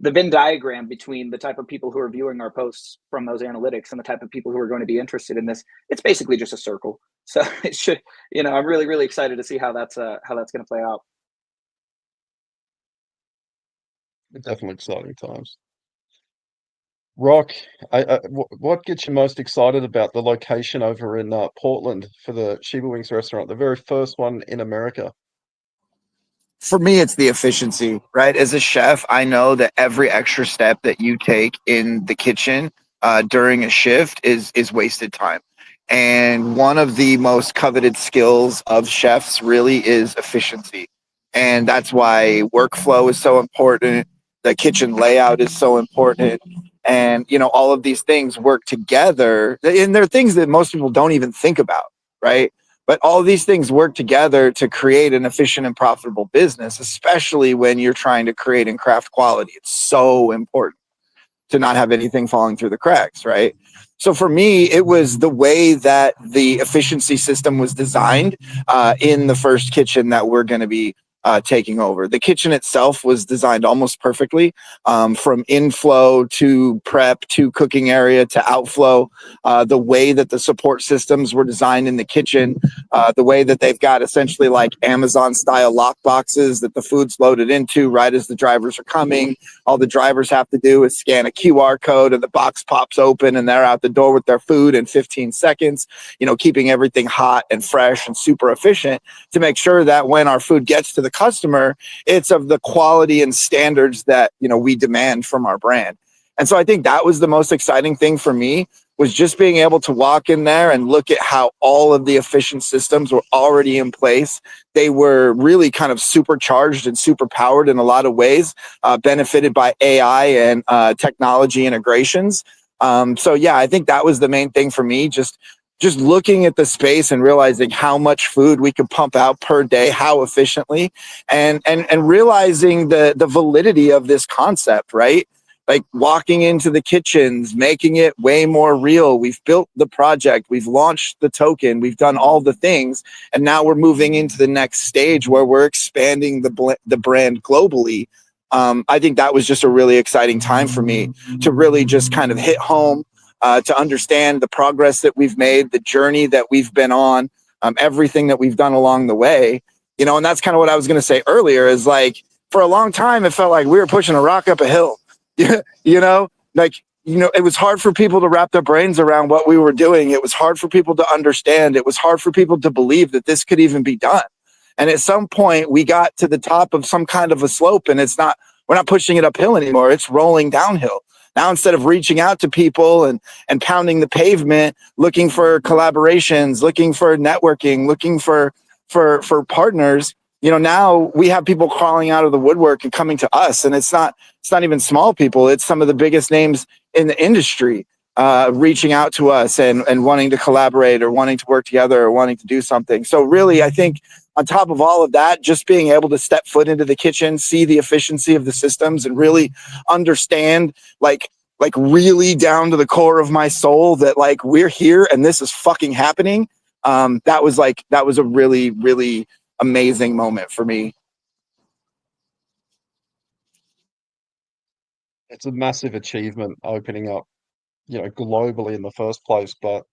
the Venn diagram between the type of people who are viewing our posts from those analytics and the type of people who are going to be interested in this, it's basically just a circle. So it should, I'm really, really excited to see how that's going to play out. Definitely exciting times. Rock, what gets you most excited about the location over in Portland for the Shiba Wings restaurant, the very first one in America? For me, it's the efficiency, right? As a chef, I know that every extra step that you take in the kitchen during a shift is wasted time. And one of the most coveted skills of chefs really is efficiency. And that's why workflow is so important. The kitchen layout is so important. And, all of these things work together. And they're things that most people don't even think about, right? But all of these things work together to create an efficient and profitable business, especially when you're trying to create and craft quality. It's so important to not have anything falling through the cracks, right? So for me, it was the way that the efficiency system was designed in the first kitchen that we're going to be taking over. The kitchen itself was designed almost perfectly, from inflow to prep to cooking area to outflow. The way that the support systems were designed in the kitchen, the way that they've got essentially like Amazon style lock boxes that the food's loaded into right as the drivers are coming. All the drivers have to do is scan a QR code and the box pops open and they're out the door with their food in 15 seconds, keeping everything hot and fresh and super efficient to make sure that when our food gets to the customer, it's of the quality and standards that we demand from our brand. And so I think that was the most exciting thing for me, was just being able to walk in there and look at how all of the efficient systems were already in place. They were really kind of supercharged and super powered in a lot of ways, benefited by AI and technology integrations. So yeah, I think that was the main thing for me, just looking at the space and realizing how much food we could pump out per day, how efficiently, and realizing the validity of this concept, right? Like walking into the kitchens, making it way more real. We've built the project, we've launched the token, we've done all the things, and now we're moving into the next stage where we're expanding the brand globally. I think that was just a really exciting time for me to really just kind of hit home, to understand the progress that we've made, the journey that we've been on, everything that we've done along the way, you know. And that's kind of what I was going to say earlier, is like, for a long time, it felt like we were pushing a rock up a hill, you know, like, you know, it was hard for people to wrap their brains around what we were doing. It was hard for people to understand. It was hard for people to believe that this could even be done. And at some point we got to the top of some kind of a slope, and we're not pushing it uphill anymore. It's rolling downhill. Now, instead of reaching out to people and pounding the pavement, looking for collaborations, looking for networking, looking for partners, you know, now we have people crawling out of the woodwork and coming to us. And it's not even small people. It's some of the biggest names in the industry reaching out to us and wanting to collaborate or wanting to work together or wanting to do something. So really, I think on top of all of that, just being able to step foot into the kitchen, see the efficiency of the systems, and really understand, like really down to the core of my soul, that like we're here and this is fucking happening. That was a really, really amazing moment for me. It's a massive achievement opening up, you know, globally in the first place, but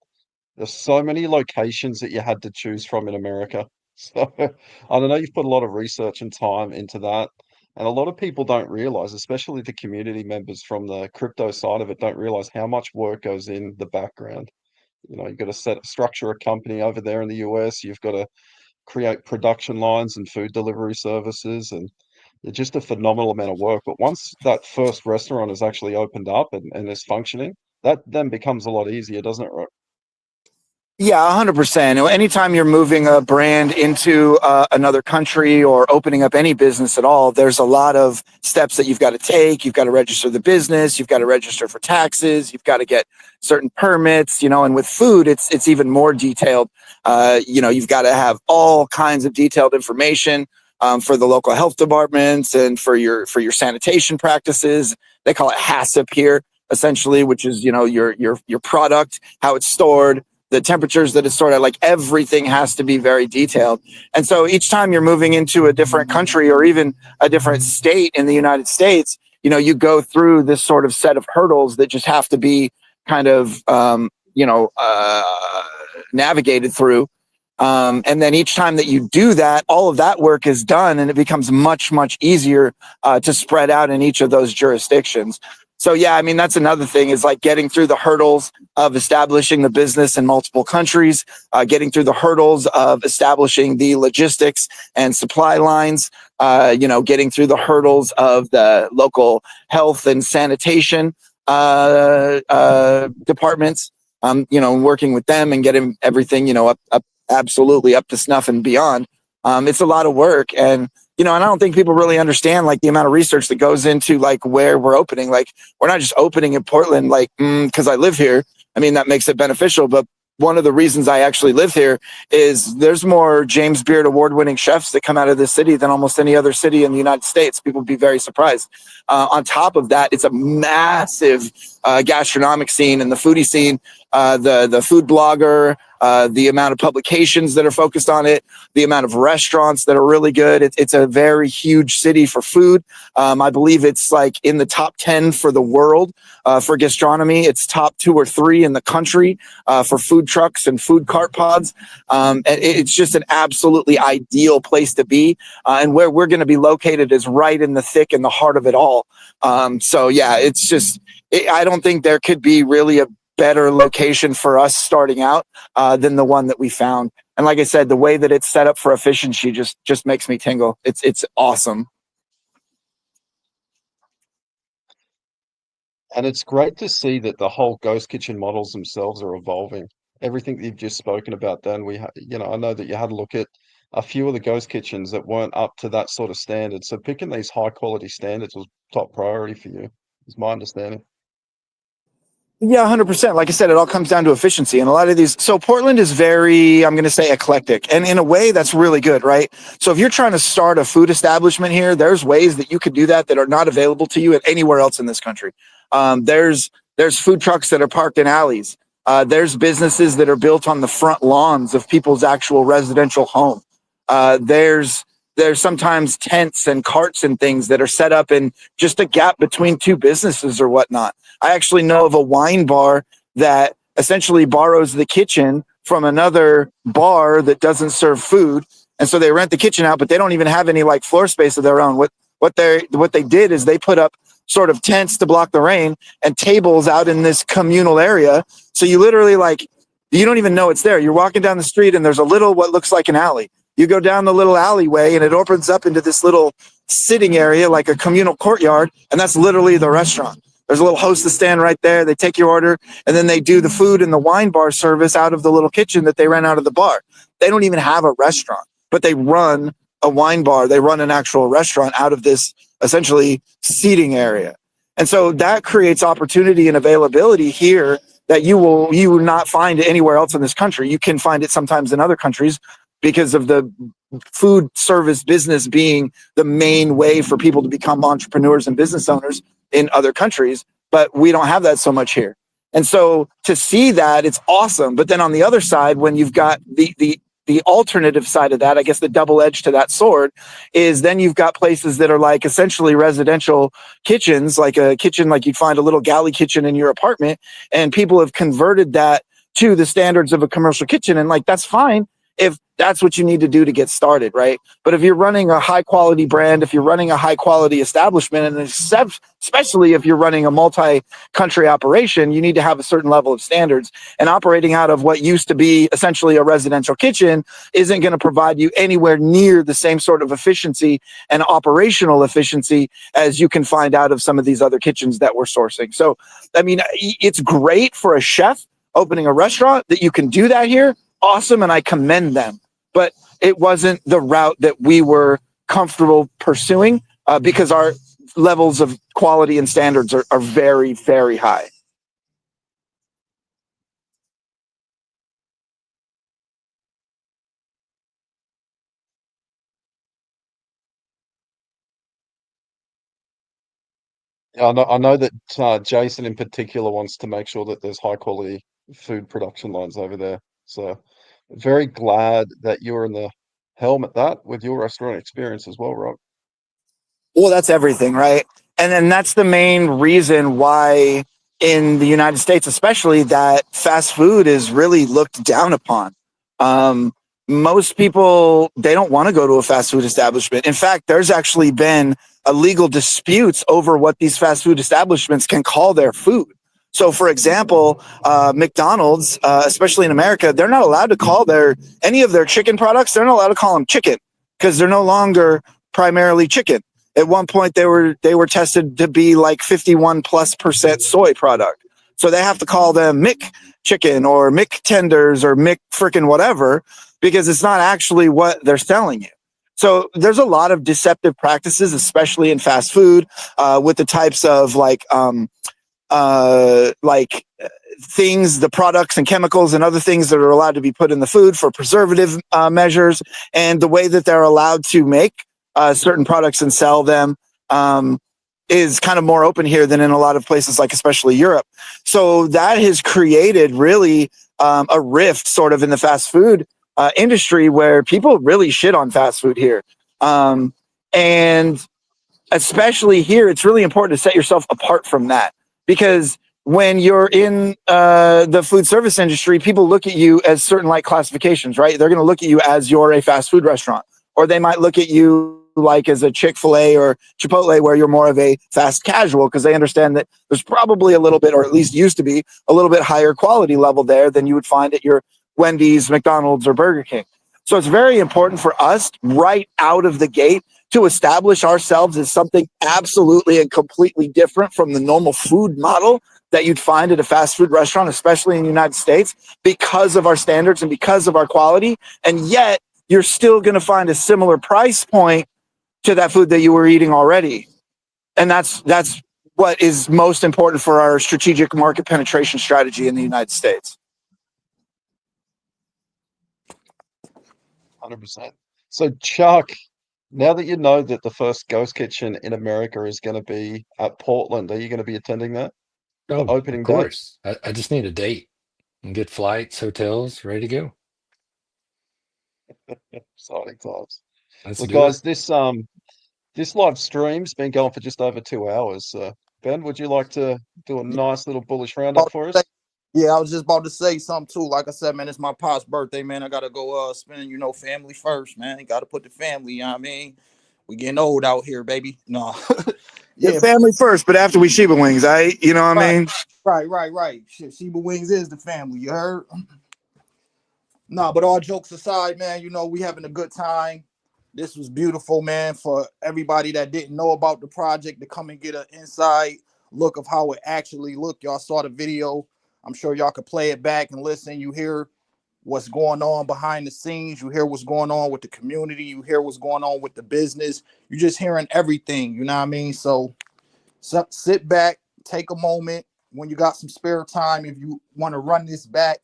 there's so many locations that you had to choose from in America. So I don't know, you've put a lot of research and time into that. And a lot of people don't realize, especially the community members from the crypto side of it, don't realize how much work goes in the background. You know, you've got to structure a company over there in the US. You've got to create production lines and food delivery services, and it's just a phenomenal amount of work. But once that first restaurant is actually opened up and is functioning, that then becomes a lot easier, doesn't it, Rob? Yeah, 100%. Anytime you're moving a brand into another country or opening up any business at all, there's a lot of steps that you've got to take. You've got to register the business. You've got to register for taxes. You've got to get certain permits, you know, and with food, it's even more detailed. You know, you've got to have all kinds of detailed information for the local health departments and for your sanitation practices. They call it HACCP here, essentially, which is, you know, your product, how it's stored, the temperatures that it's stored at. Like, everything has to be very detailed. And so each time you're moving into a different country or even a different state in the United States, you know, you go through this sort of set of hurdles that just have to be kind of, navigated through. And then each time that you do that, all of that work is done, and it becomes much, much easier to spread out in each of those jurisdictions. So, yeah, I mean, that's another thing, is like getting through the hurdles of establishing the business in multiple countries, getting through the hurdles of establishing the logistics and supply lines, getting through the hurdles of the local health and sanitation departments, working with them and getting everything, up absolutely up to snuff and beyond. It's a lot of work. And and I don't think people really understand like the amount of research that goes into like where we're opening. Like, we're not just opening in Portland, like, because I live here. I mean, that makes it beneficial. But one of the reasons I actually live here is there's more James Beard award-winning chefs that come out of this city than almost any other city in the United States. People would be very surprised. On top of that, it's a massive gastronomic scene and the foodie scene, the food blogger, the amount of publications that are focused on it, the amount of restaurants that are really good. It's a very huge city for food. I believe it's like in the top 10 for the world for gastronomy. It's top 2 or 3 in the country for food trucks and food cart pods. And it's just an absolutely ideal place to be. And where we're going to be located is right in the thick and the heart of it all. So yeah, it's just, I don't think there could be really a better location for us starting out than the one that we found. And like I said, the way that it's set up for efficiency just makes me tingle. It's awesome. And it's great to see that the whole ghost kitchen models themselves are evolving. Everything that you've just spoken about, Dan, I know that you had a look at a few of the ghost kitchens that weren't up to that sort of standard. So picking these high quality standards was top priority for you, is my understanding. Yeah, 100%. Like I said, it all comes down to efficiency. And a lot of these, so Portland is very, I'm going to say, eclectic. And in a way, that's really good, right? So if you're trying to start a food establishment here, there's ways that you could do that are not available to you anywhere else in this country. There's food trucks that are parked in alleys. There's businesses that are built on the front lawns of people's actual residential home. There's there's sometimes tents and carts and things that are set up in just a gap between two businesses or whatnot. I actually know of a wine bar that essentially borrows the kitchen from another bar that doesn't serve food. And so they rent the kitchen out, but they don't even have any like floor space of their own. What they did is they put up sort of tents to block the rain and tables out in this communal area. So you literally you don't even know it's there. You're walking down the street and there's a little, what looks like an alley. You go down the little alleyway and it opens up into this little sitting area, like a communal courtyard. And that's literally the restaurant. There's a little hostess stand right there. They take your order and then they do the food and the wine bar service out of the little kitchen that they rent out of the bar. They don't even have a restaurant, but they run a wine bar. They run an actual restaurant out of this essentially seating area. And so that creates opportunity and availability here that you will not find anywhere else in this country. You can find it sometimes in other countries because of the food service business being the main way for people to become entrepreneurs and business owners in other countries, but we don't have that so much here. And so to see that, it's awesome. But then on the other side, when you've got the alternative side of that, I guess the double edge to that sword is then you've got places that are like essentially residential kitchens, like a kitchen, like you'd find a little galley kitchen in your apartment, and people have converted that to the standards of a commercial kitchen. And like, that's fine if that's what you need to do to get started, right? But if you're running a high quality brand, if you're running a high quality establishment, and especially if you're running a multi-country operation, you need to have a certain level of standards. And operating out of what used to be essentially a residential kitchen isn't going to provide you anywhere near the same sort of efficiency and operational efficiency as you can find out of some of these other kitchens that we're sourcing. So, I mean, it's great for a chef opening a restaurant that you can do that here. Awesome, and I commend them. But it wasn't the route that we were comfortable pursuing because our levels of quality and standards are very, very high. Yeah, I know that Jason in particular wants to make sure that there's high quality food production lines over there. So very glad that you're in the helm at that with your restaurant experience as well, Rob. Well, that's everything, right? And then that's the main reason why in the United States, especially, that fast food is really looked down upon. Most people, they don't want to go to a fast food establishment. In fact, there's actually been legal disputes over what these fast food establishments can call their food. So, for example, McDonald's, especially in America, they're not allowed to call any of their chicken products. They're not allowed to call them chicken because they're no longer primarily chicken. At one point, they were tested to be like 51+% soy product. So they have to call them Mick Chicken or Mick Tenders or Mick frickin' whatever, because it's not actually what they're selling you. So there's a lot of deceptive practices, especially in fast food, with the types of things, the products and chemicals and other things that are allowed to be put in the food for preservative measures, and the way that they're allowed to make certain products and sell them is kind of more open here than in a lot of places, like especially Europe. So that has created really a rift sort of in the fast food industry where people really shit on fast food here. And especially here, it's really important to set yourself apart from that, because when you're in the food service industry, people look at you as certain like classifications, right? They're going to look at you as you're a fast food restaurant, or they might look at you like as a Chick-fil-A or Chipotle, where you're more of a fast casual, because they understand that there's probably a little bit, or at least used to be, a little bit higher quality level there than you would find at your Wendy's, McDonald's, or Burger King. So it's very important for us right out of the gate to establish ourselves as something absolutely and completely different from the normal food model that you'd find at a fast food restaurant, especially in the United States, because of our standards and because of our quality. And yet you're still going to find a similar price point to that food that you were eating already. And that's what is most important for our strategic market penetration strategy in the United States. 100%. So, Chuck, now that you know that the first ghost kitchen in America is going to be at Portland, are you going to be attending that? Oh, Opening of day? course. I just need a date and get flights, hotels, ready to go. Exciting times. Let's Look, do it. guys, this live stream's been going for just over 2 hours. Ben, would you like to do a nice little bullish roundup for us? Yeah, I was just about to say something too. Like I said, man, it's my pop's birthday, man. I gotta go spend, family first, man. You gotta put the family, you know what I mean? We getting old out here, baby. No. Yeah, family first, but after we Sheba Wings, you know what I mean? Right. Shit, Sheba Wings is the family, you heard? No, but all jokes aside, man, we having a good time. This was beautiful, man, for everybody that didn't know about the project to come and get an inside look of how it actually looked. Y'all saw the video. I'm sure y'all could play it back and listen. You hear what's going on behind the scenes. You hear what's going on with the community. You hear what's going on with the business. You're just hearing everything, you know what I mean? So sit back, take a moment. When you got some spare time, if you want to run this back,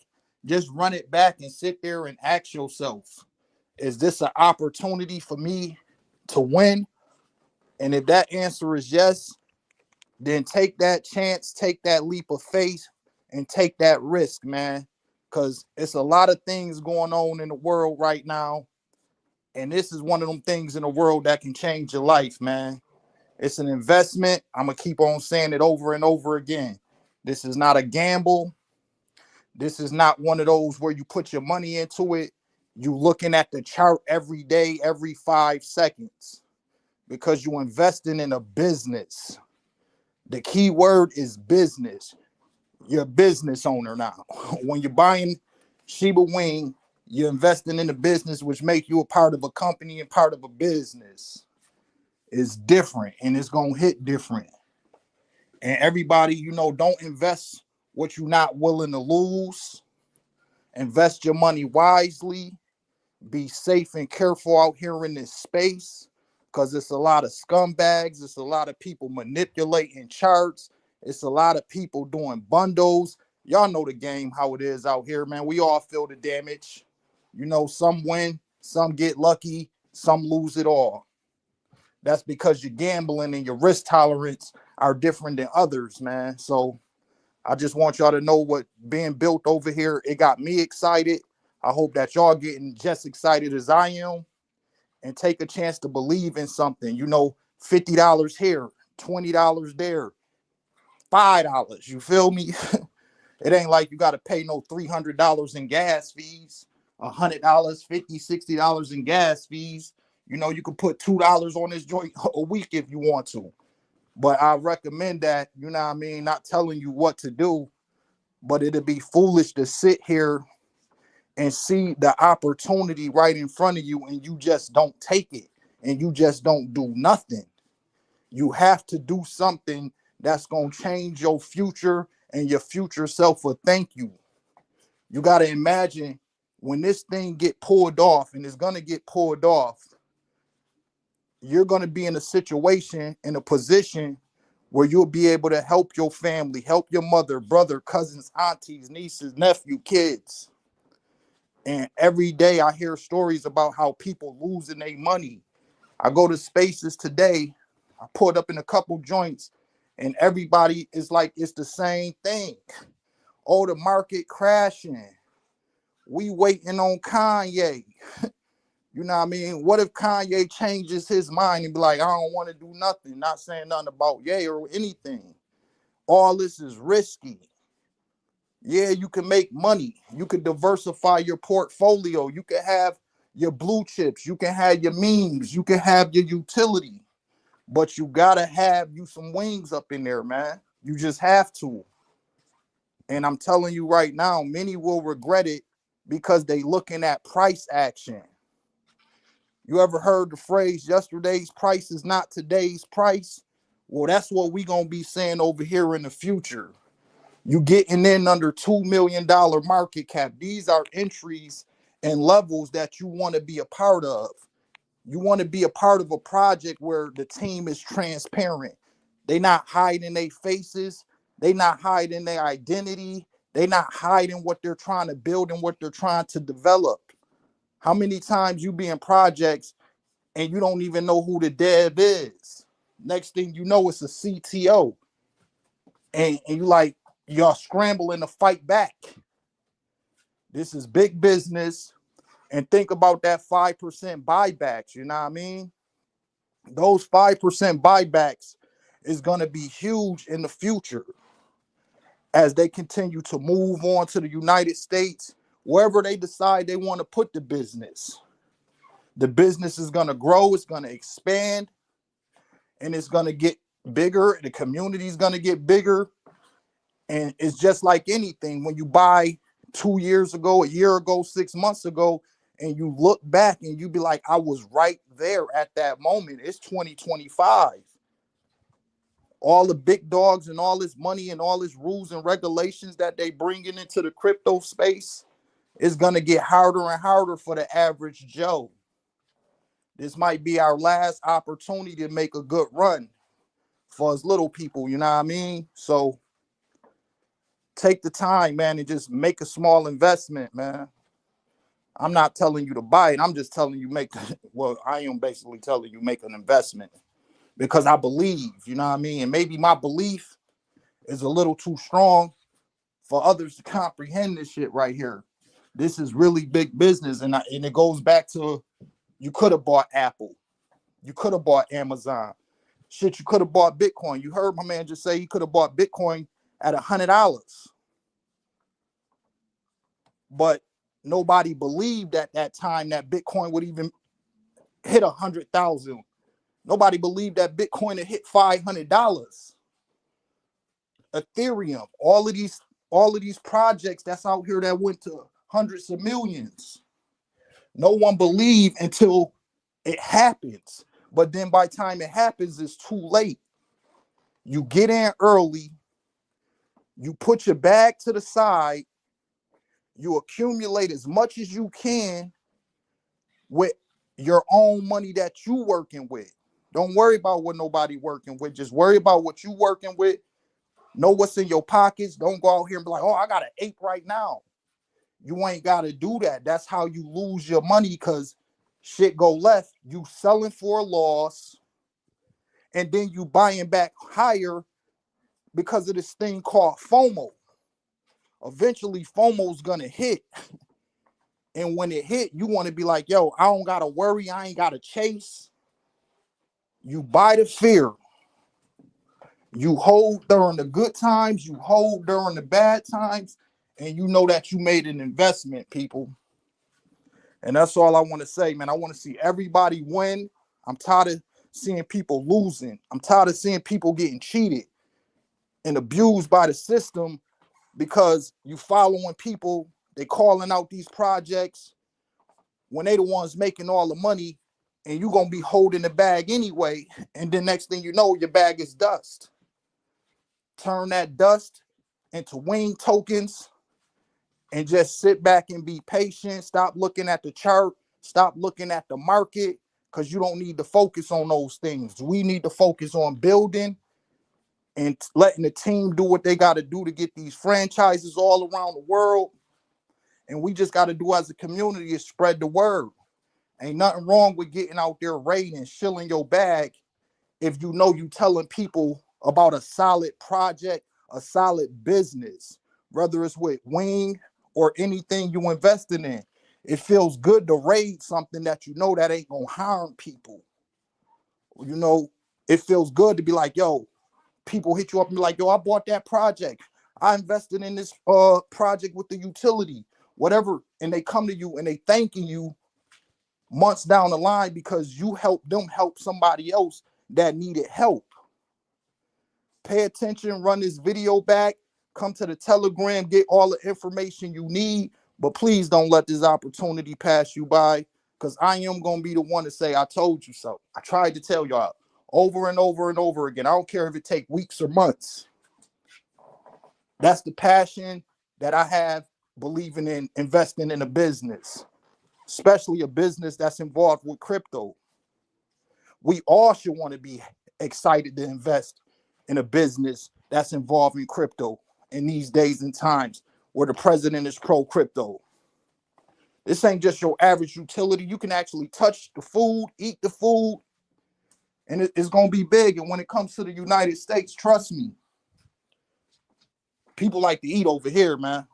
just run it back and sit there and ask yourself, is this an opportunity for me to win? And if that answer is yes, then take that chance, take that leap of faith, and take that risk, man. Because it's a lot of things going on in the world right now. And this is one of them things in the world that can change your life, man. It's an investment. I'm going to keep on saying it over and over again. This is not a gamble. This is not one of those where you put your money into it. You looking at the chart every day, every 5 seconds, because you're investing in a business. The key word is business. You're a business owner now. When you're buying Sheba Wing, you're investing in a business, which make you a part of a company and part of a business. It's different, and it's going to hit different. And everybody, don't invest what you're not willing to lose. Invest your money wisely. Be safe and careful out here in this space, because it's a lot of scumbags. It's a lot of people manipulating charts. It's a lot of people doing bundles. Y'all know the game, how it is out here, man. We all feel the damage. Some win, some get lucky, some lose it all. That's because you're gambling and your risk tolerance are different than others, man. So I just want y'all to know what being built over here, it got me excited. I hope that y'all getting just excited as I am, and take a chance to believe in something. $50 here, $20 there, $5. You feel me? It ain't like you got to pay no $300 in gas fees, $100, $50, $60 in gas fees. You can put $2 on this joint a week if you want to. But I recommend that, not telling you what to do, but it'd be foolish to sit here and see the opportunity right in front of you and you just don't take it and you just don't do nothing. You have to do something that's going to change your future, and your future self will thank you. You got to imagine when this thing get pulled off, and it's going to get pulled off, you're going to be in a situation, in a position where you'll be able to help your family, help your mother, brother, cousins, aunties, nieces, nephew, kids. And every day I hear stories about how people losing their money. I go to spaces today, I pulled up in a couple joints, and everybody is like, it's the same thing. Oh, the market crashing. We waiting on Kanye. You know what I mean? What if Kanye changes his mind and be like, I don't want to do nothing, not saying nothing about Ye or anything. All this is risky. Yeah, you can make money. You can diversify your portfolio. You can have your blue chips. You can have your memes. You can have your utility. But you got to have you some wings up in there, man. You just have to. And I'm telling you right now, many will regret it because they looking at price action. You ever heard the phrase, yesterday's price is not today's price? Well, that's what we going to be saying over here in the future. You getting in under $2 million market cap. These are entries and levels that you want to be a part of. You want to be a part of a project where the team is transparent. They not hiding their faces. They not hiding their identity. They not hiding what they're trying to build and what they're trying to develop. How many times you be in projects and you don't even know who the dev is? Next thing you know, it's a CTO. And you like, y'all scrambling to fight back. This is big business. and think about that 5% buybacks. You know what I mean? Those 5% buybacks is going to be huge in the future as they continue to move on to the United States, wherever they decide they want to put the business. The business is going to grow, it's going to expand, and it's going to get bigger. The community is going to get bigger. And it's just like anything. When you buy 2 years ago, a year ago, 6 months ago, and you look back and you be like, I was right there at that moment. It's 2025. All the big dogs and all this money and all this rules and regulations that they bringing into the crypto space is going to get harder and harder for the average Joe. This might be our last opportunity to make a good run for us little people, you know what I mean? So take the time, man, and just make a small investment, man. I'm not telling you to buy it. I'm just telling you I am basically telling you make an investment because I believe, you know what I mean? And maybe my belief is a little too strong for others to comprehend this shit right here. This is really big business. And it goes back to, you could have bought Apple. You could have bought Amazon. Shit, you could have bought Bitcoin. You heard my man just say he could have bought Bitcoin at $100. But nobody believed at that time that Bitcoin would even hit 100,000. Nobody believed that Bitcoin would hit $500. Ethereum, all of these projects that's out here that went to hundreds of millions. No one believed until it happens. But then by the time it happens, it's too late. You get in early, you put your bag to the side, you accumulate as much as you can with your own money that you working with. Don't worry about what nobody working with. Just worry about what you working with. Know what's in your pockets. Don't go out here and be like, oh, I got an ape right now. You ain't got to do that. That's how you lose your money because shit go left. You selling for a loss and then you buying back higher because of this thing called FOMO. Eventually, FOMO's going to hit. And when it hit, you want to be like, yo, I don't got to worry. I ain't got to chase. You buy the fear. You hold during the good times. You hold during the bad times. And you know that you made an investment, people. And that's all I want to say, man. I want to see everybody win. I'm tired of seeing people losing. I'm tired of seeing people getting cheated and abused by the system because you following people. They calling out these projects when they the ones making all the money and you going to be holding the bag anyway. And then next thing you know, your bag is dust. Turn that dust into wing tokens and just sit back and be patient. Stop looking at the chart. Stop looking at the market because you don't need to focus on those things. We need to focus on building and letting the team do what they got to do to get these franchises all around the world. And we just got to do as a community is spread the word. Ain't nothing wrong with getting out there raiding, shilling your bag if you know you telling people about a solid project, a solid business, whether it's with Wing or anything you investing in. It feels good to raid something that you know that ain't gonna harm people. You know, it feels good to be like, yo, people hit you up and be like, yo, I bought that project. I invested in this project with the utility, whatever. And they come to you and they thanking you months down the line because you helped them help somebody else that needed help. Pay attention, run this video back, come to the Telegram, get all the information you need, but please don't let this opportunity pass you by because I am going to be the one to say, I told you so. I tried to tell y'all over and over and over again. I don't care if it takes weeks or months. That's the passion that I have believing in investing in a business, especially a business that's involved with crypto. We all should want to be excited to invest in a business that's involved in crypto in these days and times where the president is pro crypto. This ain't just your average utility. You can actually touch the food, eat the food, and it's going to be big. And when it comes to the United States, trust me, people like to eat over here, man.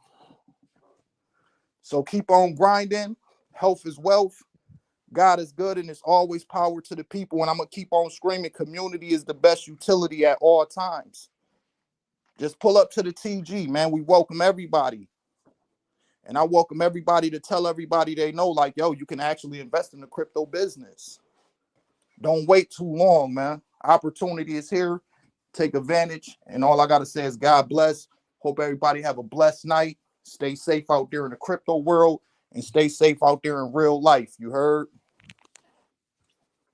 So keep on grinding, Health is wealth. God is good, and it's always power to the people. And I'm going to keep on screaming, community is the best utility at all times. Just pull up to the TG, man. We welcome everybody. And I welcome everybody to tell everybody they know, like, yo, you can actually invest in the crypto business. Don't wait too long, man. Opportunity is here. Take advantage. And all I got to say is God bless. Hope everybody have a blessed night. Stay safe out there in the crypto world and stay safe out there in real life. You heard?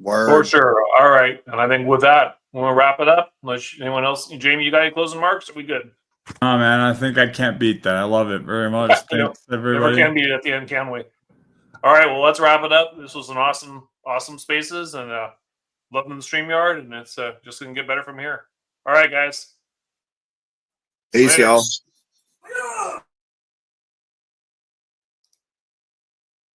Word. For sure. All right. And I think with that, we'll wrap it up. Unless anyone else, Jamie, you got any closing marks? Are we good? Oh man, I think I can't beat that. I love it very much. Thanks, Never everybody. can be at the end, can we? All right. Well, let's wrap it up. This was an awesome spaces, and loving the StreamYard, and it's just going to get better from here. All right, guys. Peace, Later. y'all.